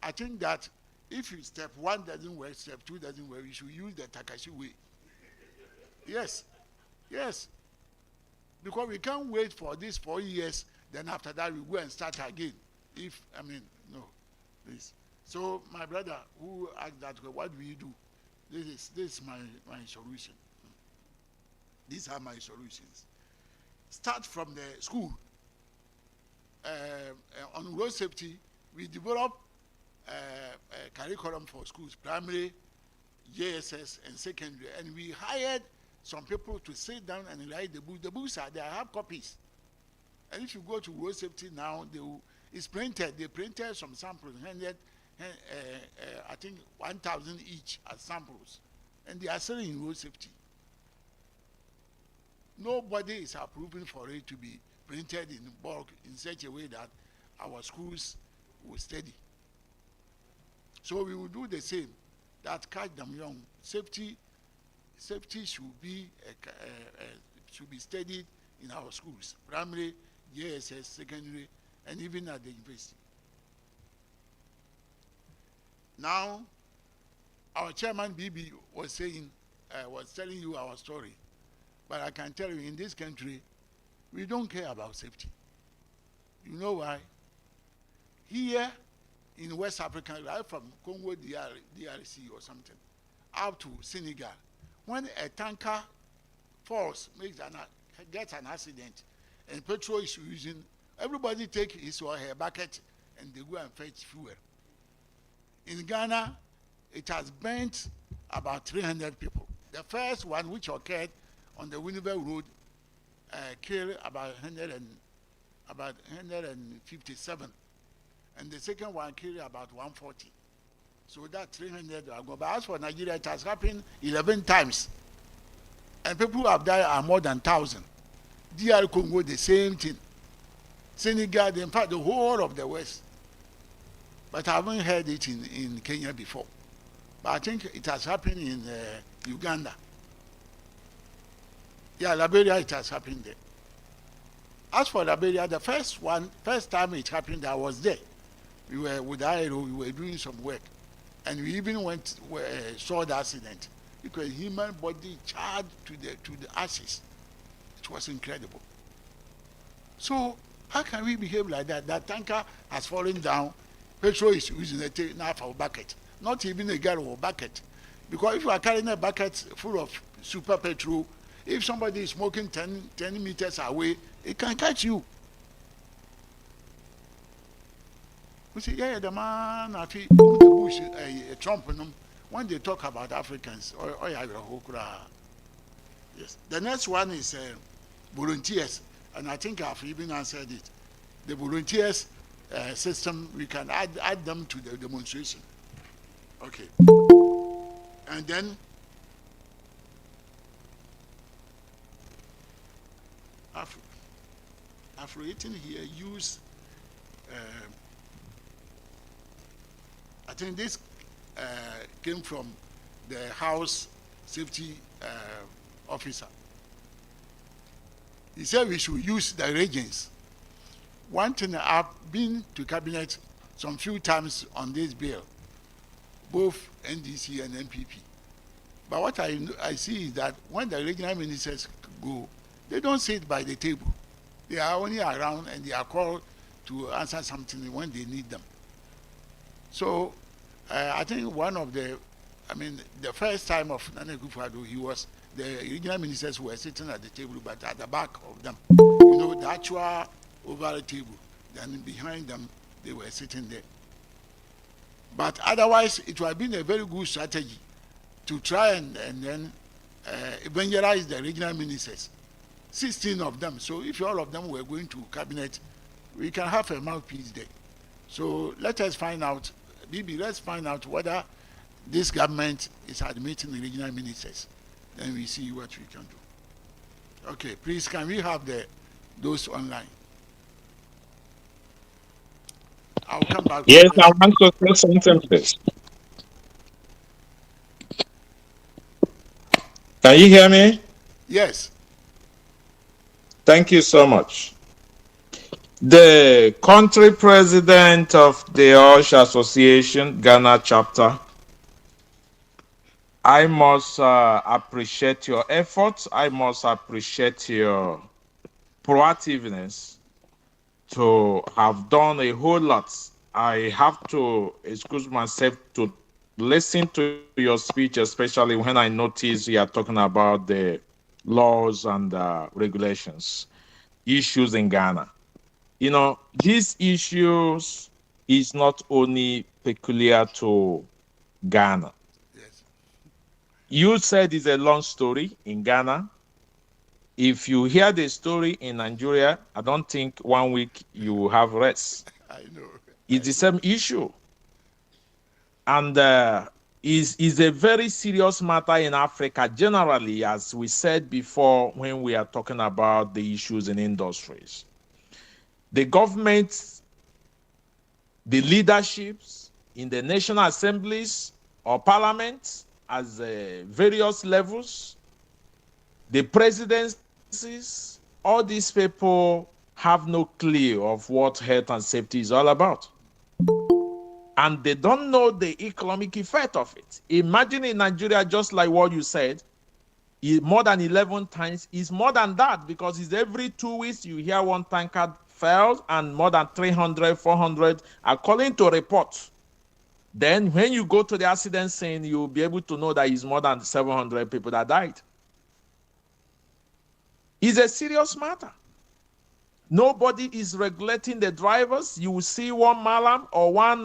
I think that if step 1 doesn't work, step 2 doesn't work, we should use the Takashi way. Yes. Yes. Because we can't wait for this 4 years, then after that we go and start again. No, please. So my brother who asked that, what do we do? This is my solution. These are my solutions. Start from the school. On road safety, we develop a curriculum for schools, primary, JSS, and secondary. And we hired some people to sit down and write the book. The books are there. I have copies. And if you go to road safety now, it's printed. They printed some samples, I think 1,000 each as samples. And they are selling in road safety. Nobody is approving for it to be printed in bulk in such a way that our schools will study. So we will do the same. That catch them young. Safety should be studied in our schools, primary, JSS, secondary, and even at the university. Now, our chairman BB was telling you our story, but I can tell you in this country, we don't care about safety. You know why? Here in West Africa, right from Congo DRC or something, up to Senegal, when a tanker falls, gets an accident, and petrol is using, everybody take his or her bucket and they go and fetch fuel. In Ghana, it has burnt about 300 people. The first one, which occurred on the Winnipeg Road, killed about 157. And the second one killed about 140. So that 300 are gone. But as for Nigeria, it has happened 11 times. And people who have died are more than 1,000. DR Congo, the same thing. Senegal, in fact, the whole of the West. But I haven't heard it in Kenya before. But I think it has happened in Uganda. Yeah, Liberia, it has happened there. As for Liberia, the first time it happened, I was there. We were with IRO, we were doing some work. And we even saw the accident. Because human body charged to the ashes. It was incredible. So how can we behave like that? That tanker has fallen down. Petrol is using a knife or bucket. Not even a gallon or bucket. Because if you are carrying a bucket full of super petrol, if somebody is smoking 10 meters away, it can catch you. You see, the man at the bush, Trump, when they talk about Africans, yes. The next one is volunteers, and I think I've even answered it. The volunteers system, we can add them to the demonstration. Okay. And then I've written here, use, I think this came from the House Safety Officer. He said we should use the regions. One thing, I've been to cabinet some few times on this bill, both NDC and NPP. But what I see is that when the regional ministers go, they don't sit by the table. They are only around and they are called to answer something when they need them. So I think the first time of Nana Akufo-Addo, the regional ministers were sitting at the table, but at the back of them, the actual oval table. Then behind them, they were sitting there. But otherwise, it would have been a very good strategy to try and then evangelize the regional ministers 16 of them. So if all of them were going to cabinet, we can have a mouthpiece there. So let us find out, Bibi, let's find out whether this government is admitting the regional ministers. Then we see what we can do. Okay, please, can we have those online? I'll come back. Yes, I want to say something, please. Can you hear me? Yes. Thank you so much. The country president of the Hsse Association, Ghana chapter, I must appreciate your efforts. I must appreciate your proactiveness to have done a whole lot. I have to excuse myself to listen to your speech, especially when I notice you are talking about the laws and regulations, issues in Ghana. You know, these issues is not only peculiar to Ghana. Yes. You said it's a long story in Ghana. If you hear the story in Nigeria, I don't think 1 week you will have rest. I know. It's the same issue. And is a very serious matter in Africa generally, as we said before when we are talking about the issues in industries. The governments, the leaderships in the national assemblies or parliaments as various levels, the presidencies, all these people have no clue of what health and safety is all about. And they don't know the economic effect of it. Imagine in Nigeria, just like what you said, more than 11 times is more than that, because it's every 2 weeks you hear one tanker fell and more than 300, 400, according to reports. Then when you go to the accident scene, you'll be able to know that it's more than 700 people that died. It's a serious matter. Nobody is regulating the drivers. You will see one malam or one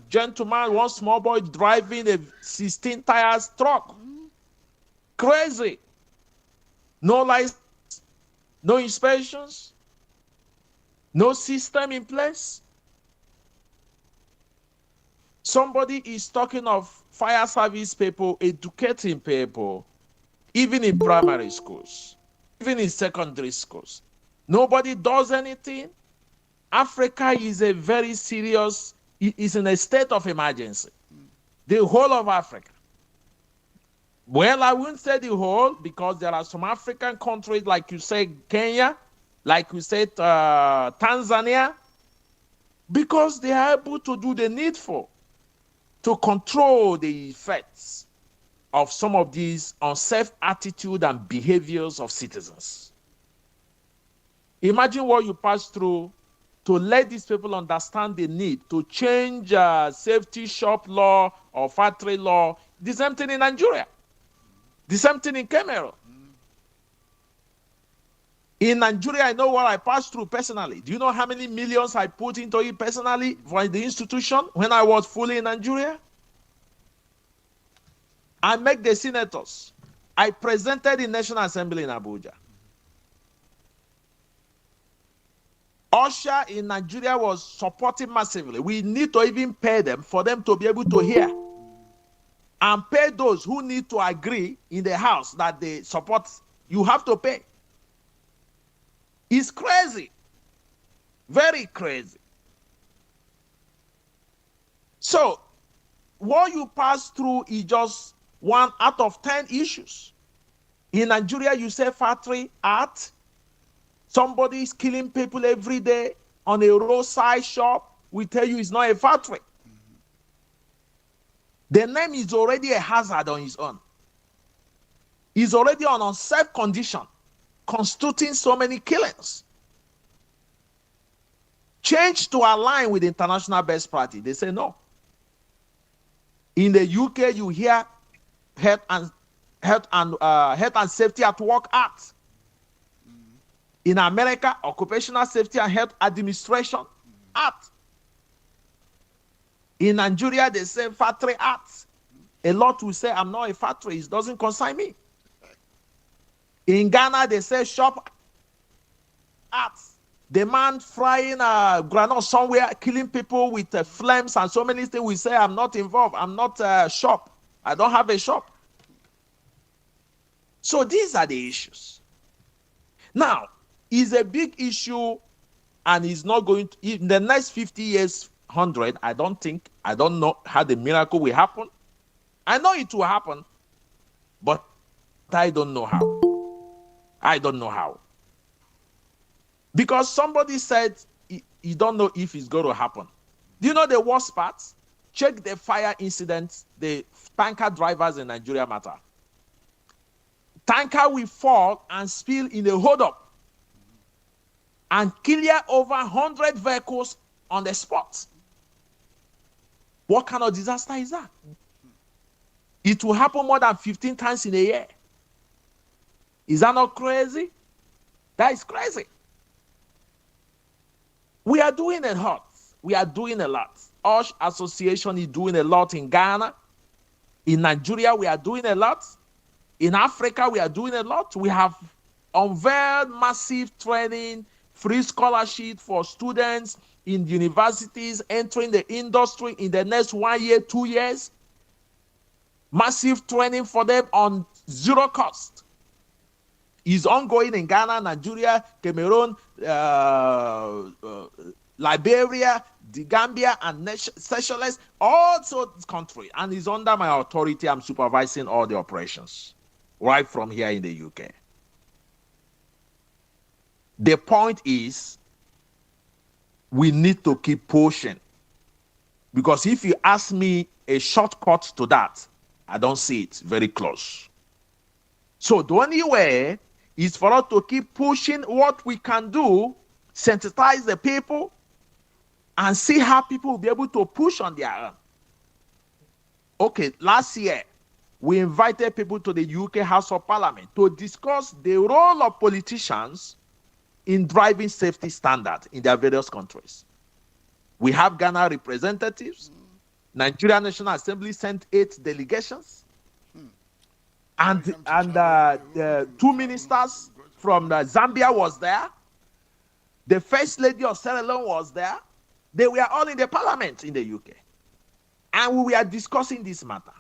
gentleman, one small boy driving a 16 tires truck. Crazy. No license, no inspections, no system in place. Somebody is talking of fire service people, educating people, even in primary schools, even in secondary schools. Nobody does anything. Africa is a very serious, is in a state of emergency. The whole of Africa. Well, I wouldn't say the whole, because there are some African countries, like you say, Kenya, like you said, Tanzania, because they are able to do the needful to control the effects of some of these unsafe attitude and behaviors of citizens. Imagine what you pass through to let these people understand the need to change safety shop law or factory law. The same thing in Nigeria. The same thing in Cameroon. In Nigeria, I know what I passed through personally. Do you know how many millions I put into it personally for the institution when I was fully in Nigeria? I met the senators. I presented in National Assembly in Abuja. Hsse in Nigeria was supporting massively. We need to even pay them for them to be able to hear. And pay those who need to agree in the house that they support. You have to pay. It's crazy. Very crazy. So, what you pass through is just 1 out of 10 issues. In Nigeria, you say factory, art. Somebody is killing people every day on a roadside shop. We tell you it's not a factory. The name is already a hazard on its own. It's already on unsafe condition, constituting so many killings. Change to align with international best practice. They say no. In the UK, you hear Health and Safety at Work Act. In America, Occupational Safety and Health Administration Act. In Nigeria, they say Factory Act. A lot will say, I'm not a factory. It doesn't concern me. In Ghana, they say shop arts. The man frying a granite somewhere, killing people with flames and so many things. We say, I'm not involved. I'm not a shop. I don't have a shop. So these are the issues. Now, it's a big issue and it's not going to, in the next 50 years, 100, I don't know how the miracle will happen. I know it will happen, but I don't know how. I don't know how. Because somebody said you don't know if it's going to happen. Do you know the worst part? Check the fire incidents, the tanker drivers in Nigeria matter. Tanker will fall and spill in a hold-up and clear over 100 vehicles on the spot. What kind of disaster is that? It will happen more than 15 times in a year. Is that not crazy? That is crazy. We are doing a lot. We are doing a lot. Hsse Association is doing a lot in Ghana. In Nigeria, we are doing a lot. In Africa, we are doing a lot. We have unveiled massive training, free scholarship for students in universities entering the industry in the next 1 year, 2 years. Massive training for them on zero cost. Is ongoing in Ghana, Nigeria, Cameroon, Liberia, the Gambia, and Seychelles, also this country, and is under my authority. I'm supervising all the operations right from here in the UK. The point is, we need to keep pushing, because if you ask me a shortcut to that, I don't see it very close. So the only way is for us to keep pushing what we can do, sensitize the people, and see how people will be able to push on their own. Okay, last year, we invited people to the UK House of Parliament to discuss the role of politicians in driving safety standards in their various countries. We have Ghana representatives. Nigeria National Assembly sent 8 delegations. And the 2 ministers from Zambia was there. The First Lady of Sierra Leone was there. They were all in the parliament in the UK. And we were discussing this matter.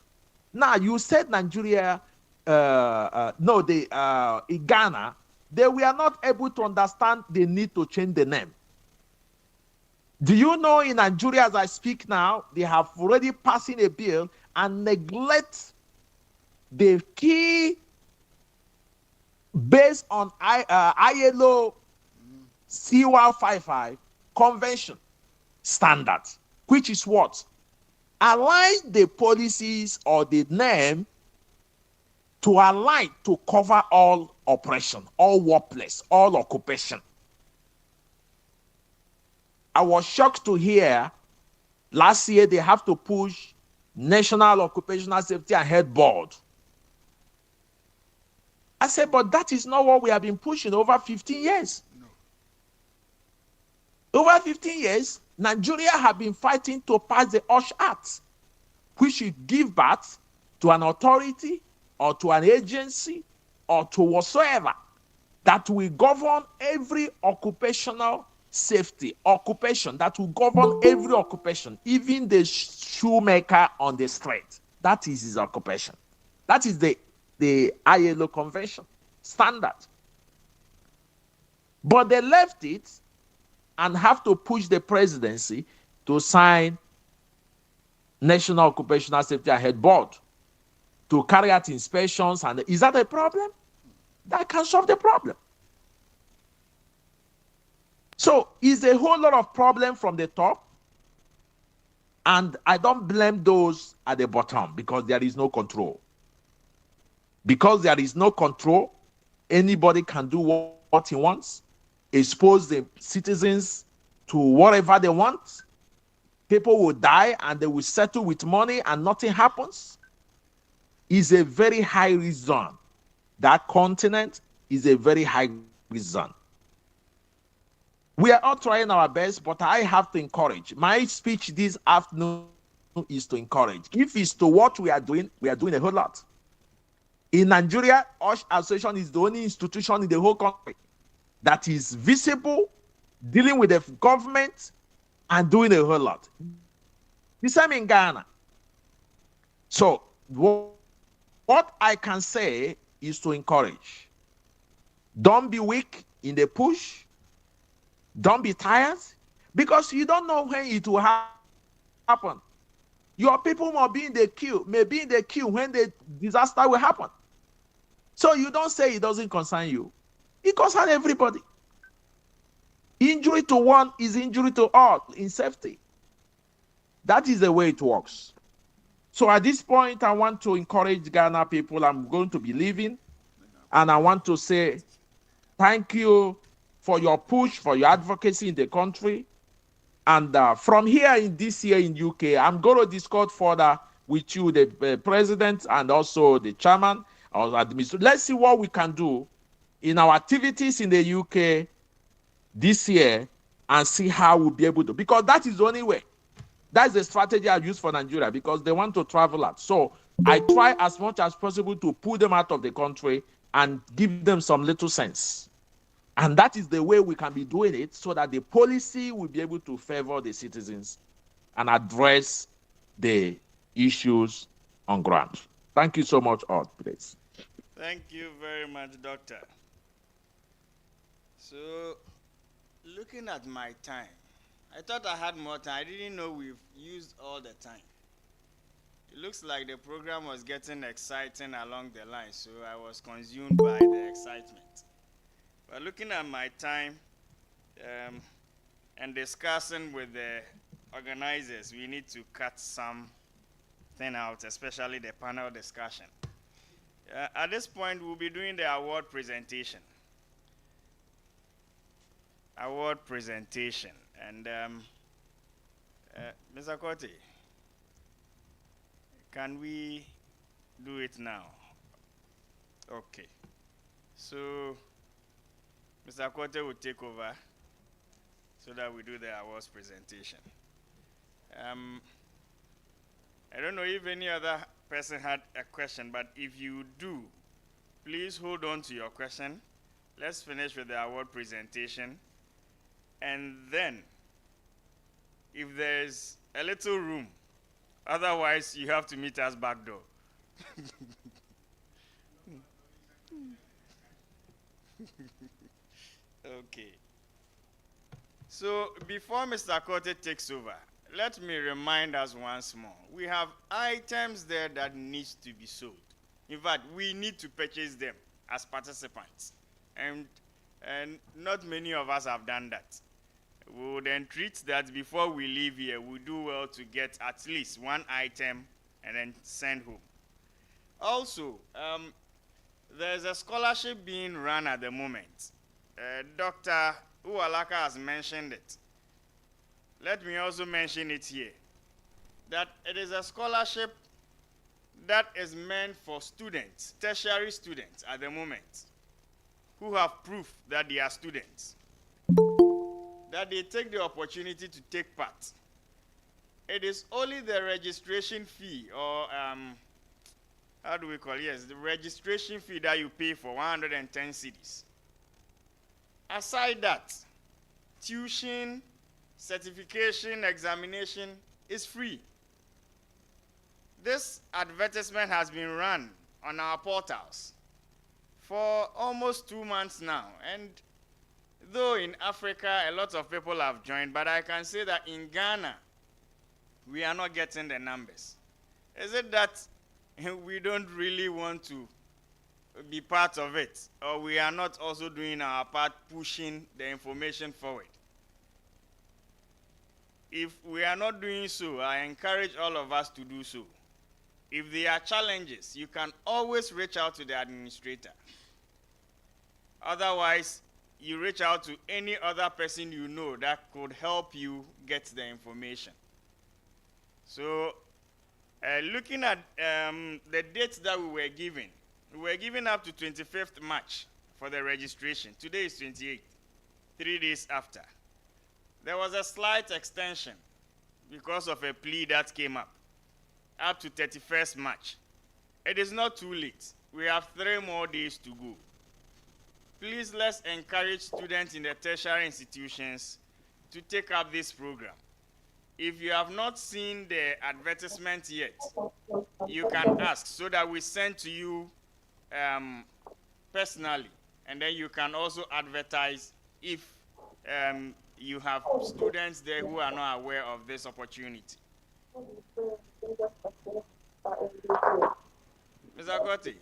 Now, you said Nigeria, in Ghana, they were not able to understand the need to change the name. Do you know in Nigeria, as I speak now, they have already passing a bill and neglect the key based on ILO C155 convention standards, which is what? Align the policies or the name to align to cover all oppression, all workplace, all occupation. I was shocked to hear last year they have to push National Occupational Safety and Health Board. I said, but that is not what we have been pushing over 15 years. No. Over 15 years, Nigeria have been fighting to pass the Hsse Act, which should give birth to an authority or to an agency or to whatsoever that will govern every occupational safety occupation, that will govern every occupation, even the shoemaker on the street. That is his occupation. That is the ILO convention standard. But they left it and have to push the presidency to sign National Occupational Safety and Health Board to carry out inspections. And is that a problem? That can solve the problem. So it's a whole lot of problem from the top, and I don't blame those at the bottom because there is no control. Because there is no control, anybody can do what he wants, expose the citizens to whatever they want. People will die and they will settle with money and nothing happens. It's a very high risk zone. That continent is a very high risk zone. We are all trying our best, but I have to encourage. My speech this afternoon is to encourage. If it's to what we are doing a whole lot. In Nigeria, Hsse Association is the only institution in the whole country that is visible, dealing with the government, and doing a whole lot. The same in Ghana. So what I can say is to encourage. Don't be weak in the push. Don't be tired, because you don't know when it will happen. Your people may be in the queue when the disaster will happen. So you don't say it doesn't concern you. It concerns everybody. Injury to one is injury to all in safety. That is the way it works. So at this point, I want to encourage Ghana people. I'm going to be leaving, and I want to say thank you for your push, for your advocacy in the country. And from here in this year in UK, I'm going to discuss further with you, the president, and also the chairman or administrator. Let's see what we can do in our activities in the UK this year and see how we'll be able to, because that is the only way. That's the strategy I've used for Nigeria, because they want to travel out. So I try as much as possible to pull them out of the country and give them some little sense. And that is the way we can be doing it, so that the policy will be able to favor the citizens and address the issues on ground. Thank you so much, all, please. Thank you very much, Doctor. So, looking at my time, I thought I had more time. I didn't know we've used all the time. It looks like the program was getting exciting along the line, so I was consumed by the excitement. But looking at my time and discussing with the organizers, we need to cut something out, especially the panel discussion. At this point, we'll be doing the award presentation. And Mr. Kote, can we do it now? Okay. So Mr. Kote will take over so that we do the awards presentation. I don't know if any other person had a question, but if you do, please hold on to your question. Let's finish with the award presentation. And then, if there's a little room, otherwise you have to meet us back door. Okay. So before Mr. Kote takes over, let me remind us once more. We have items there that needs to be sold. In fact, we need to purchase them as participants. And not many of us have done that. We would entreat that before we leave here, we do well to get at least one item and then send home. Also, there's a scholarship being run at the moment. Dr. Uwalaka has mentioned it. Let me also mention it here, that it is a scholarship that is meant for students, tertiary students at the moment, who have proof that they are students, that they take the opportunity to take part. It is only the registration fee, or how do we call it? Yes, the registration fee that you pay for 110 cedis. Aside that, tuition, certification, examination is free. This advertisement has been run on our portals for almost 2 months now. And though in Africa a lot of people have joined, but I can say that in Ghana, we are not getting the numbers. Is it that we don't really want to be part of it, or we are not also doing our part pushing the information forward? If we are not doing so, I encourage all of us to do so. If there are challenges, you can always reach out to the administrator. Otherwise, you reach out to any other person you know that could help you get the information. So, looking at the dates that we were given up to 25th March for the registration. Today is 28th, 3 days after. There was a slight extension because of a plea that came up to 31st March. It is not too late. we have 3 more days to go. Please let's encourage students in the tertiary institutions to take up this program. If you have not seen the advertisement yet, you can ask so that we send to you personally, and then you can also advertise if you have students there who are not aware of this opportunity. Mr. Kotti,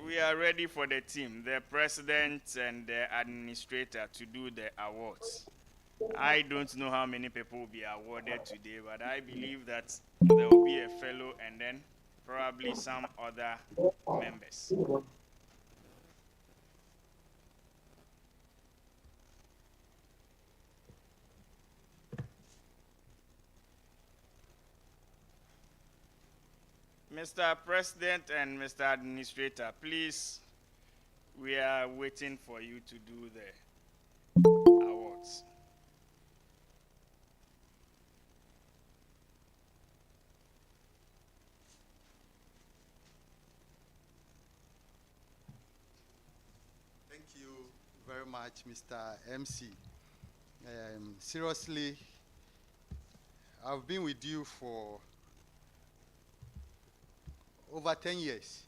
we are ready for the team, the president and the administrator, to do the awards. I don't know how many people will be awarded today, but I believe that there will be a fellow and then probably some other members. Mr. President and Mr. Administrator, please, we are waiting for you to do the awards. Thank you very much, Mr. MC. Seriously, I've been with you for over 10 years,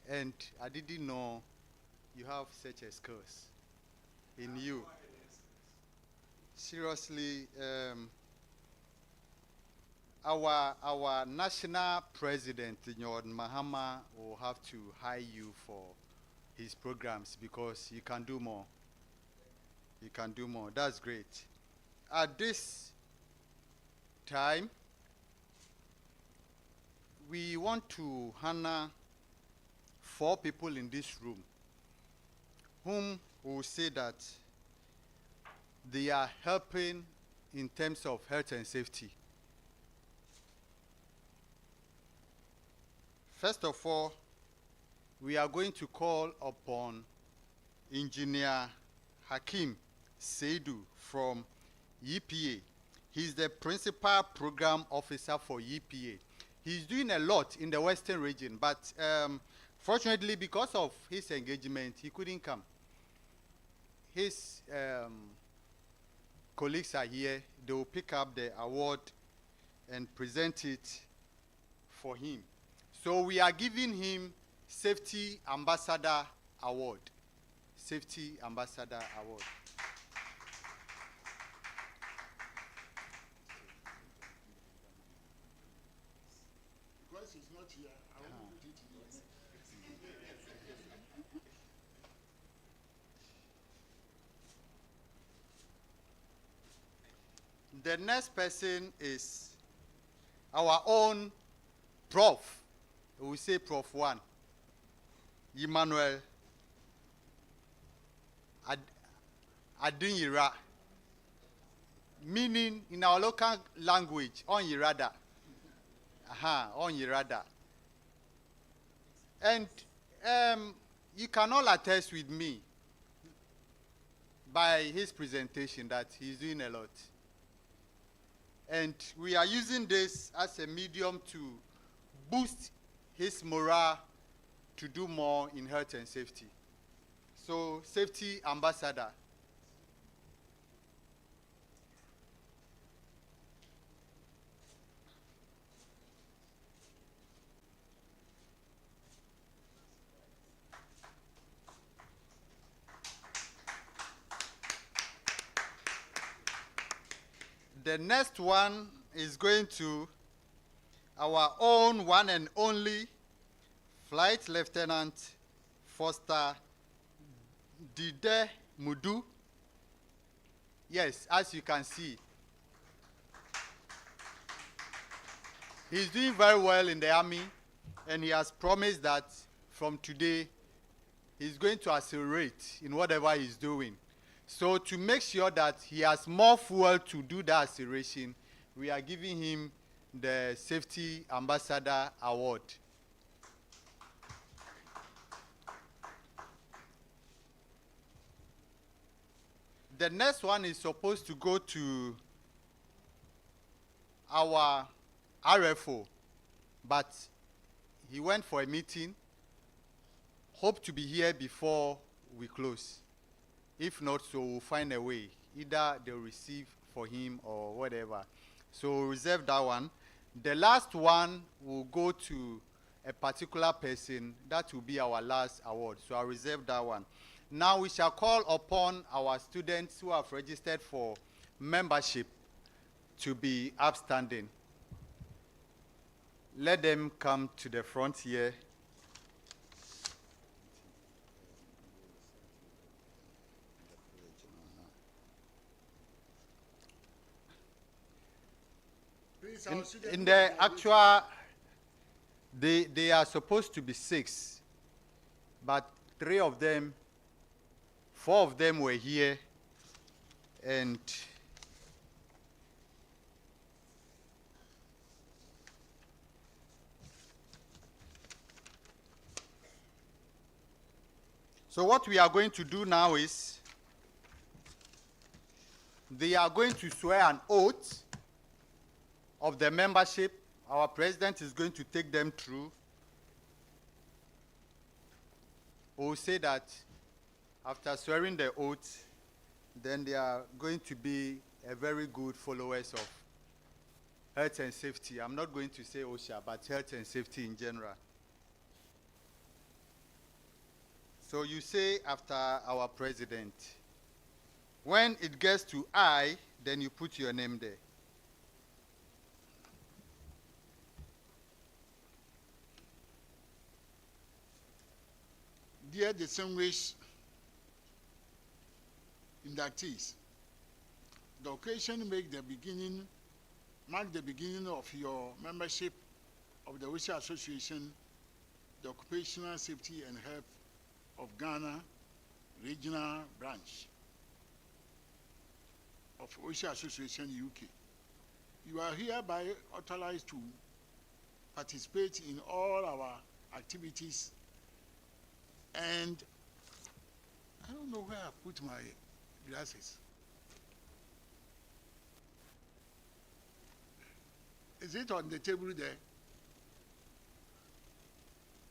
and I didn't know you have such a skills in you. Seriously, our national president, Nyon Mahama, will have to hire you for his programs because you can do more. You can do more. That's great. At this time, we want to honor 4 people in this room whom will say that they are helping in terms of health and safety. First of all, we are going to call upon Engineer Hakim Seidu from EPA. He's the Principal Program Officer for EPA. He's doing a lot in the Western region, but fortunately, because of his engagement, he couldn't come. His colleagues are here. They will pick up the award and present it for him. So we are giving him Safety Ambassador Award. Safety Ambassador Award. Because he's not here, I won't put it in your name. The next person is our own Prof. We say Prof. 1. Emmanuel Adinyira, meaning in our local language, on Yirada. On Yirada. And you can all attest with me by his presentation that he's doing a lot. And we are using this as a medium to boost his morale to do more in health and safety. So, Safety Ambassador. The next one is going to our own one and only Flight Lieutenant Foster Dide Mudu. Yes, as you can see, he's doing very well in the army, and he has promised that from today, he's going to accelerate in whatever he's doing. So to make sure that he has more fuel to do that acceleration, we are giving him the Safety Ambassador Award. The next one is supposed to go to our RFO, but he went for a meeting hope to be here before we close. If not, so we'll find a way. Either they'll receive for him or whatever. So we'll reserve that one. The last one will go to a particular person. That will be our last award. So I'll reserve that one. Now we shall call upon our students who have registered for membership to be upstanding. Let them come to the front here. In the actual, they are supposed to be 6, but 4 of them were here, and so what we are going to do now is they are going to swear an oath of the membership. Our president is going to take them through. We'll say that after swearing the oath, then they are going to be a very good followers of health and safety. I'm not going to say OSHA, but health and safety in general. So you say after our president. When it gets to I, then you put your name there. Dear distinguished inductees, the occasion mark the beginning of your membership of the Hsse Association, the Occupational Safety and Health of Ghana Regional Branch of Hsse Association UK. You are hereby authorized to participate in all our activities, and I don't know where I put my glasses. Is it on the table there?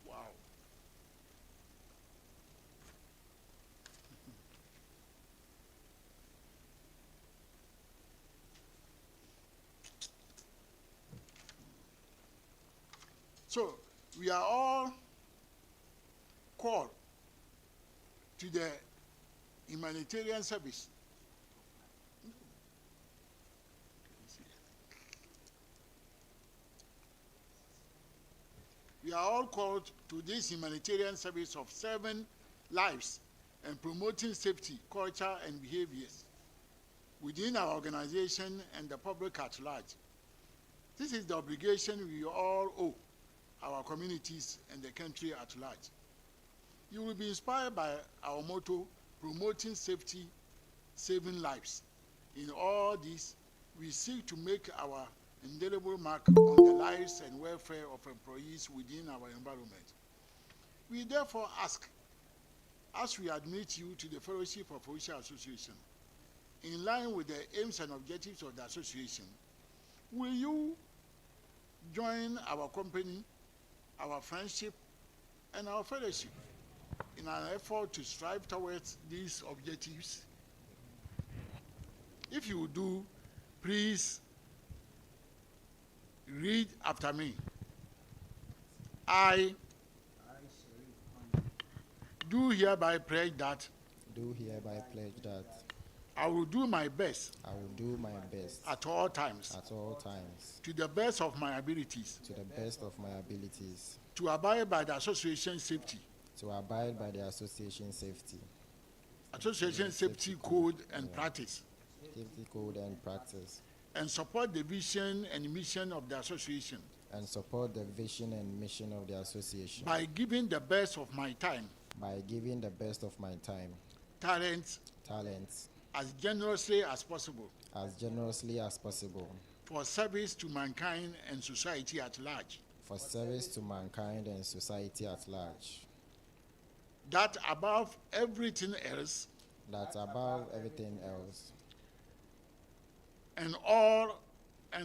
Wow. So we are all called to the humanitarian service. We are all called to this humanitarian service of saving lives and promoting safety, culture, and behaviors within our organization and the public at large. This is the obligation we all owe our communities and the country at large. You will be inspired by our motto, promoting safety, saving lives. In all this, we seek to make our indelible mark on the lives and welfare of employees within our environment. We therefore ask, as we admit you to the fellowship of Hsse Association, in line with the aims and objectives of the association, will you join our company, our friendship, and our fellowship in an effort to strive towards these objectives? If you do, please read after me. I do hereby pledge that I will do my best at all times to the best of my abilities to abide by the association safety code and practice and support the vision and mission of the association by giving the best of my time talents as generously as possible for service to mankind and society at large, that above everything else and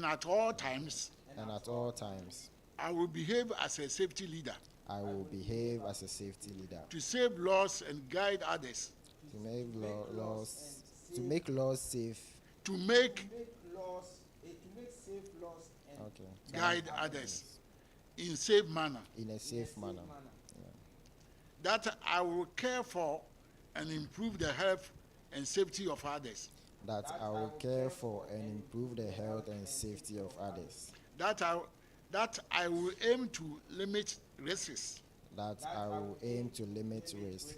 at all times I will behave as a safety leader I will behave as a safety leader. To save laws and guide others. To make laws, to make laws safe. To make safe laws and guide others in safe manner. In a safe manner. That I will care for and improve the health and safety of others. That I will care for and improve the health and safety of others. That I will aim to limit risks. That I will aim to limit risks.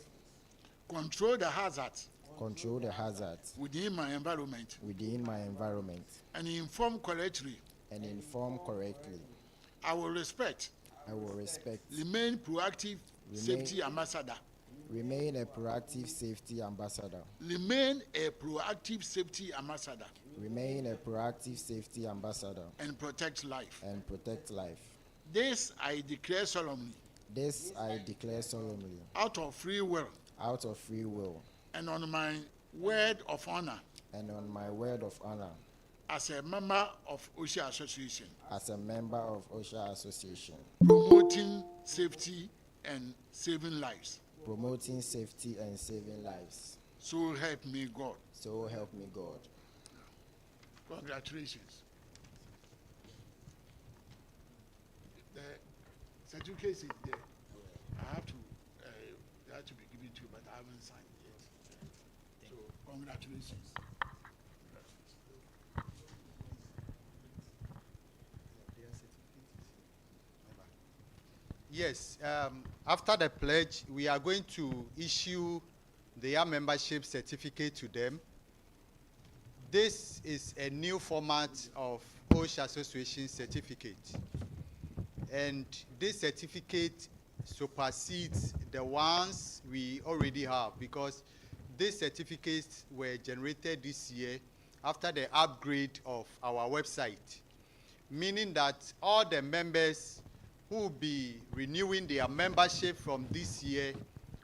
Control the hazards. Control the hazards. Within my environment. Within my environment. And inform correctly. And inform correctly. I will respect. I will respect. Remain proactive safety ambassador. Remain a proactive safety ambassador. Remain a proactive safety ambassador. Remain a proactive safety ambassador. And protect life. And protect life. This I declare solemnly. This I declare solemnly. Out of free will. Out of free will. And on my word of honor. And on my word of honor. As a member of Hsse Association. As a member of Hsse Association. Promoting safety and saving lives. Promoting safety and saving lives. So help me God. So help me God. Congratulations. The certificate is there. I have to, they have to be given to you, but I haven't signed yet. So congratulations. Yes, after the pledge, we are going to issue their membership certificate to them. This is a new format of Hsse Association certificate. And this certificate supersedes the ones we already have, because these certificates were generated this year after the upgrade of our website, meaning that all the members who will be renewing their membership from this year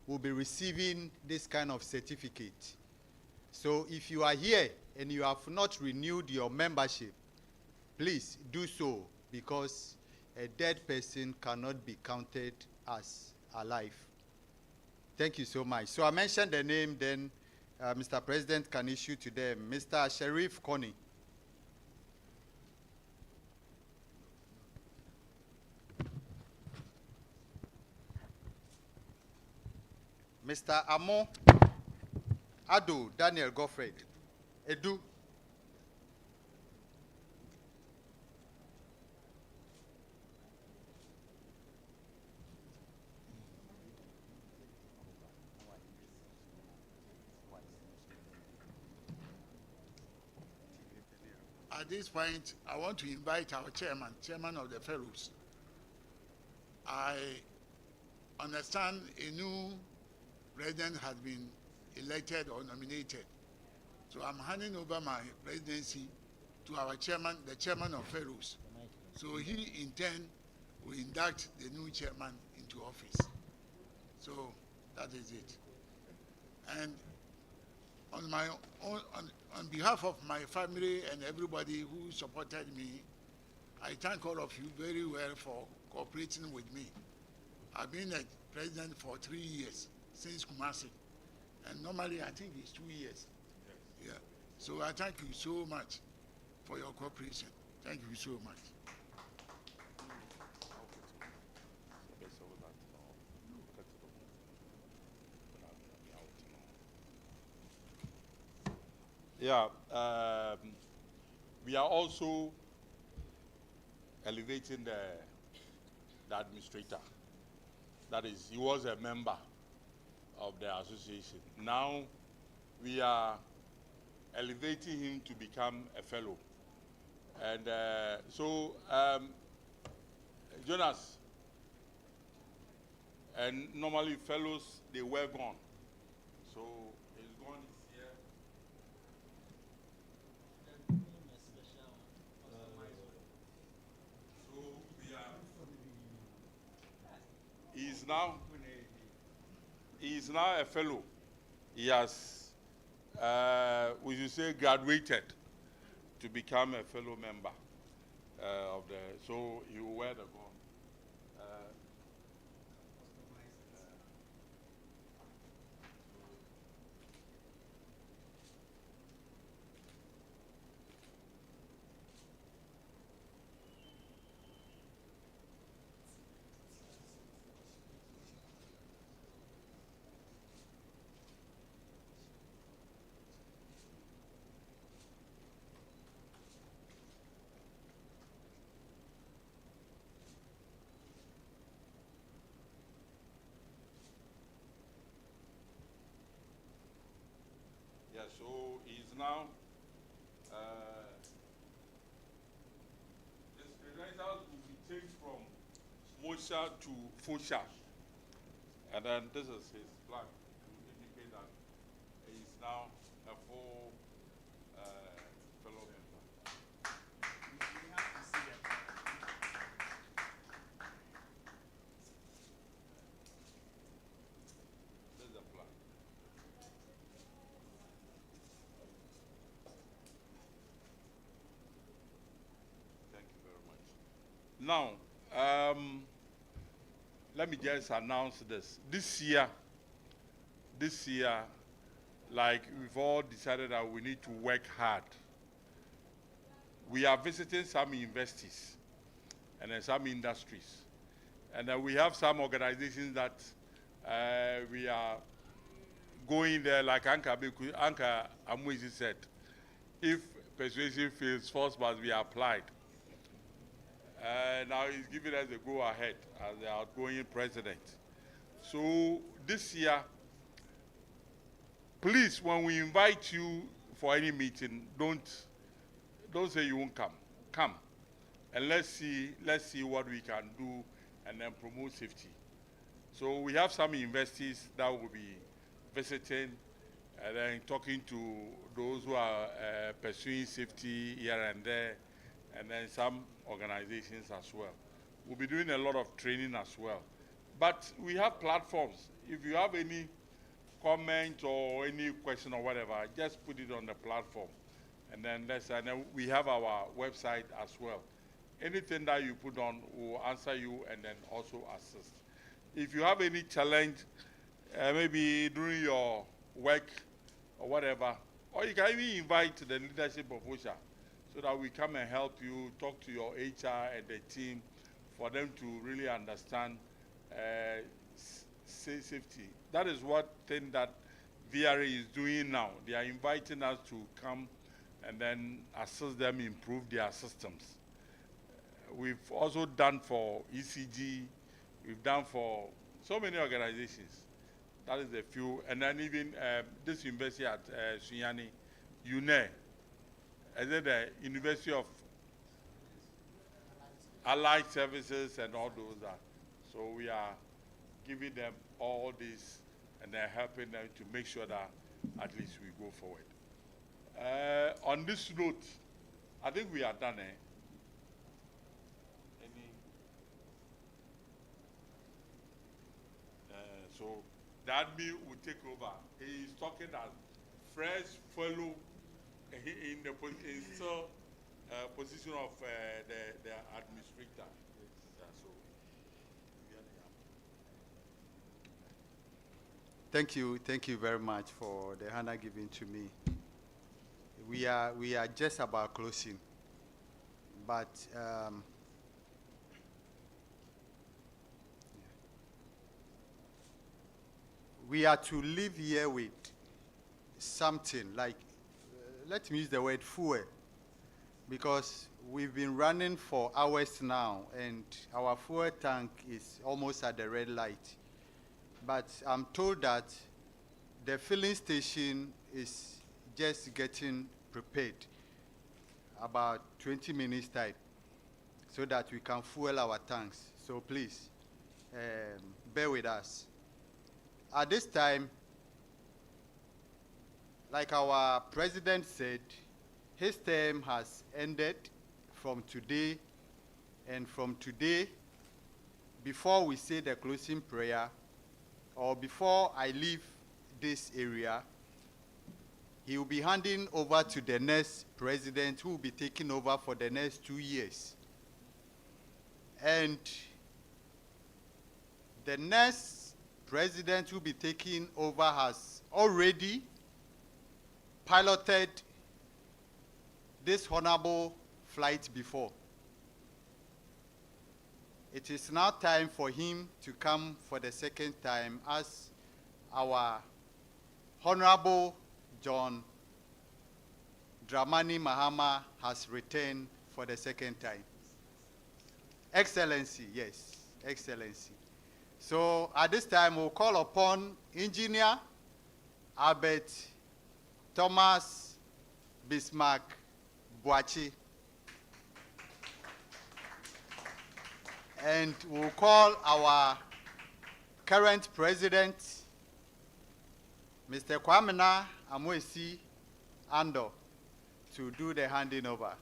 will be receiving this kind of certificate. So if you are here and you have not renewed your membership, please do so, because a dead person cannot be counted as alive. Thank you so much. So I mentioned the name, then Mr. President can issue to them. Mr. Sharif Koni. Mr. Amo Ado Daniel Goffred. Edu. At this point, I want to invite our chairman of the fellows. I understand a new president has been elected or nominated. So I'm handing over my presidency to our chairman, the chairman of fellows. So he in turn will induct the new chairman into office. So that is it. And on my own, on behalf of my family and everybody who supported me, I thank all of you very well for cooperating with me. I've been a president for 3 years since Kumasi, and normally I think it's 2 years. Yes. Yeah. So I thank you so much for your cooperation. Thank you so much. Yeah, we are also elevating the administrator. That is, he was a member of the association. Now we are elevating him to become a fellow. And so, Jonas, and normally fellows, they were gone. So he's gone this year. So we are, he is now a fellow. He has, we should say, graduated to become a fellow member of the, so he will wear the gown. So he's now, his credentials will be changed from Mosha to Fosha. And then this is his flag to indicate that he is now a full fellow member. We have to see it. This is the flag. Thank you very much. Now, let me just announce this. This year, like we've all decided that we need to work hard. We are visiting some universities and then some industries. And then we have some organizations that we are going there, like Anka Amuizi said. If persuasion fails, force must be applied. Now he's giving us a go ahead as the outgoing president. So this year, please, when we invite you for any meeting, don't say you won't come. Come, and let's see what we can do, and then promote safety. So we have some universities that will be visiting, and then talking to those who are pursuing safety here and there, and then some organizations as well. We'll be doing a lot of training as well. But we have platforms. If you have any comment or any question or whatever, just put it on the platform. And then we have our website as well. Anything that you put on, will answer you and then also assist. If you have any challenge, maybe during your work or whatever, or you can even invite the leadership of OSHA so that we come and help you, talk to your HR and the team for them to really understand safety. That is what thing that VRA is doing now. They are inviting us to come and then assist them improve their systems. We've also done for ECG, we've done for so many organizations. That is a few, and then even this university at Sunyani, UNE, and then the University of Allied Services and all those that. So we are giving them all this and then helping them to make sure that at least we go forward. On this note, I think we are done. So that admin will take over. He is talking as fresh fellow in the position of the administrator. So, Thank you very much for the honor given to me. We are just about closing, but we are to live here with something like, let me use the word fuel, because we've been running for hours now and our fuel tank is almost at the red light. But I'm told that the filling station is just getting prepared about 20 minutes time so that we can fuel our tanks. So please, bear with us. At this time, like our president said, his term has ended from today, and from today, before we say the closing prayer, or before I leave this area, he will be handing over to the next president who will be taking over for the next 2 years. And the next president who will be taking over has already piloted this honorable flight before. It is now time for him to come for the second time as our Honorable John Dramani Mahama has returned for the second time. Excellency, yes, Excellency. So at this time, we'll call upon Engineer Albert Thomas Bismarck Boachi. And we'll call our current president, Mr. Kwamena Amoesi Ando, to do the handing over.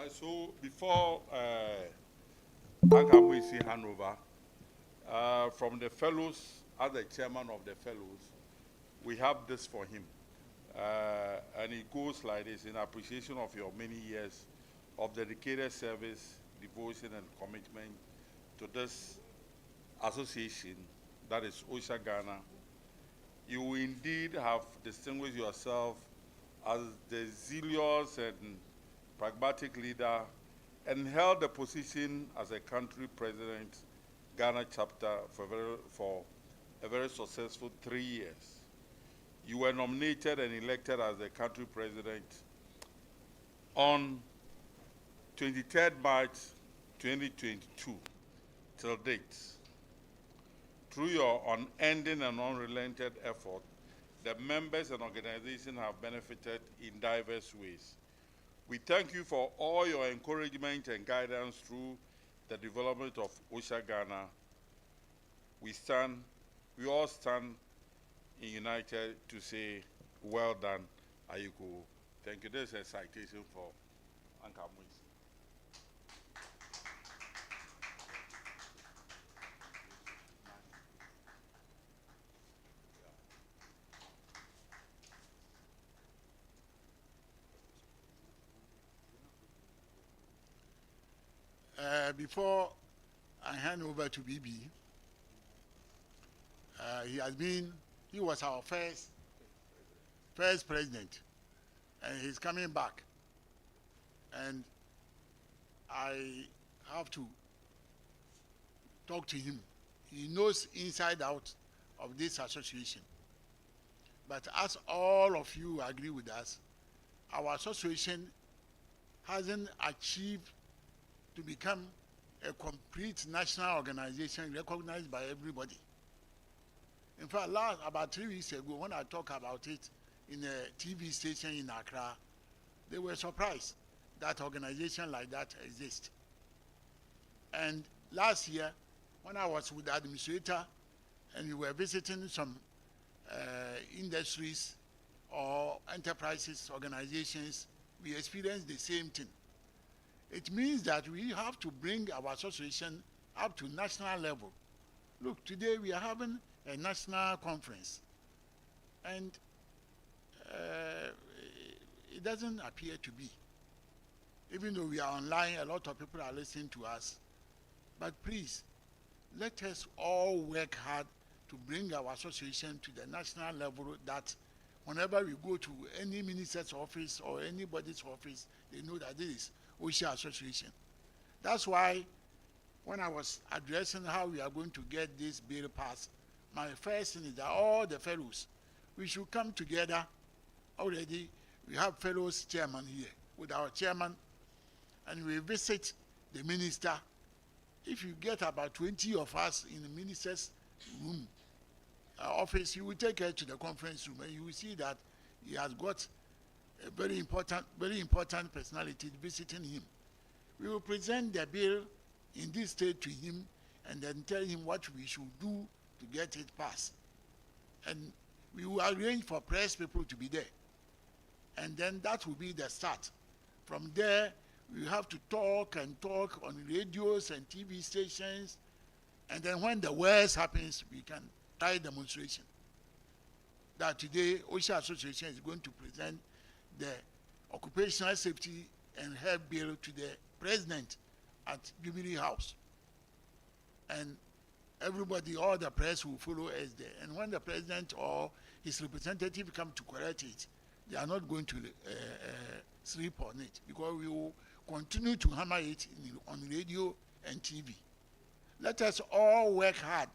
So before Ankamwisi handover, from the fellows, as the chairman of the fellows, we have this for him. And it goes like this: in appreciation of your many years of dedicated service, devotion, and commitment to this association, that is Hsse Ghana, you indeed have distinguished yourself as the zealous and pragmatic leader and held the position as a country president, Ghana chapter, for a very successful 3 years. You were nominated and elected as the country president on 23rd March 2022 till date. Through your unending and unrelenting effort, the members and organizations have benefited in diverse ways. We thank you for all your encouragement and guidance through the development of Hsse Ghana. We all stand united to say, well done, Ayuko. Thank you. This is a citation for Ankamwisi. Before I hand over to BB, he was our first president, and he's coming back. And I have to talk to him. He knows inside out of this association. But as all of you agree with us, our association hasn't achieved to become a complete national organization recognized by everybody. In fact, about 3 weeks ago, when I talked about it in a TV station in Accra, they were surprised that organization like that exists. And last year, when I was with the administrator and we were visiting some industries or enterprises, organizations, we experienced the same thing. It means that we have to bring our association up to national level. Look, today we are having a national conference, and it doesn't appear to be. Even though we are online, a lot of people are listening to us. But please, let us all work hard to bring our association to the national level, that whenever we go to any minister's office or anybody's office, they know that this is Hsse Association. That's why when I was addressing how we are going to get this bill passed, my first thing is that all the fellows, we should come together. Already we have fellows chairman here with our chairman, and we visit the minister. If you get about 20 of us in the minister's room, office, you will take her to the conference room and you will see that he has got a very important personality visiting him. We will present the bill in this state to him and then tell him what we should do to get it passed. And we will arrange for press people to be there. And then that will be the start. From there, we have to talk on radios and TV stations. And then when the worst happens, we can try demonstration. That today, Hsse Association is going to present the Occupational Safety and Health Bill to the President at Jubilee House. And everybody, all the press will follow us there. And when the President or his representative come to correct it, they are not going to sleep on it, because we will continue to hammer it on radio and TV. Let us all work hard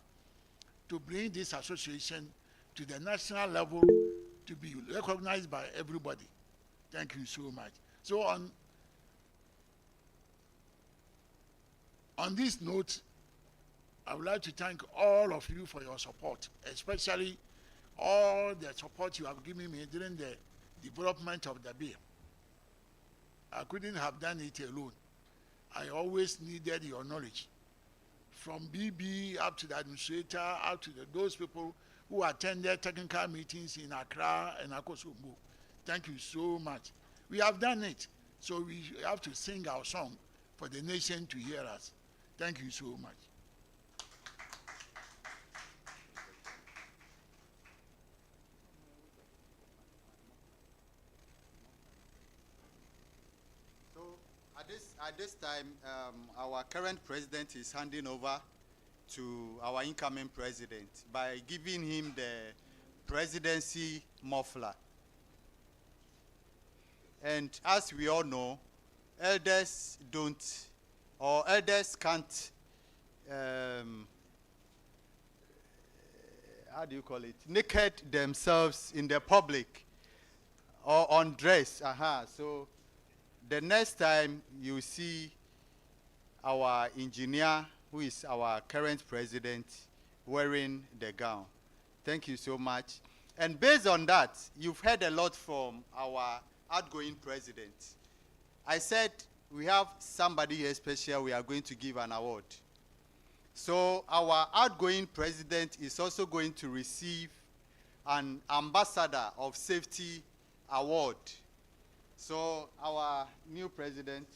to bring this association to the national level to be recognized by everybody. Thank you so much. So on this note, I would like to thank all of you for your support, especially all the support you have given me during the development of the bill. I couldn't have done it alone. I always needed your knowledge. From BB up to the administrator, up to those people who attended technical meetings in Accra and Akosombo. Thank you so much. We have done it, so we have to sing our song for the nation to hear us. Thank you so much. At this time, our current president is handing over to our incoming president by giving him the presidency muffler. And as we all know, elders can't, how do you call it, naked themselves in the public or undress. So the next time you see our engineer, who is our current president, wearing the gown. Thank you so much. And based on that, you've heard a lot from our outgoing president. I said we have somebody here special we are going to give an award. So our outgoing president is also going to receive an Ambassador of Safety award. So our new president,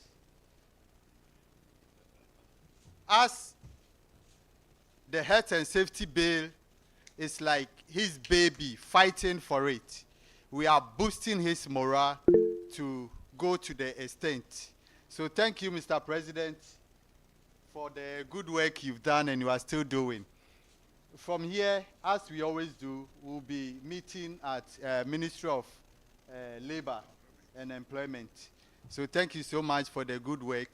as the health and safety bill is like his baby, fighting for it, we are boosting his morale to go to the extent. So thank you, Mr. President, for the good work you've done and you are still doing. From here, as we always do, we'll be meeting at Ministry of Labor and Employment. So thank you so much for the good work.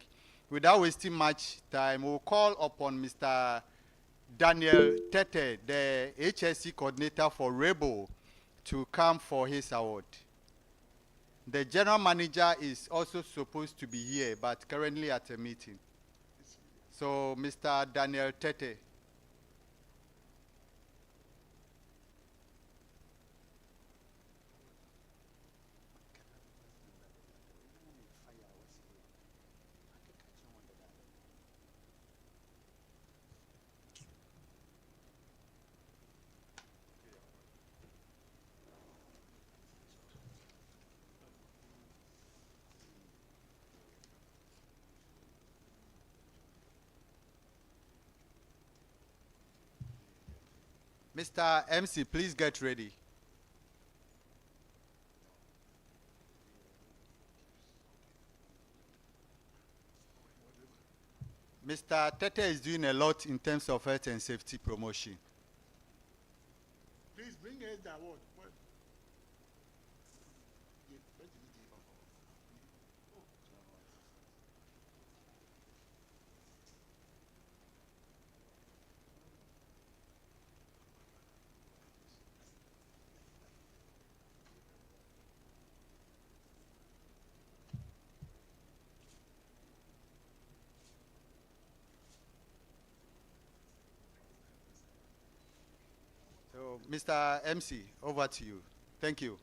Without wasting much time, we'll call upon Mr. Daniel Tete, the HSC coordinator for REBO, to come for his award. The general manager is also supposed to be here, but currently at a meeting. So Mr. Daniel Tete. Mr. MC, please get ready. Mr. Tete is doing a lot in terms of health and safety promotion. Please bring us the award. So, Mr. MC, over to you. Thank you.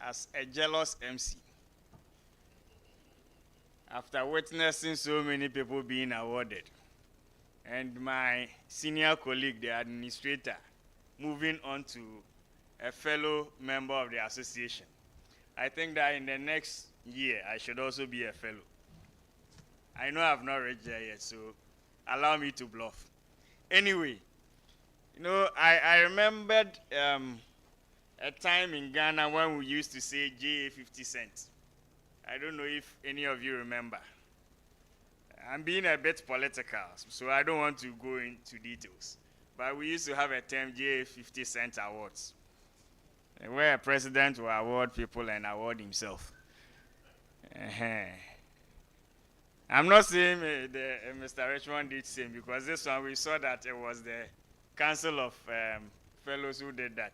As a jealous MC, after witnessing so many people being awarded, and my senior colleague, the administrator, moving on to a fellow member of the association, I think that in the next year, I should also be a fellow. I know I've not reached there yet, so allow me to bluff. Anyway, you know, I remembered a time in Ghana when we used to say JA 50 cents. I don't know if any of you remember. I'm being a bit political, so I don't want to go into details. But we used to have a term, JA 50 cent awards, where a president will award people and award himself. I'm not saying Mr. Richmond did same, because this one we saw that it was the Council of Fellows who did that.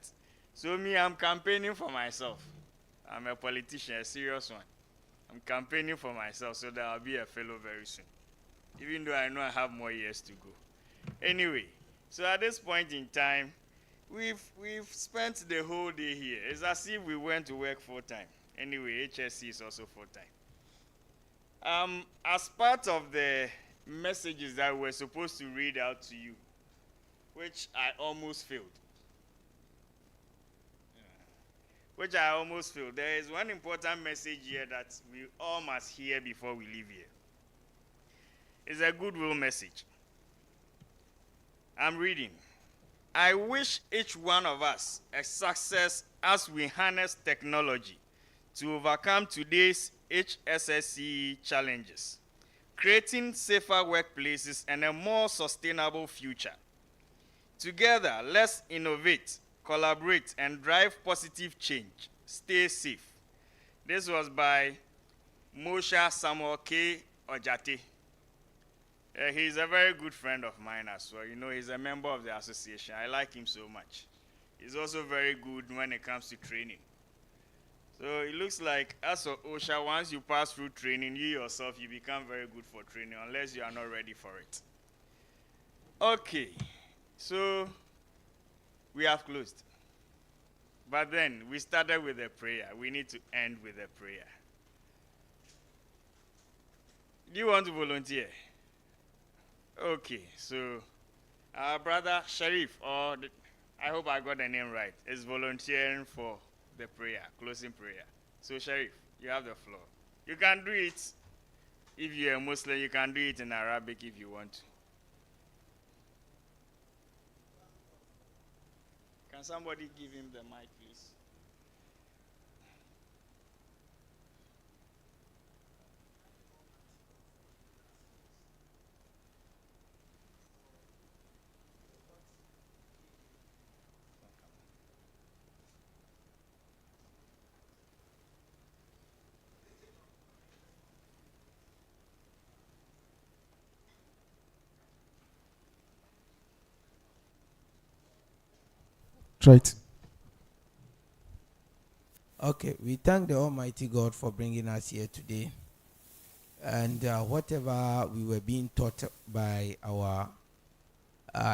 So me, I'm campaigning for myself. I'm a politician, a serious one. I'm campaigning for myself so that I'll be a fellow very soon. Even though I know I have more years to go. Anyway, so at this point in time, we've spent the whole day here. It's as if we went to work full time. Anyway, HSC is also full time. As part of the messages that we're supposed to read out to you, which I almost failed. There is one important message here that we all must hear before we leave here. It's a goodwill message. I'm reading. I wish each one of us a success as we harness technology to overcome today's HSSE challenges, creating safer workplaces and a more sustainable future. Together, let's innovate, collaborate, and drive positive change. Stay safe. This was by Moshe Samuel K. Ojate. He's a very good friend of mine as well. You know, he's a member of the association. I like him so much. He's also very good when it comes to training. So it looks like, as for OSHA, once you pass through training, you yourself, you become very good for training, unless you are not ready for it. Okay, so we have closed. But then we started with a prayer. We need to end with a prayer. Do you want to volunteer? Okay, so our brother Sharif, I hope I got the name right, is volunteering for the prayer, closing prayer. So Sharif, you have the floor. You can do it if you're a Muslim. You can do it in Arabic if you want to. Can somebody give him the mic, please? Right. Okay, we thank the Almighty God for bringing us here today. And whatever we were being taught by our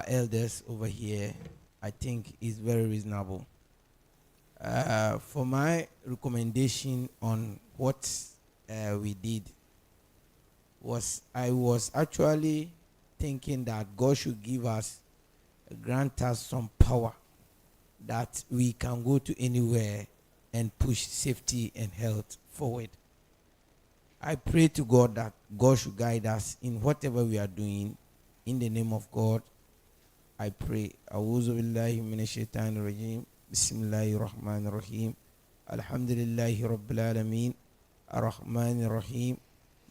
elders over here, I think is very reasonable. For my recommendation on what we did I was actually thinking that God should grant us some power that we can go to anywhere and push safety and health forward. I pray to God that God should guide us in whatever we are doing. In the name of God, I pray. A'udhu billahi minash shaitanir rajim. Bismillahir rahmanir rahim. Alhamdulillahi rabbil alamin. Ar-Rahmanir Rahim.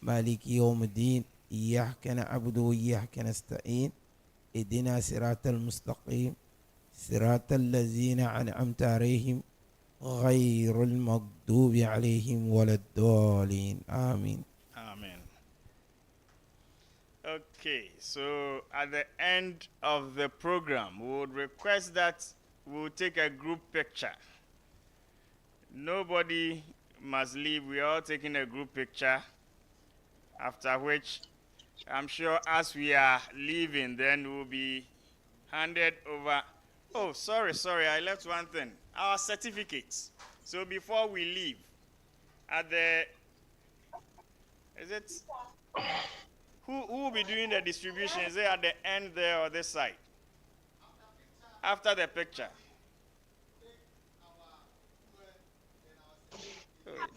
Maliki yawmiddin. Iyyaka na'budu wa iyyaka nasta'in. Ihdina siratal mustaqim. صراط الذين أنعمت عليهم غير المغضوب عليهم ولا الضالين آمين. Amen. Okay, so at the end of the program, we would request that we will take a group picture. Nobody must leave. We are all taking a group picture, after which I'm sure as we are leaving, then we'll be handed over. Oh, sorry, I left one thing. Our certificates. So before we leave, who will be doing the distribution? Is it at the end there or this side? After the picture.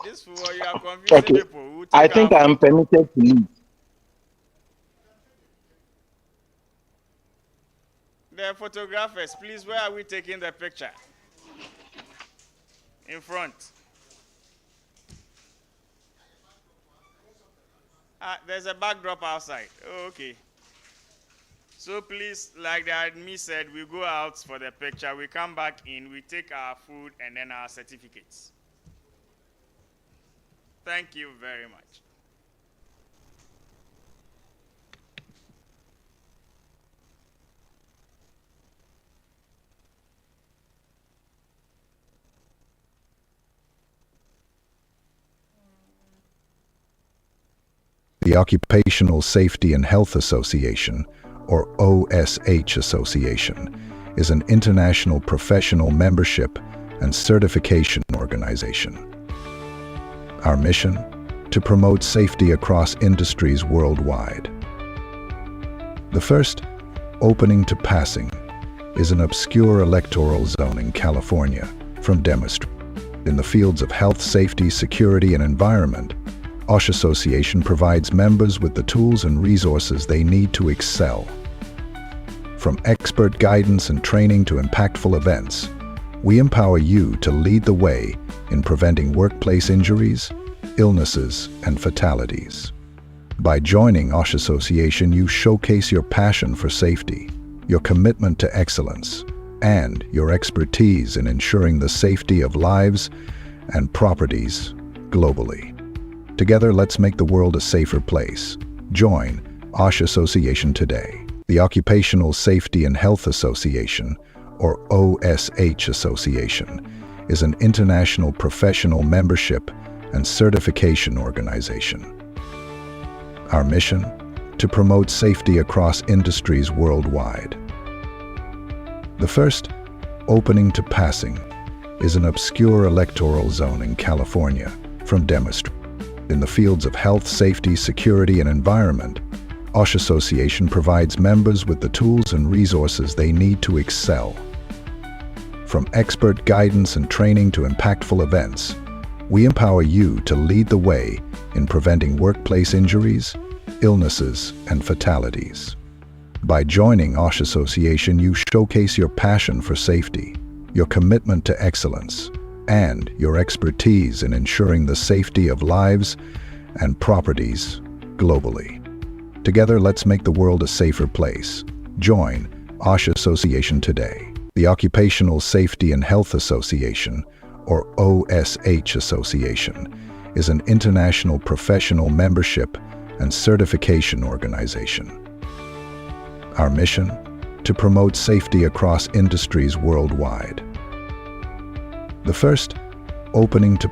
This for you are confusing people. We'll I think I'm permitted to leave. The photographers, please, where are we taking the picture? In front. There's a backdrop outside. Oh, okay. So please, like the admin said, we go out for the picture, we come back in, we take our food and then our certificates. Thank you very much. The Occupational Safety and Health Association, or OSH Association, is an international professional membership and certification organization. Our mission? To promote safety across industries worldwide. The first, opening to passing, is an obscure electoral zone in California from demonstration. In the fields of health, safety, security, and environment, OSH Association provides members with the tools and resources they need to excel. From expert guidance and training to impactful events, we empower you to lead the way in preventing workplace injuries, illnesses, and fatalities. By joining OSH Association, you showcase your passion for safety, your commitment to excellence, and your expertise in ensuring the safety of lives and properties globally. Together, let's make the world a safer place. Join OSH Association today. The Occupational Safety and Health Association, or OSH Association, is an international professional membership and certification organization. Our mission? To promote safety across industries worldwide. The first, opening to passing, is an obscure electoral zone in California from demonstration. In the fields of health, safety, security, and environment, OSH Association provides members with the tools and resources they need to excel. From expert guidance and training to impactful events, we empower you to lead the way in preventing workplace injuries, illnesses, and fatalities. By joining OSH Association, you showcase your passion for safety, your commitment to excellence, and your expertise in ensuring the safety of lives and properties globally. Together, let's make the world a safer place. Join OSH Association today. The Occupational Safety and Health Association, or OSH Association, is an international professional membership and certification organization. Our mission? To promote safety across industries worldwide. The first, opening to